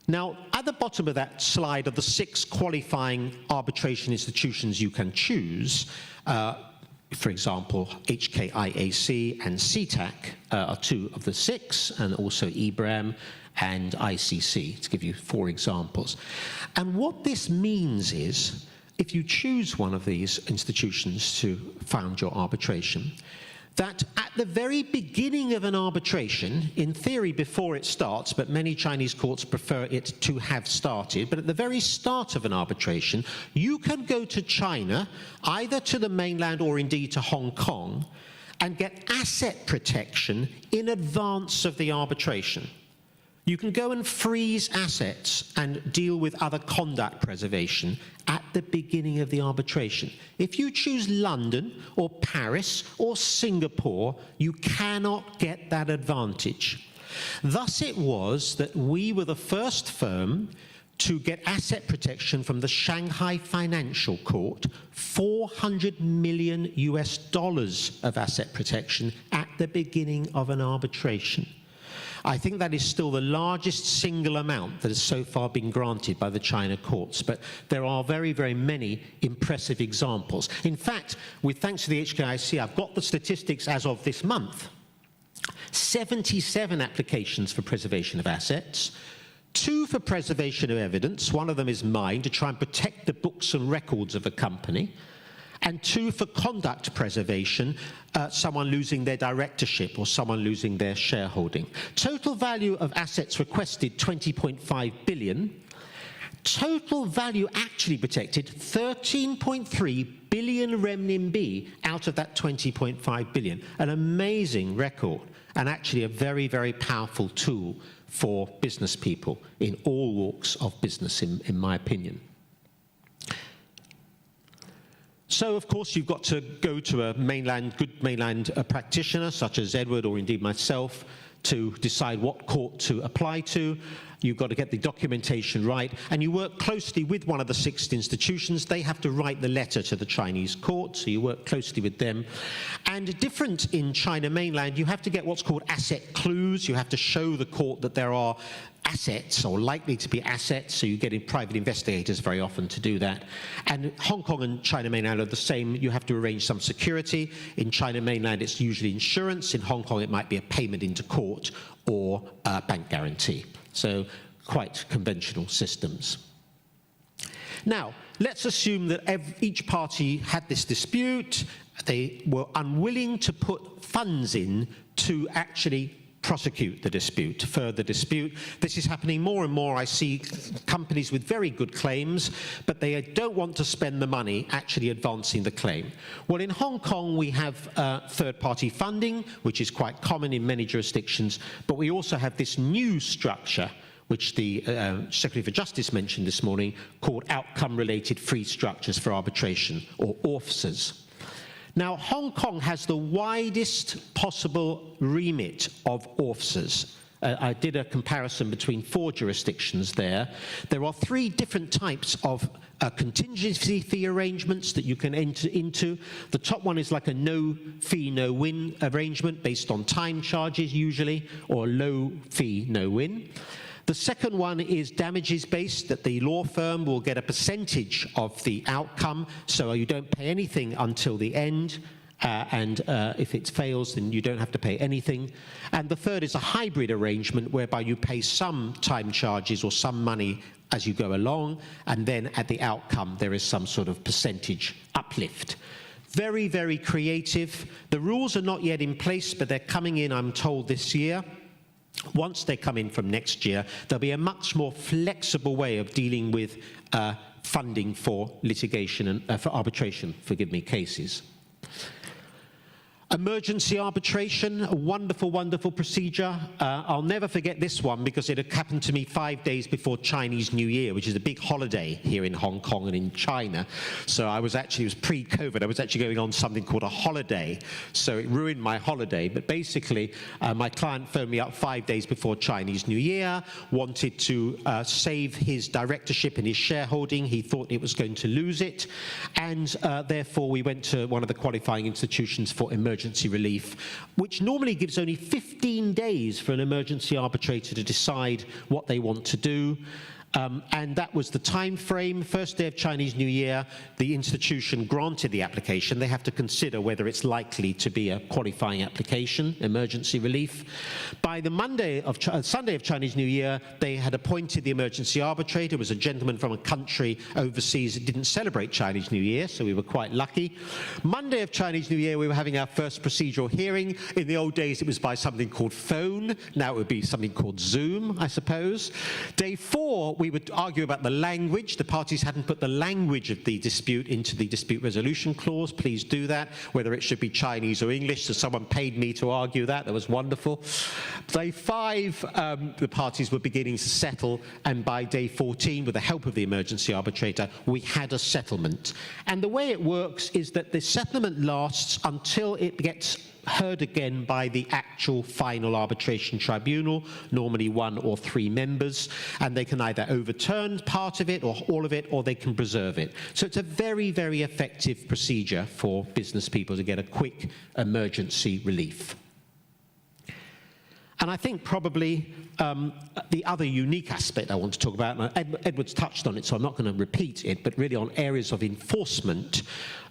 S9: Now, at the bottom of that slide are the 6 qualifying arbitration institutions you can choose. For example, HKIAC and CTAC are 2 of the 6, and also EBRAM and ICC, to give you 4 examples. And what this means is, if you choose one of these institutions to found your arbitration, that at the very beginning of an arbitration, in theory before it starts, but many Chinese courts prefer it to have started, but at the very start of an arbitration, you can go to China, either to the mainland or indeed to Hong Kong, and get asset protection in advance of the arbitration. You can go and freeze assets and deal with other conduct preservation at the beginning of the arbitration. If you choose London or Paris or Singapore, you cannot get that advantage. Thus it was that we were the first firm to get asset protection from the Shanghai Financial Court, $400 million of asset protection at the beginning of an arbitration. I think that is still the largest single amount that has so far been granted by the China courts, but there are very, very many impressive examples. In fact, with thanks to the HKIC, I've got the statistics as of this month. 77 applications for preservation of assets, 2 for preservation of evidence, one of them is mine, to try and protect the books and records of a company, and 2 for conduct preservation, someone losing their directorship or someone losing their shareholding. Total value of assets requested, 20.5 billion. Total value actually protected, 13.3 billion renminbi out of that 20.5 billion. An amazing record, and actually a very, very powerful tool for business people in all walks of business, in my opinion. So, of course, you've got to go to a good mainland practitioner, such as Edward or indeed myself, to decide what court to apply to. You've got to get the documentation right, and you work closely with one of the 6 institutions. They have to write the letter to the Chinese court, so you work closely with them. And different in China mainland, you have to get what's called asset clues. You have to show the court that there are assets or likely to be assets, so you get in private investigators very often to do that. And Hong Kong and China mainland are the same. You have to arrange some security. In China mainland, it's usually insurance. In Hong Kong, it might be a payment into court or a bank guarantee. So quite conventional systems. Now, let's assume that each party had this dispute. They were unwilling to put funds in to actually prosecute the dispute, further dispute. This is happening more and more. I see companies with very good claims, but they don't want to spend the money actually advancing the claim. Well, in Hong Kong, we have third-party funding, which is quite common in many jurisdictions, but we also have this new structure, which the Secretary for Justice mentioned this morning, called outcome-related free structures for arbitration, or ORFSs. Now, Hong Kong has the widest possible remit of ORFSs. I did a comparison between 4 jurisdictions there. There are 3 different types of contingency fee arrangements that you can enter into. The top one is like a no fee, no win arrangement based on time charges usually, or low fee, no win. The second one is damages-based, that the law firm will get a percentage of the outcome, so you don't pay anything until the end, and if it fails, then you don't have to pay anything. And the third is a hybrid arrangement, whereby you pay some time charges or some money as you go along, and then at the outcome, there is some sort of percentage uplift. Very, very creative. The rules are not yet in place, but they're coming in, I'm told, this year. Once they come in from next year, there'll be a much more flexible way of dealing with funding for litigation and for arbitration, cases. Emergency arbitration, a wonderful, wonderful procedure. I'll never forget this one because it had happened to me 5 days before Chinese New Year, which is a big holiday here in Hong Kong and in China. So it was pre-COVID, I was actually going on something called a holiday. So it ruined my holiday. But basically, my client phoned me up 5 days before Chinese New Year, wanted to save his directorship and his shareholding. He thought it was going to lose it. And therefore, we went to one of the qualifying institutions for emergency relief, which normally gives only 15 days for an emergency arbitrator to decide what they want to do. And that was the time frame. First day of Chinese New Year, the institution granted the application. They have to consider whether it's likely to be a qualifying application, emergency relief. By the Sunday of Chinese New Year, they had appointed the emergency arbitrator. It was a gentleman from a country overseas that didn't celebrate Chinese New Year, so we were quite lucky. Monday of Chinese New Year, we were having our first procedural hearing. In the old days, it was by something called phone. Now it would be something called Zoom, I suppose. Day 4, we would argue about the language. The parties hadn't put the language of the dispute into the dispute resolution clause. Please do that, whether it should be Chinese or English. So someone paid me to argue that. That was wonderful. Day 5, the parties were beginning to settle, and by day 14, with the help of the emergency arbitrator, we had a settlement. And the way it works is that the settlement lasts until it gets heard again by the actual final arbitration tribunal, normally 1 or 3 members, and they can either overturn part of it or all of it, or they can preserve it. So it's a very, very effective procedure for business people to get a quick emergency relief. And I think probably the other unique aspect I want to talk about, and Edward's touched on it, so I'm not going to repeat it, but really on areas of enforcement.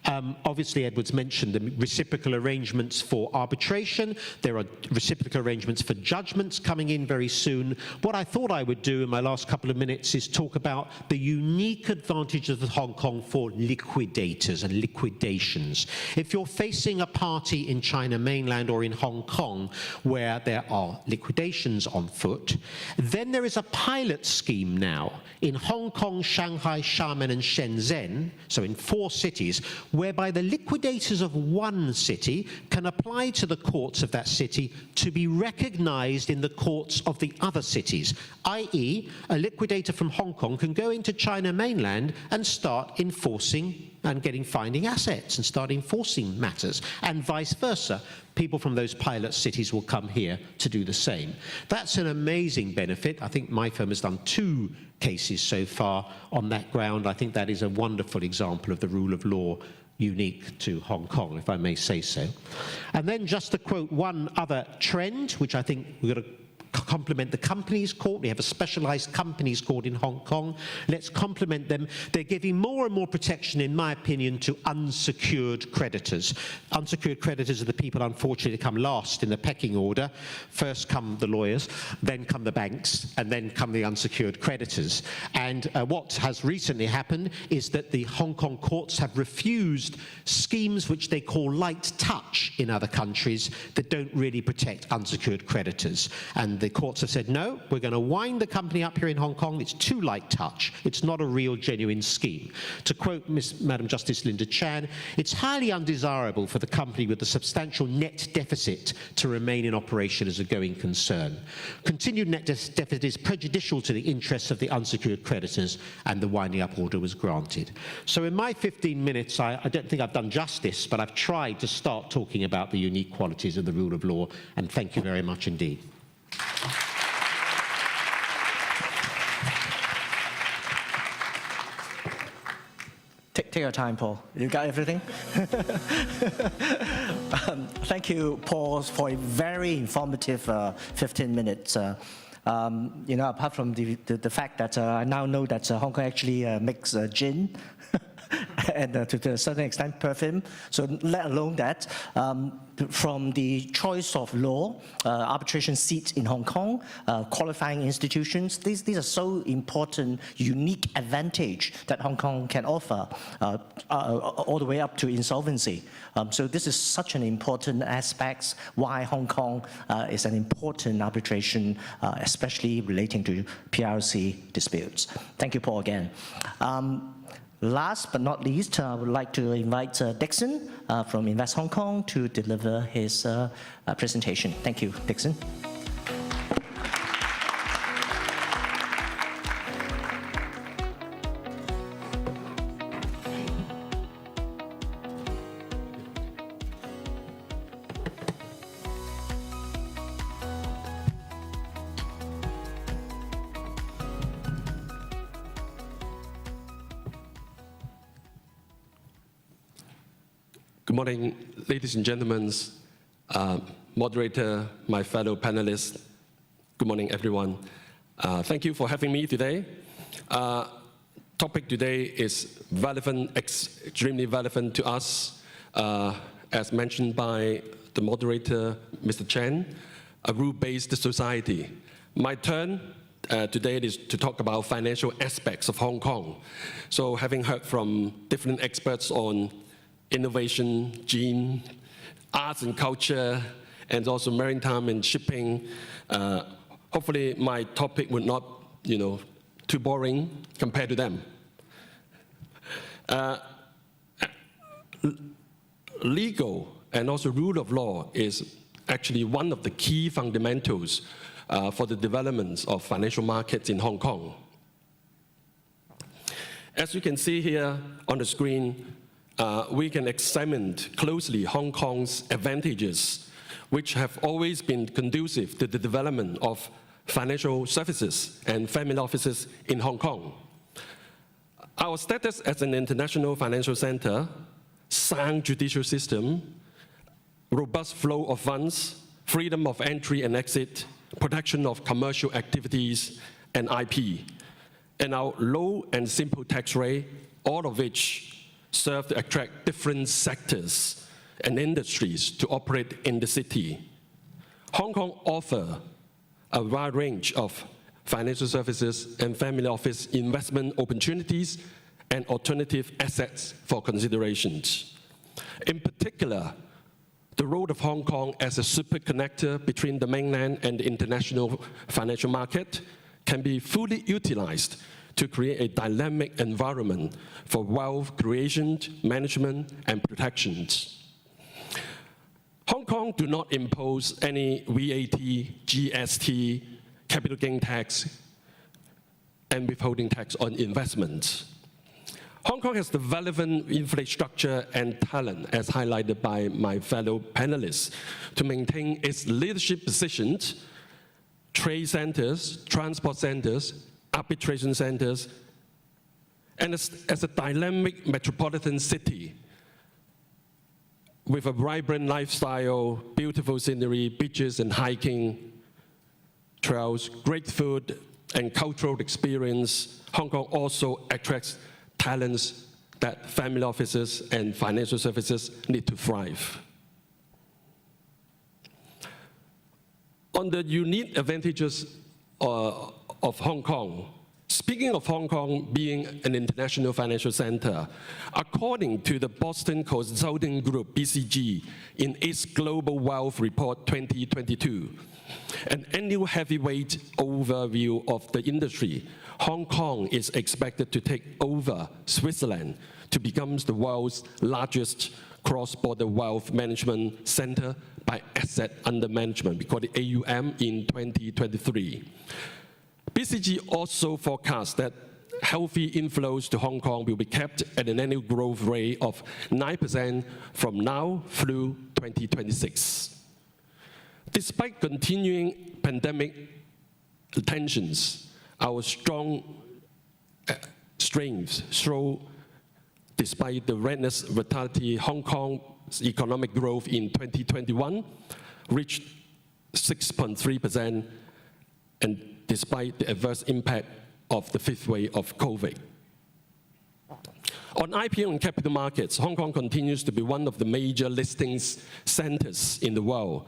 S9: Obviously, Edward's mentioned the reciprocal arrangements for arbitration. There are reciprocal arrangements for judgments coming in very soon. What I thought I would do in my last couple of minutes is talk about the unique advantages of Hong Kong for liquidators and liquidations. If you're facing a party in China mainland or in Hong Kong where there are liquidations on foot, then there is a pilot scheme now in Hong Kong, Shanghai, Xiamen and Shenzhen, so in 4 cities, whereby the liquidators of one city can apply to the courts of that city to be recognized in the courts of the other cities, i.e. a liquidator from Hong Kong can go into China mainland and start enforcing and finding assets and start enforcing matters, and vice versa. People from those pilot cities will come here to do the same. That's an amazing benefit. I think my firm has done 2 cases so far on that ground. I think that is a wonderful example of the rule of law unique to Hong Kong, if I may say so. And then just to quote one other trend, which I think we've got to complement the companies court. We have a specialized companies court in Hong Kong. Let's complement them. They're giving more and more protection, in my opinion, to unsecured creditors. Unsecured creditors are the people, unfortunately, that come last in the pecking order. First come the lawyers, then come the banks, and then come the unsecured creditors. And what has recently happened is that the Hong Kong courts have refused schemes which they call light touch in other countries that don't really protect unsecured creditors. And the courts have said, no, we're going to wind the company up here in Hong Kong. It's too light touch. It's not a real, genuine scheme. To quote Madam Justice Linda Chan, it's highly undesirable for the company with a substantial net deficit to remain in operation as a going concern. Continued net deficit is prejudicial to the interests of the unsecured creditors, and the winding up order was granted. So in my 15 minutes, I don't think I've done justice, but I've tried to start talking about the unique qualities of the rule of law, and thank you very much indeed.
S6: Take your time, Paul. You got everything? Thank you, Paul, for a very informative 15 minutes. Apart from the fact that I now know that Hong Kong actually makes gin, and to a certain extent perfume. So let alone that, from the choice of law, arbitration seats in Hong Kong, qualifying institutions, these are so important, unique advantage that Hong Kong can offer all the way up to insolvency. So this is such an important aspect why Hong Kong is an important arbitration, especially relating to PRC disputes. Thank you, Paul, again. Last but not least, I would like to invite Dixon from Invest Hong Kong to deliver his presentation. Thank you, Dixon.
S10: Good morning, ladies and gentlemen, moderator, my fellow panelists. Good morning, everyone. Thank you for having me today. Topic today is relevant, extremely relevant to us, as mentioned by the moderator, Mr. Chen, a rule-based society. My turn today is to talk about financial aspects of Hong Kong. So having heard from different experts on innovation, gene, arts and culture, and also maritime and shipping. Hopefully my topic would not, too boring compared to them. Legal and also rule of law is actually one of the key fundamentals for the development of financial markets in Hong Kong. As you can see here on the screen, we can examine closely Hong Kong's advantages, which have always been conducive to the development of financial services and family offices in Hong Kong. Our status as an international financial center, sound judicial system, robust flow of funds, freedom of entry and exit, protection of commercial activities and IP, and our low and simple tax rate, all of which serve to attract different sectors and industries to operate in the city. Hong Kong offers a wide range of financial services and family office investment opportunities and alternative assets for considerations. In particular, the role of Hong Kong as a super connector between the mainland and the international financial market can be fully utilized to create a dynamic environment for wealth creation, management, and protections. Hong Kong do not impose any VAT, GST, capital gain tax, and withholding tax on investments. Hong Kong has the relevant infrastructure and talent, as highlighted by my fellow panelists, to maintain its leadership positions, trade centers, transport centers, arbitration centers, and as a dynamic metropolitan city with a vibrant lifestyle, beautiful scenery, beaches and hiking trails, great food and cultural experience. Hong Kong also attracts talents that family offices and financial services need to thrive. On the unique advantages of Hong Kong, speaking of Hong Kong being an international financial center, according to the Boston Consulting Group, BCG, in its Global Wealth Report 2022, an annual heavyweight overview of the industry, Hong Kong is expected to take over Switzerland to become the world's largest cross-border wealth management center by asset under management, we call it AUM, in 2023. BCG also forecasts that healthy inflows to Hong Kong will be kept at an annual growth rate of 9% from now through 2026. Despite continuing pandemic tensions, our strong strengths show, despite the relentless vitality, Hong Kong's economic growth in 2021 reached 6.3%, and despite the adverse impact of the fifth wave of COVID. On IPO and capital markets, Hong Kong continues to be one of the major listings centers in the world.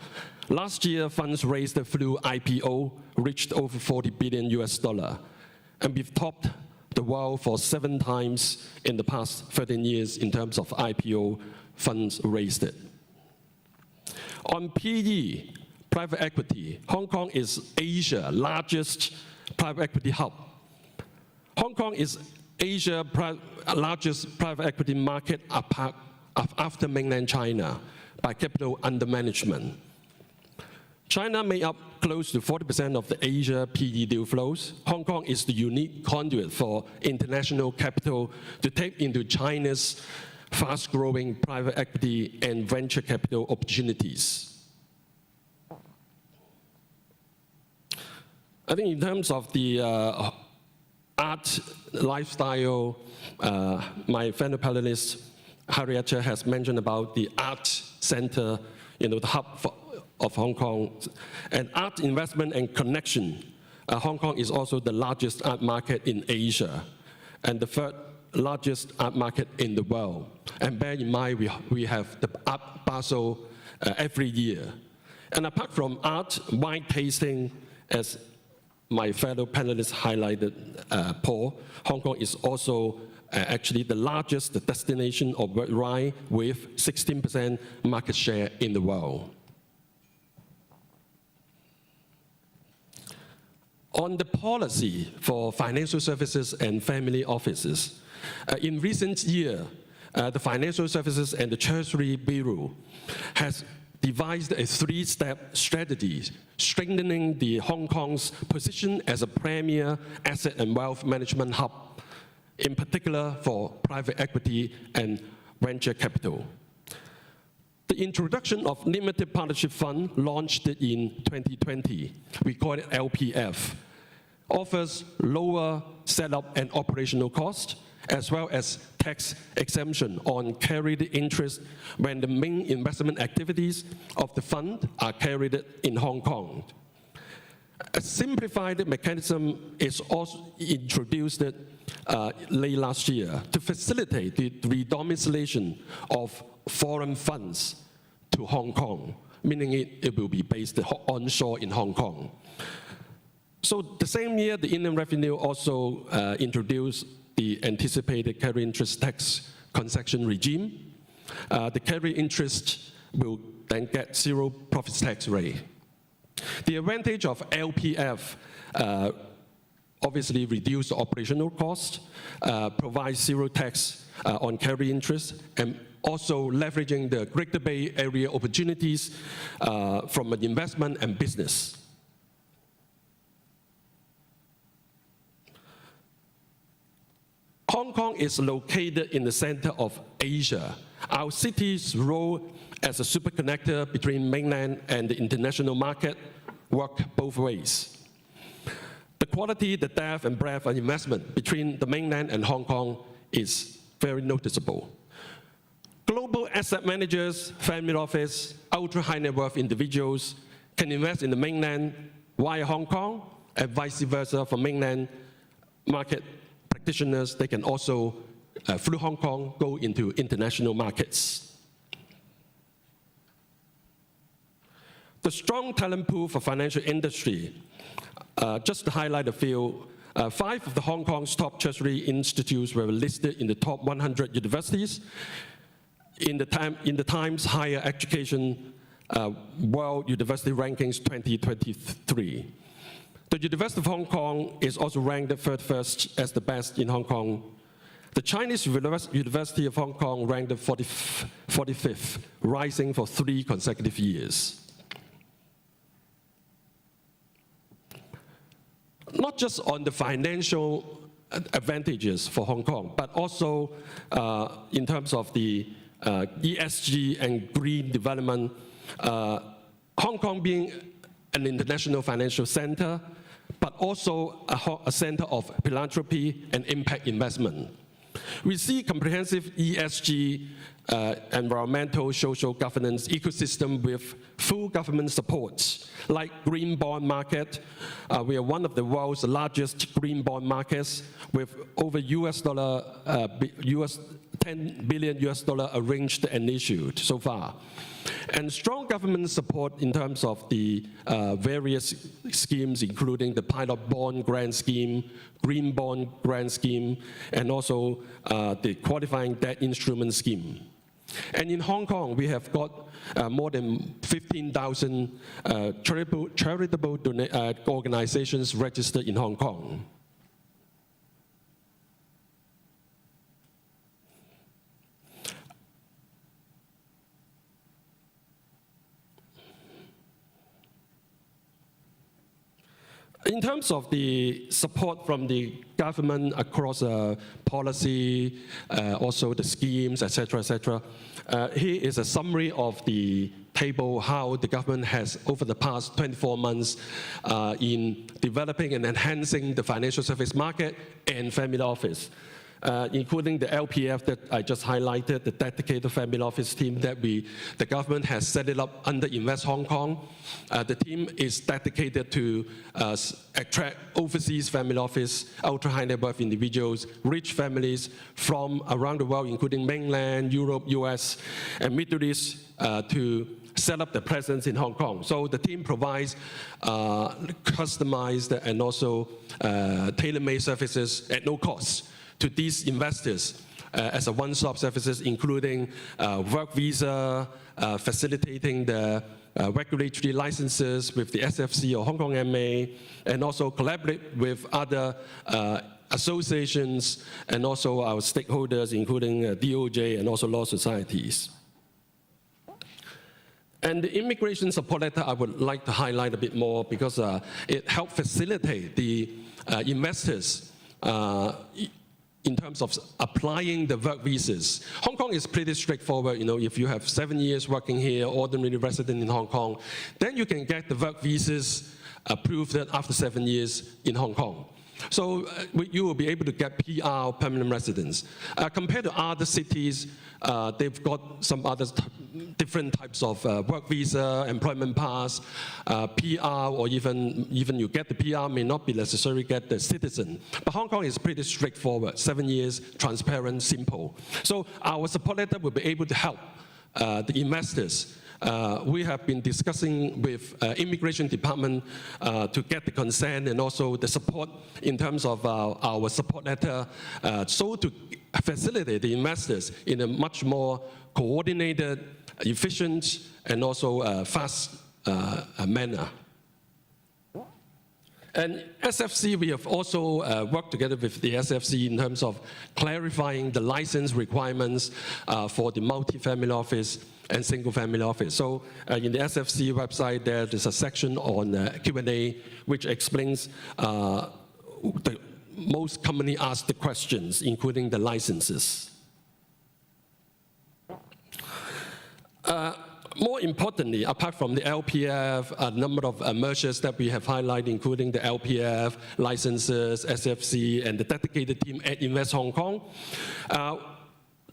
S10: Last year, funds raised through IPO reached over $40 billion, and we've topped the world for 7 times in the past 13 years in terms of IPO funds raised. On PE, private equity, Hong Kong is Asia's largest private equity hub. Hong Kong is Asia's largest private equity market after mainland China by capital under management. China made up close to 40% of the Asia PE deal flows. Hong Kong is the unique conduit for international capital to tap into China's fast-growing private equity and venture capital opportunities. I think in terms of the art lifestyle, my fellow panelist, Harrietta, has mentioned about the art center, the hub of Hong Kong. And art investment and connection, Hong Kong is also the largest art market in Asia and the 3rd largest art market in the world. And bear in mind, we have the Art Basel every year. And apart from art, wine tasting, as my fellow panelists highlighted, Paul, Hong Kong is also actually the largest destination of wine with 16% market share in the world. On the policy for financial services and family offices, in recent years, the Financial Services and the Treasury Bureau has devised a 3-step strategy strengthening the Hong Kong's position as a premier asset and wealth management hub, in particular for private equity and venture capital. The introduction of Limited Partnership Fund, launched in 2020, we call it LPF, offers lower setup and operational costs, as well as tax exemption on carried interest when the main investment activities of the fund are carried in Hong Kong. A simplified mechanism is also introduced late last year to facilitate the redomiciliation of foreign funds to Hong Kong, meaning it will be based onshore in Hong Kong. So the same year, the Inland Revenue also introduced the anticipated carry interest tax concession regime. The carry interest will then get zero profits tax rate. The advantage of LPF obviously reduce the operational cost, provides zero tax on carry interest, and also leveraging the Greater Bay Area opportunities from an investment and business. Hong Kong is located in the center of Asia. Our city's role as a super connector between mainland and the international market work both ways. The quality, the depth, and breadth of investment between the mainland and Hong Kong is very noticeable. Global asset managers, family office, ultra-high net worth individuals can invest in the mainland via Hong Kong, and vice versa for mainland market practitioners. They can also, through Hong Kong, go into international markets. The strong talent pool for financial industry, just to highlight a few, 5 of the Hong Kong's top tertiary institutes were listed in the top 100 universities in the Times Higher Education World University Rankings 2023. The University of Hong Kong is also ranked 31st as the best in Hong Kong. The Chinese University of Hong Kong ranked 45th, rising for 3 consecutive years. Not just on the financial advantages for Hong Kong, but also in terms of the ESG and green development. Hong Kong being an international financial center, but also a center of philanthropy and impact investment. We see comprehensive ESG, environmental, social governance ecosystem with full government support, like green bond market. We are one of the world's largest green bond markets with over $10 billion arranged and issued so far. And strong government support in terms of the various schemes, including the pilot bond grant scheme, green bond grant scheme, and also the qualifying debt instrument scheme. And in Hong Kong, we have got more than 15,000 charitable organizations registered in Hong Kong. In terms of the support from the government across policy, also the schemes, etc., here is a summary of the table how the government has, over the past 24 months, in developing and enhancing the financial service market and family office. Including the LPF that I just highlighted, the dedicated family office team that the government has set it up under Invest Hong Kong. The team is dedicated to attract overseas family office, ultra-high net worth individuals, rich families from around the world, including mainland, Europe, US, and Middle East, to set up the presence in Hong Kong. So the team provides customized and also tailor-made services at no cost to these investors as a one-stop services, including work visa, facilitating the regulatory licenses with the SFC or Hong Kong MA, and also collaborate with other associations and also our stakeholders, including DOJ and also law societies. And the immigration support letter I would like to highlight a bit more because it helped facilitate the investors in terms of applying the work visas. Hong Kong is pretty straightforward. You know, if you have 7 years working here, ordinary resident in Hong Kong, then you can get the work visas approved after 7 years in Hong Kong. So you will be able to get PR, permanent residence. Compared to other cities, they've got some other different types of work visa, employment pass, PR, or even you get the PR may not be necessarily get the citizen. But Hong Kong is pretty straightforward, 7 years, transparent, simple. So our support letter will be able to help the investors. We have been discussing with Immigration Department to get the consent and also the support in terms of our support letter, so to facilitate the investors in a much more coordinated, efficient, and also fast manner. And SFC, we have also worked together with the SFC in terms of clarifying the license requirements for the multi-family office and single-family office. So in the SFC website, there is a section on Q&A which explains most commonly asked questions, including the licenses. More importantly, apart from the LPF, a number of measures that we have highlighted, including the LPF, licenses, SFC, and the dedicated team at Invest Hong Kong,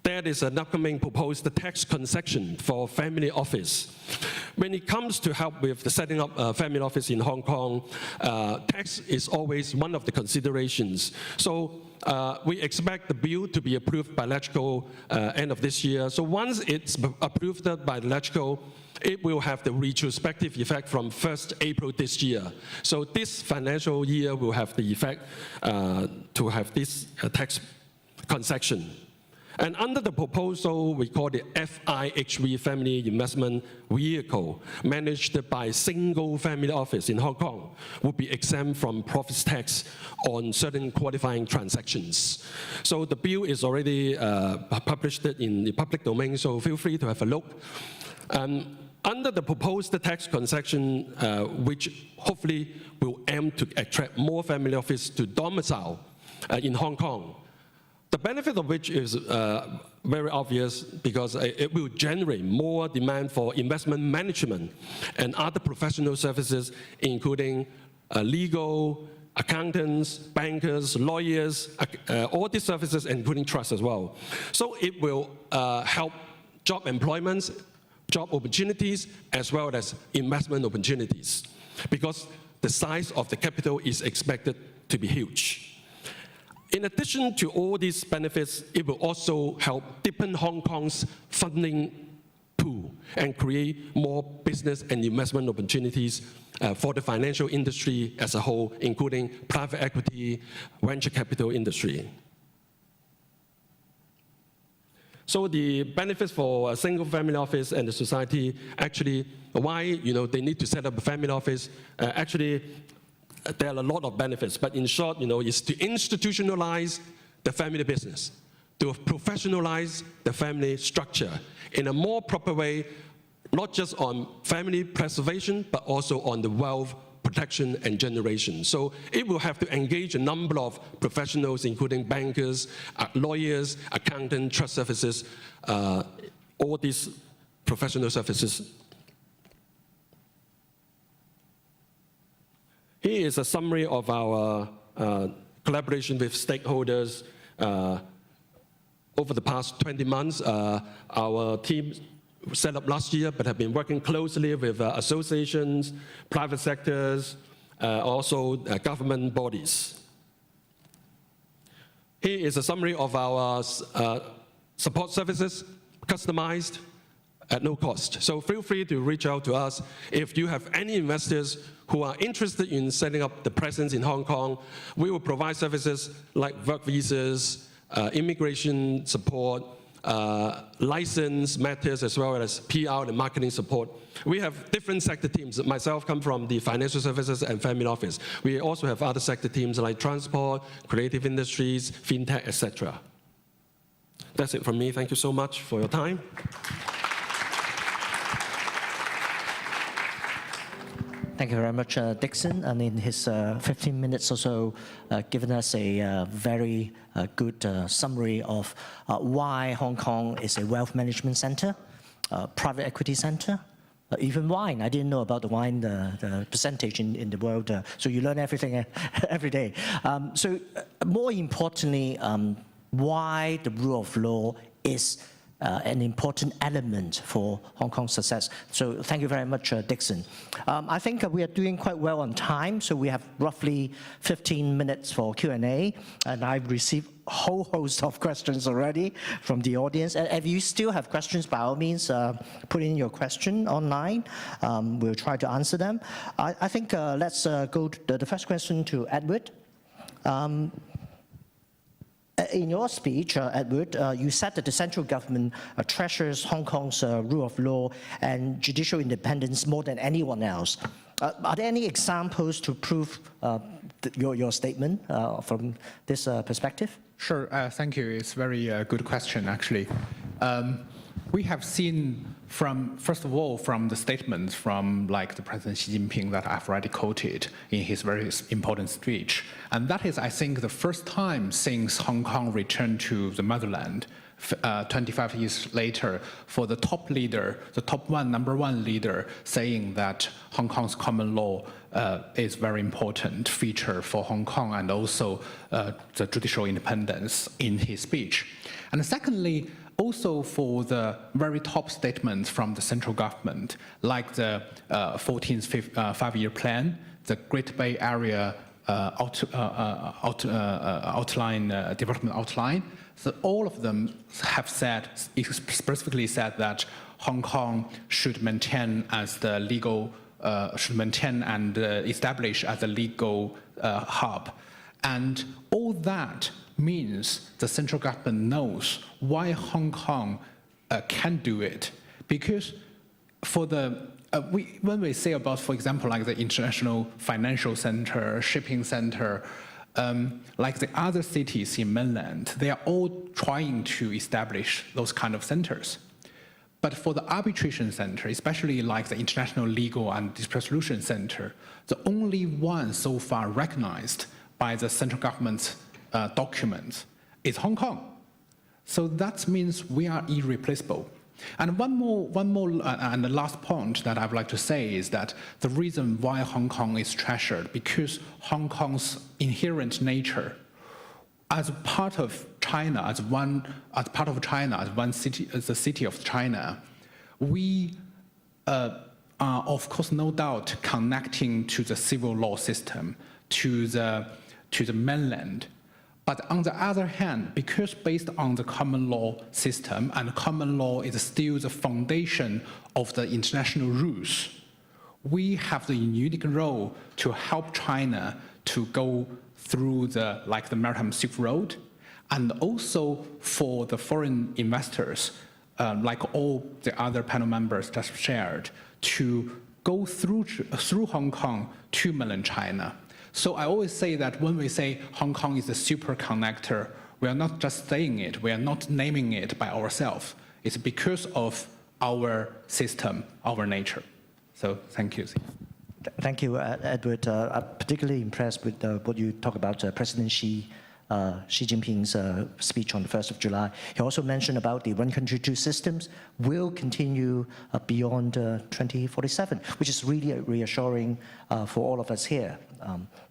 S10: there is an upcoming proposed tax concession for family office. When it comes to help with the setting up a family office in Hong Kong, tax is always one of the considerations. So we expect the bill to be approved by LegCo end of this year. So once it's approved by LegCo, it will have the retrospective effect from 1st April this year. So this financial year will have the effect to have this tax concession. And under the proposal, we call it FIHV, Family Investment Vehicle, managed by single family office in Hong Kong, would be exempt from profits tax on certain qualifying transactions. So the bill is already published in the public domain, so feel free to have a look. Under the proposed tax concession, which hopefully will aim to attract more family office to domicile in Hong Kong, the benefit of which is very obvious because it will generate more demand for investment management and other professional services, including legal, accountants, bankers, lawyers, all these services, including trusts as well. So it will help job employments, job opportunities, as well as investment opportunities, because the size of the capital is expected to be huge. In addition to all these benefits, it will also help deepen Hong Kong's funding pool and create more business and investment opportunities for the financial industry as a whole, including private equity, venture capital industry. So the benefits for a single family office and the society, actually, why they need to set up a family office, actually, there are a lot of benefits, but in short, is to institutionalize the family business, to professionalize the family structure in a more proper way, not just on family preservation, but also on the wealth protection and generation. So it will have to engage a number of professionals, including bankers, lawyers, accountants, trust services, all these professional services. Here is a summary of our collaboration with stakeholders over the past 20 months. Our team set up last year, but have been working closely with associations, private sectors, also government bodies. Here is a summary of our support services, customized at no cost. So feel free to reach out to us if you have any investors who are interested in setting up the presence in Hong Kong. We will provide services like work visas, immigration support, license matters, as well as PR and marketing support. We have different sector teams. Myself come from the financial services and family office. We also have other sector teams like transport, creative industries, fintech, etc. That's it from me. Thank you so much for your time.
S6: Thank you very much, Dixon, and in his 15 minutes or so, given us a very good summary of why Hong Kong is a wealth management center, private equity center, even wine. I didn't know about the wine, the percentage in the world. So you learn everything every day. More importantly, why the rule of law is an important element for Hong Kong's success. So thank you very much, Dixon. I think we are doing quite well on time, so we have roughly 15 minutes for Q&A, and I've received a whole host of questions already from the audience. And if you still have questions, by all means, put in your question online. We'll try to answer them. I think let's go to the first question to Edward. In your speech, Edward, you said that the central government treasures Hong Kong's rule of law and judicial independence more than anyone else. Are there any examples to prove your statement from this perspective?
S7: Sure, thank you. It's a very good question, actually. We have seen first of all, from the statements from like the President Xi Jinping that I've already quoted in his very important speech. And that is, I think, the first time since Hong Kong returned to the motherland 25 years later, for the top leader, the number one leader, saying that Hong Kong's common law is very important feature for Hong Kong and also the judicial independence in his speech. And secondly, also for the very top statements from the central government, like the 14th five-year plan, the Great Bay Area development outline. So all of them have specifically said that Hong Kong should maintain as the legal, and establish as a legal hub. And all that means the central government knows why Hong Kong can do it. Because for the, when we say about, for example, like the international financial center, shipping center, like the other cities in mainland, they are all trying to establish those kind of centers. But for the arbitration center, especially like the International Legal and Dispute Resolution Center, the only one so far recognized by the central government's documents is Hong Kong. So that means we are irreplaceable. And one more, and the last point that I'd like to say is that the reason why Hong Kong is treasured, because Hong Kong's inherent nature, as part of China, as one city, as the city of China, we are, of course, no doubt connecting to the civil law system, to the mainland. But on the other hand, because based on the common law system, and common law is still the foundation of the international rules, we have the unique role to help China to go through the Maritime Silk Road, and also for the foreign investors, like all the other panel members just shared, to go through Hong Kong to mainland China. So I always say that when we say Hong Kong is a super connector, we are not just saying it, we are not naming it by ourselves. It's because of our system, our nature. So thank you.
S6: Thank you, Edward. I'm particularly impressed with what you talk about President Xi Jinping's speech on the 1st of July. He also mentioned about the one country, two systems will continue beyond 2047, which is really reassuring for all of us here.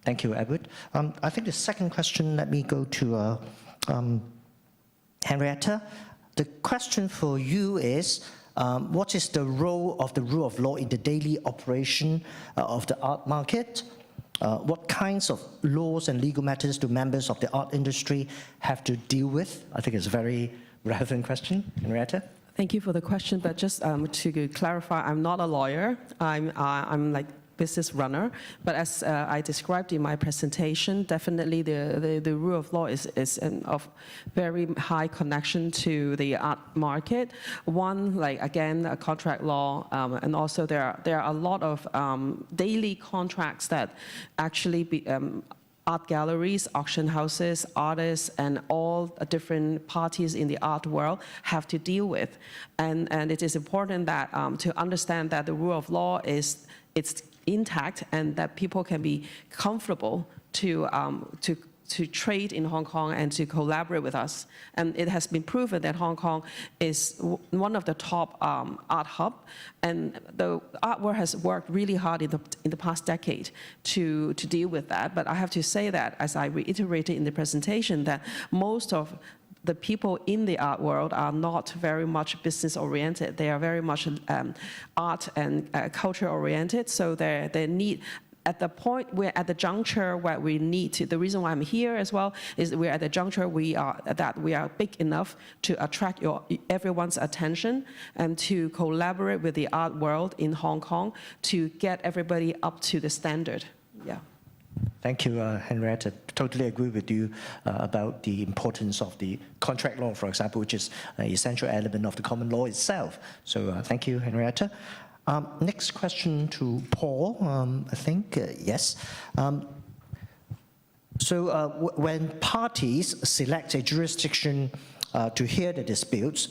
S6: Thank you, Edward. I think the second question, let me go to Henrietta. The question for you is, what is the role of the rule of law in the daily operation of the art market? What kinds of laws and legal matters do members of the art industry have to deal with? I think it's a very relevant question. Henrietta?
S8: Thank you for the question, but just to clarify, I'm not a lawyer. I'm like business runner, but as I described in my presentation, definitely the rule of law is of very high connection to the art market. One, like again, a contract law, and also there are a lot of daily contracts that actually art galleries, auction houses, artists, and all different parties in the art world have to deal with. And it is important that to understand that the rule of law it's intact and that people can be comfortable to to trade in Hong Kong and to collaborate with us. And it has been proven that Hong Kong is one of the top art hub, and the art world has worked really hard in the past decade to deal with that. But I have to say that, as I reiterated in the presentation, that most of the people in the art world are not very much business oriented. They are very much art and culture oriented. So they need, at the point, we're at the juncture where we need to, the reason why I'm here as well is we're at the juncture that we are big enough to attract everyone's attention and to collaborate with the art world in Hong Kong to get everybody up to the standard. Yeah.
S6: Thank you, Henrietta. Totally agree with you about the importance of the contract law, for example, which is an essential element of the common law itself. So thank you, Henrietta. Next question to Paul, I think, yes. When parties select a jurisdiction to hear the disputes,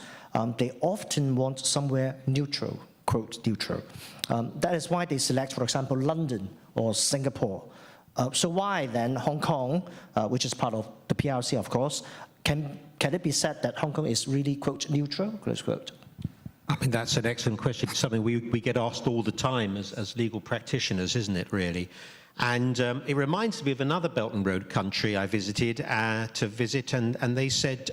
S6: they often want somewhere neutral, quote, neutral. That is why they select, for example, London or Singapore. So why then Hong Kong, which is part of the PRC, of course, can it be said that Hong Kong is really, quote, neutral, close quote?
S9: I mean, that's an excellent question. It's something we get asked all the time as legal practitioners, isn't it, really? And it reminds me of another Belt and Road country I visited to visit, and they said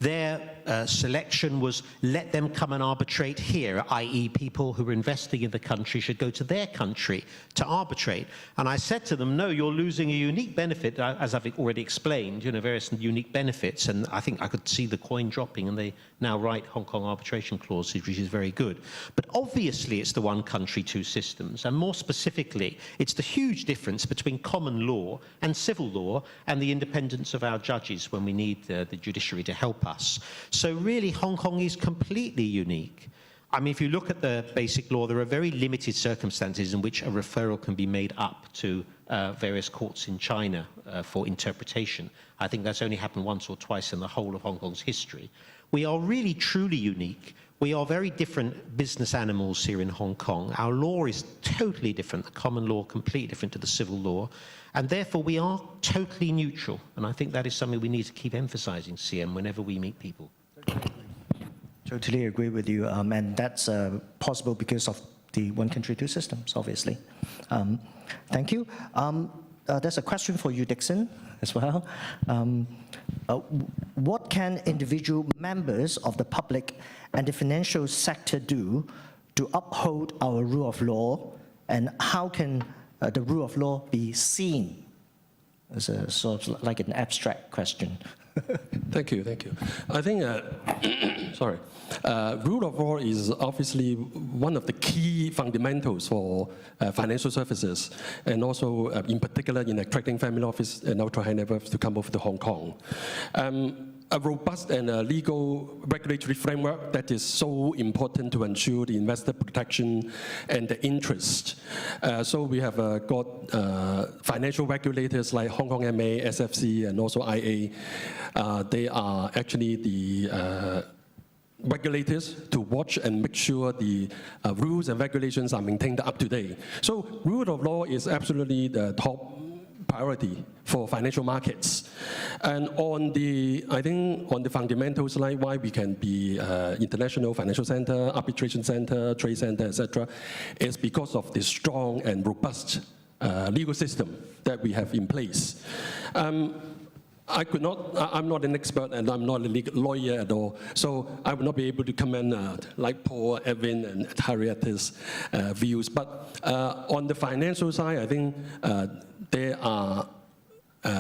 S9: their selection was let them come and arbitrate here, i.e. people who are investing in the country should go to their country to arbitrate. And I said to them, no, you're losing a unique benefit, as I've already explained, various unique benefits, and I think I could see the coin dropping, and they now write Hong Kong arbitration clauses, which is very good. But obviously it's the one country, two systems, and more specifically, it's the huge difference between common law and civil law and the independence of our judges when we need the judiciary to help us. So really, Hong Kong is completely unique. I mean, if you look at the basic law, there are very limited circumstances in which a referral can be made up to various courts in China for interpretation. I think that's only happened once or twice in the whole of Hong Kong's history. We are really, truly unique. We are very different business animals here in Hong Kong. Our law is totally different, the common law completely different to the civil law, and therefore we are totally neutral. And I think that is something we need to keep emphasizing, CM, whenever we meet people.
S6: Totally agree with you, and that's possible because of the one country, two systems, obviously. Thank you. There's a question for you, Dixon, as well. What can individual members of the public and the financial sector do to uphold our rule of law, and how can the rule of law be seen? It's a sort of like an abstract question.
S10: Thank you. I think, rule of law is obviously one of the key fundamentals for financial services, and also in particular in attracting family office and ultra high net worth to come over to Hong Kong. A robust and legal regulatory framework that is so important to ensure the investor protection and the interest. So we have got financial regulators like Hong Kong MA, SFC, and also IA. They are actually the regulators to watch and make sure the rules and regulations are maintained up to date. So rule of law is absolutely the top priority for financial markets. And I think on the fundamentals, like why we can be international financial center, arbitration center, trade center, etc., is because of the strong and robust legal system that we have in place. I'm not an expert and I'm not a legal lawyer at all, so I will not be able to comment like Paul, Evan, and Harrietta's views. But on the financial side, I think there are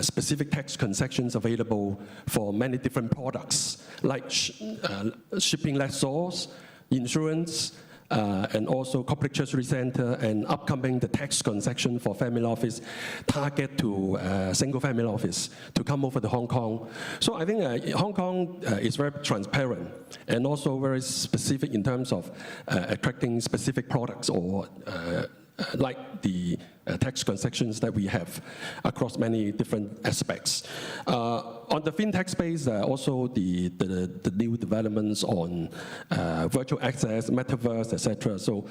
S10: specific tax concessions available for many different products, like shipping lessors, insurance, and also corporate treasury center, and upcoming the tax concession for family office target to single family office to come over to Hong Kong. So I think Hong Kong is very transparent and also very specific in terms of attracting specific products or like the tax transactions that we have across many different aspects. On the fintech space, also the new developments on virtual access, metaverse, etc. So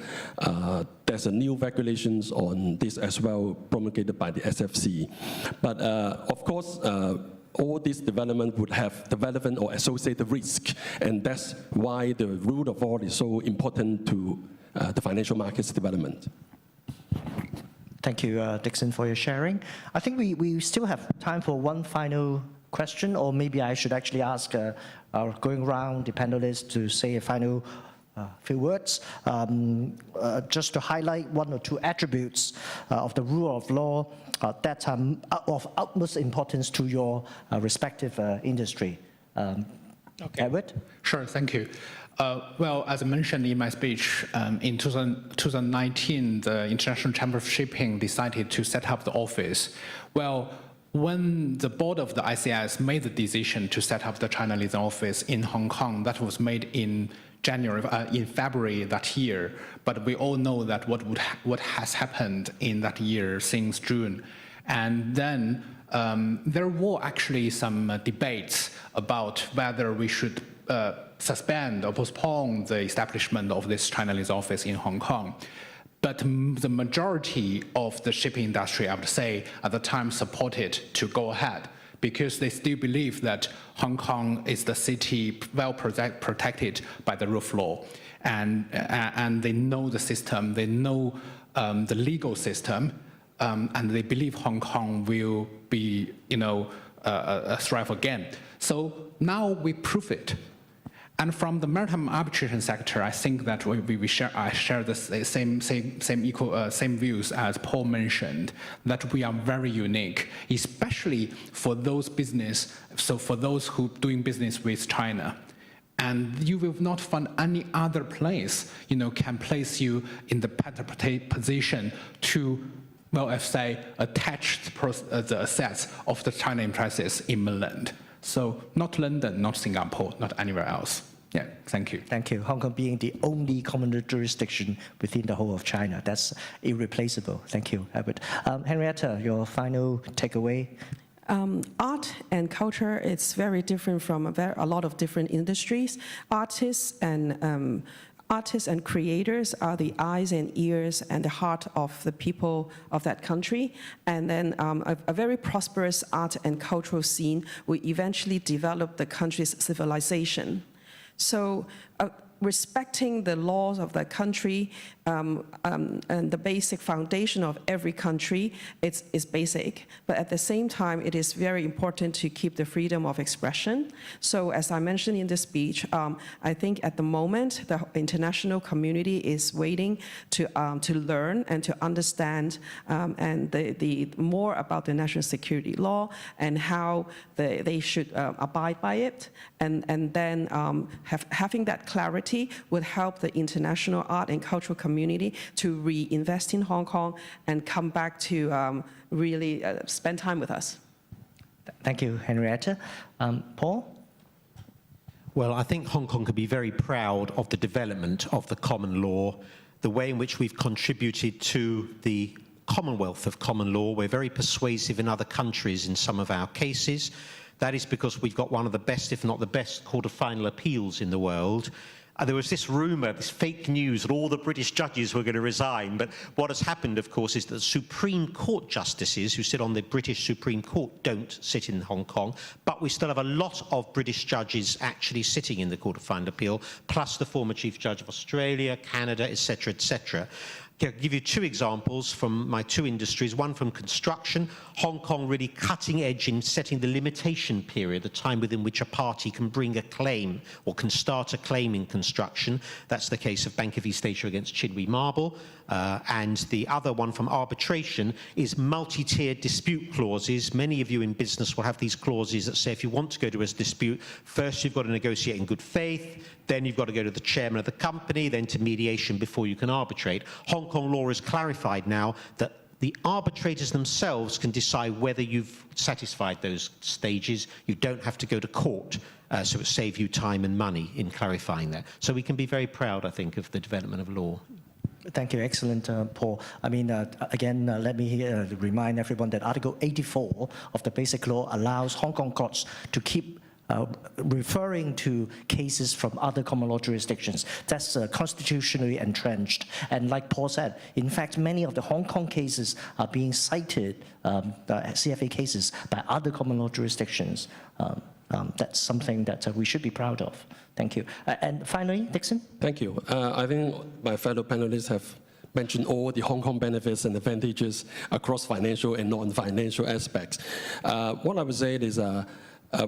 S10: there's a new regulations on this as well, promulgated by the SFC. But of course, all this development would have the relevant or associated risk, and that's why the rule of law is so important to the financial markets development.
S6: Thank you, Dixon, for your sharing. I think we still have time for one final question, or maybe I should actually ask our going round the panelists to say a final few words, just to highlight one or two attributes of the rule of law that are of utmost importance to your respective industry.
S7: Okay.
S6: Edward?
S7: Sure, thank you. Well, as I mentioned in my speech, in 2019, the International Chamber of Shipping decided to set up the office. Well, when the board of the ICS made the decision to set up the China liaison office in Hong Kong, that was made in February that year. But we all know that what has happened in that year since June. And then there were actually some debates about whether we should suspend or postpone the establishment of this China liaison office in Hong Kong. But the majority of the shipping industry, I would say, at the time supported to go ahead, because they still believe that Hong Kong is the city well protected by the rule of law. And they know the system, they know the legal system, and they believe Hong Kong will be, thrive again. So now we prove it. And from the maritime arbitration sector, I think that I share the same views as Paul mentioned, that we are very unique, especially for those for those who doing business with China. And you will not find any other place, can place you in the better position to, well, if say, attach the assets of the China enterprises in mainland. So not London, not Singapore, not anywhere else. Yeah, thank you.
S6: Thank you. Hong Kong being the only common jurisdiction within the whole of China. That's irreplaceable. Thank you, Albert. Henrietta, your final takeaway?
S8: Art and culture is very different from a lot of different industries. Artists and creators are the eyes and ears and the heart of the people of that country. And then a very prosperous art and cultural scene will eventually develop the country's civilization. So respecting the laws of the country and the basic foundation of every country is basic. But at the same time, it is very important to keep the freedom of expression. So as I mentioned in the speech, I think at the moment, the international community is waiting to learn and to understand and the more about the national security law and how they should abide by it. And then having that clarity would help the international art and cultural community to reinvest in Hong Kong and come back to really spend time with us.
S6: Thank you, Henrietta. Paul?
S9: Well, I think Hong Kong can be very proud of the development of the common law, the way in which we've contributed to the Commonwealth of common law. We're very persuasive in other countries in some of our cases. That is because we've got one of the best, if not the best, Court of Final Appeals in the world. There was this rumour, this fake news, that all the British judges were going to resign. But what has happened, of course, is that the Supreme Court justices who sit on the British Supreme Court don't sit in Hong Kong. But we still have a lot of British judges actually sitting in the Court of Final Appeal, plus the former Chief Judge of Australia, Canada, etc., etc. I'll give you two examples from my two industries, one from construction. Hong Kong really cutting edge in setting the limitation period, the time within which a party can bring a claim or can start a claim in construction. That's the case of Bank of East Asia against Chinwe Marble. And the other one from arbitration is multi-tiered dispute clauses. Many of you in business will have these clauses that say if you want to go to a dispute, first you've got to negotiate in good faith, then you've got to go to the chairman of the company, then to mediation before you can arbitrate. Hong Kong law is clarified now that the arbitrators themselves can decide whether you've satisfied those stages. You don't have to go to court, so it saves you time and money in clarifying that. So we can be very proud, I think, of the development of law.
S6: Thank you. Excellent, Paul. I mean, again, let me remind everyone that Article 84 of the Basic Law allows Hong Kong courts to keep referring to cases from other common law jurisdictions. That's constitutionally entrenched. And like Paul said, in fact, many of the Hong Kong cases are being cited, CFA cases, by other common law jurisdictions. That's something that we should be proud of. Thank you. And finally, Dixon?
S10: Thank you. I think my fellow panelists have mentioned all the Hong Kong benefits and advantages across financial and non-financial aspects. What I would say is,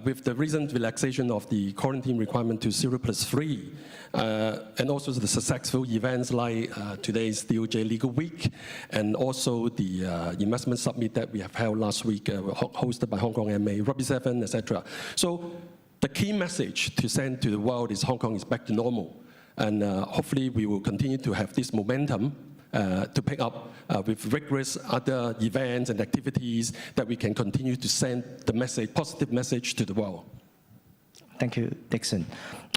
S10: with the recent relaxation of the quarantine requirement to 0+3, and also the successful events like today's DOJ Legal Week, and also the investment summit that we have held last week, hosted by Hong Kong MA, Rugby 7, etc. So the key message to send to the world is Hong Kong is back to normal. And hopefully we will continue to have this momentum to pick up with rigorous other events and activities that we can continue to send the message, positive message to the world.
S6: Thank you, Dixon.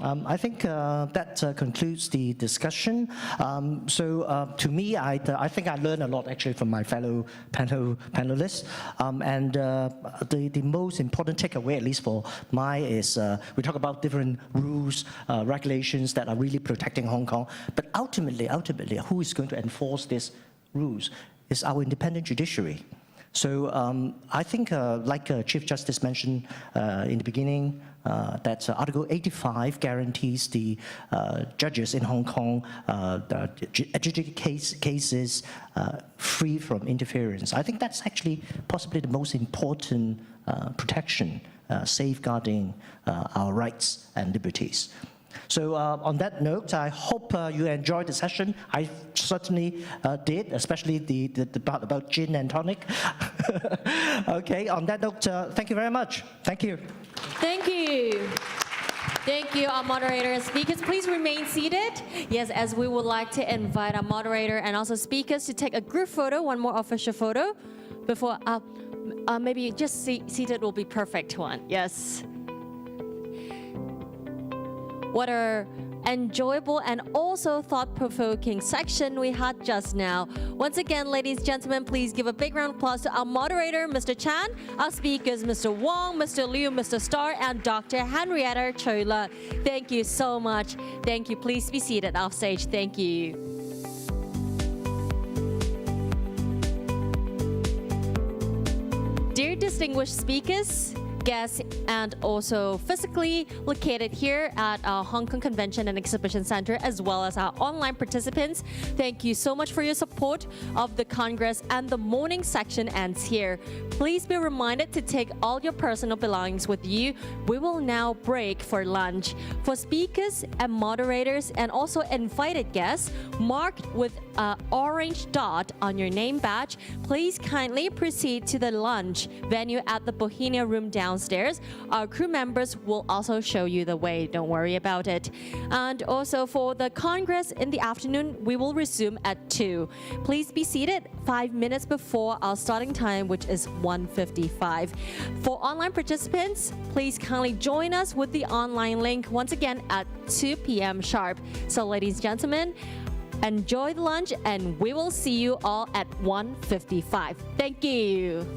S6: I think that concludes the discussion. To me, I think I learned a lot actually from my fellow panelists. The most important takeaway, at least for is we talk about different rules, regulations that are really protecting Hong Kong. But ultimately, who is going to enforce these rules is our independent judiciary. So I think, like Chief Justice mentioned in the beginning, that Article 85 guarantees the judges in Hong Kong adjudicate cases free from interference. I think that's actually possibly the most important protection, safeguarding our rights and liberties. So on that note, I hope you enjoyed the session. I certainly did, especially the part about gin and tonic. Okay, on that note, thank you very much. Thank you.
S1: Thank you. Thank you, our moderator and speakers. Please remain seated. Yes, as we would like to invite our moderator and also speakers to take a group photo, one more official photo, before maybe just seated will be perfect one. Yes. What a enjoyable and also thought-provoking section we had just now. Once again, ladies and gentlemen, please give a big round of applause to our moderator, Mr. Chan, our speakers, Mr. Wong, Mr. Liu, Mr. Starr, and Dr. Henrietta Chola. Thank you so much. Thank you. Please be seated off stage. Thank you. Dear distinguished speakers, guests, and also physically located here at our Hong Kong Convention and Exhibition Center, as well as our online participants, thank you so much for your support of the Congress, and the morning section ends here. Please be reminded to take all your personal belongings with you. We will now break for lunch. For speakers and moderators and also invited guests marked with an orange dot on your name badge, please kindly proceed to the lunch venue at the Bohemia Room downstairs. Our crew members will also show you the way. Don't worry about it. And also for the Congress in the afternoon, we will resume at 2. Please be seated 5 minutes before our starting time, which is 1:55. For online participants, please kindly join us with the online link once again at 2 p.m. sharp. So ladies and gentlemen, enjoy the lunch and we will see you all at 1:55. Thank you.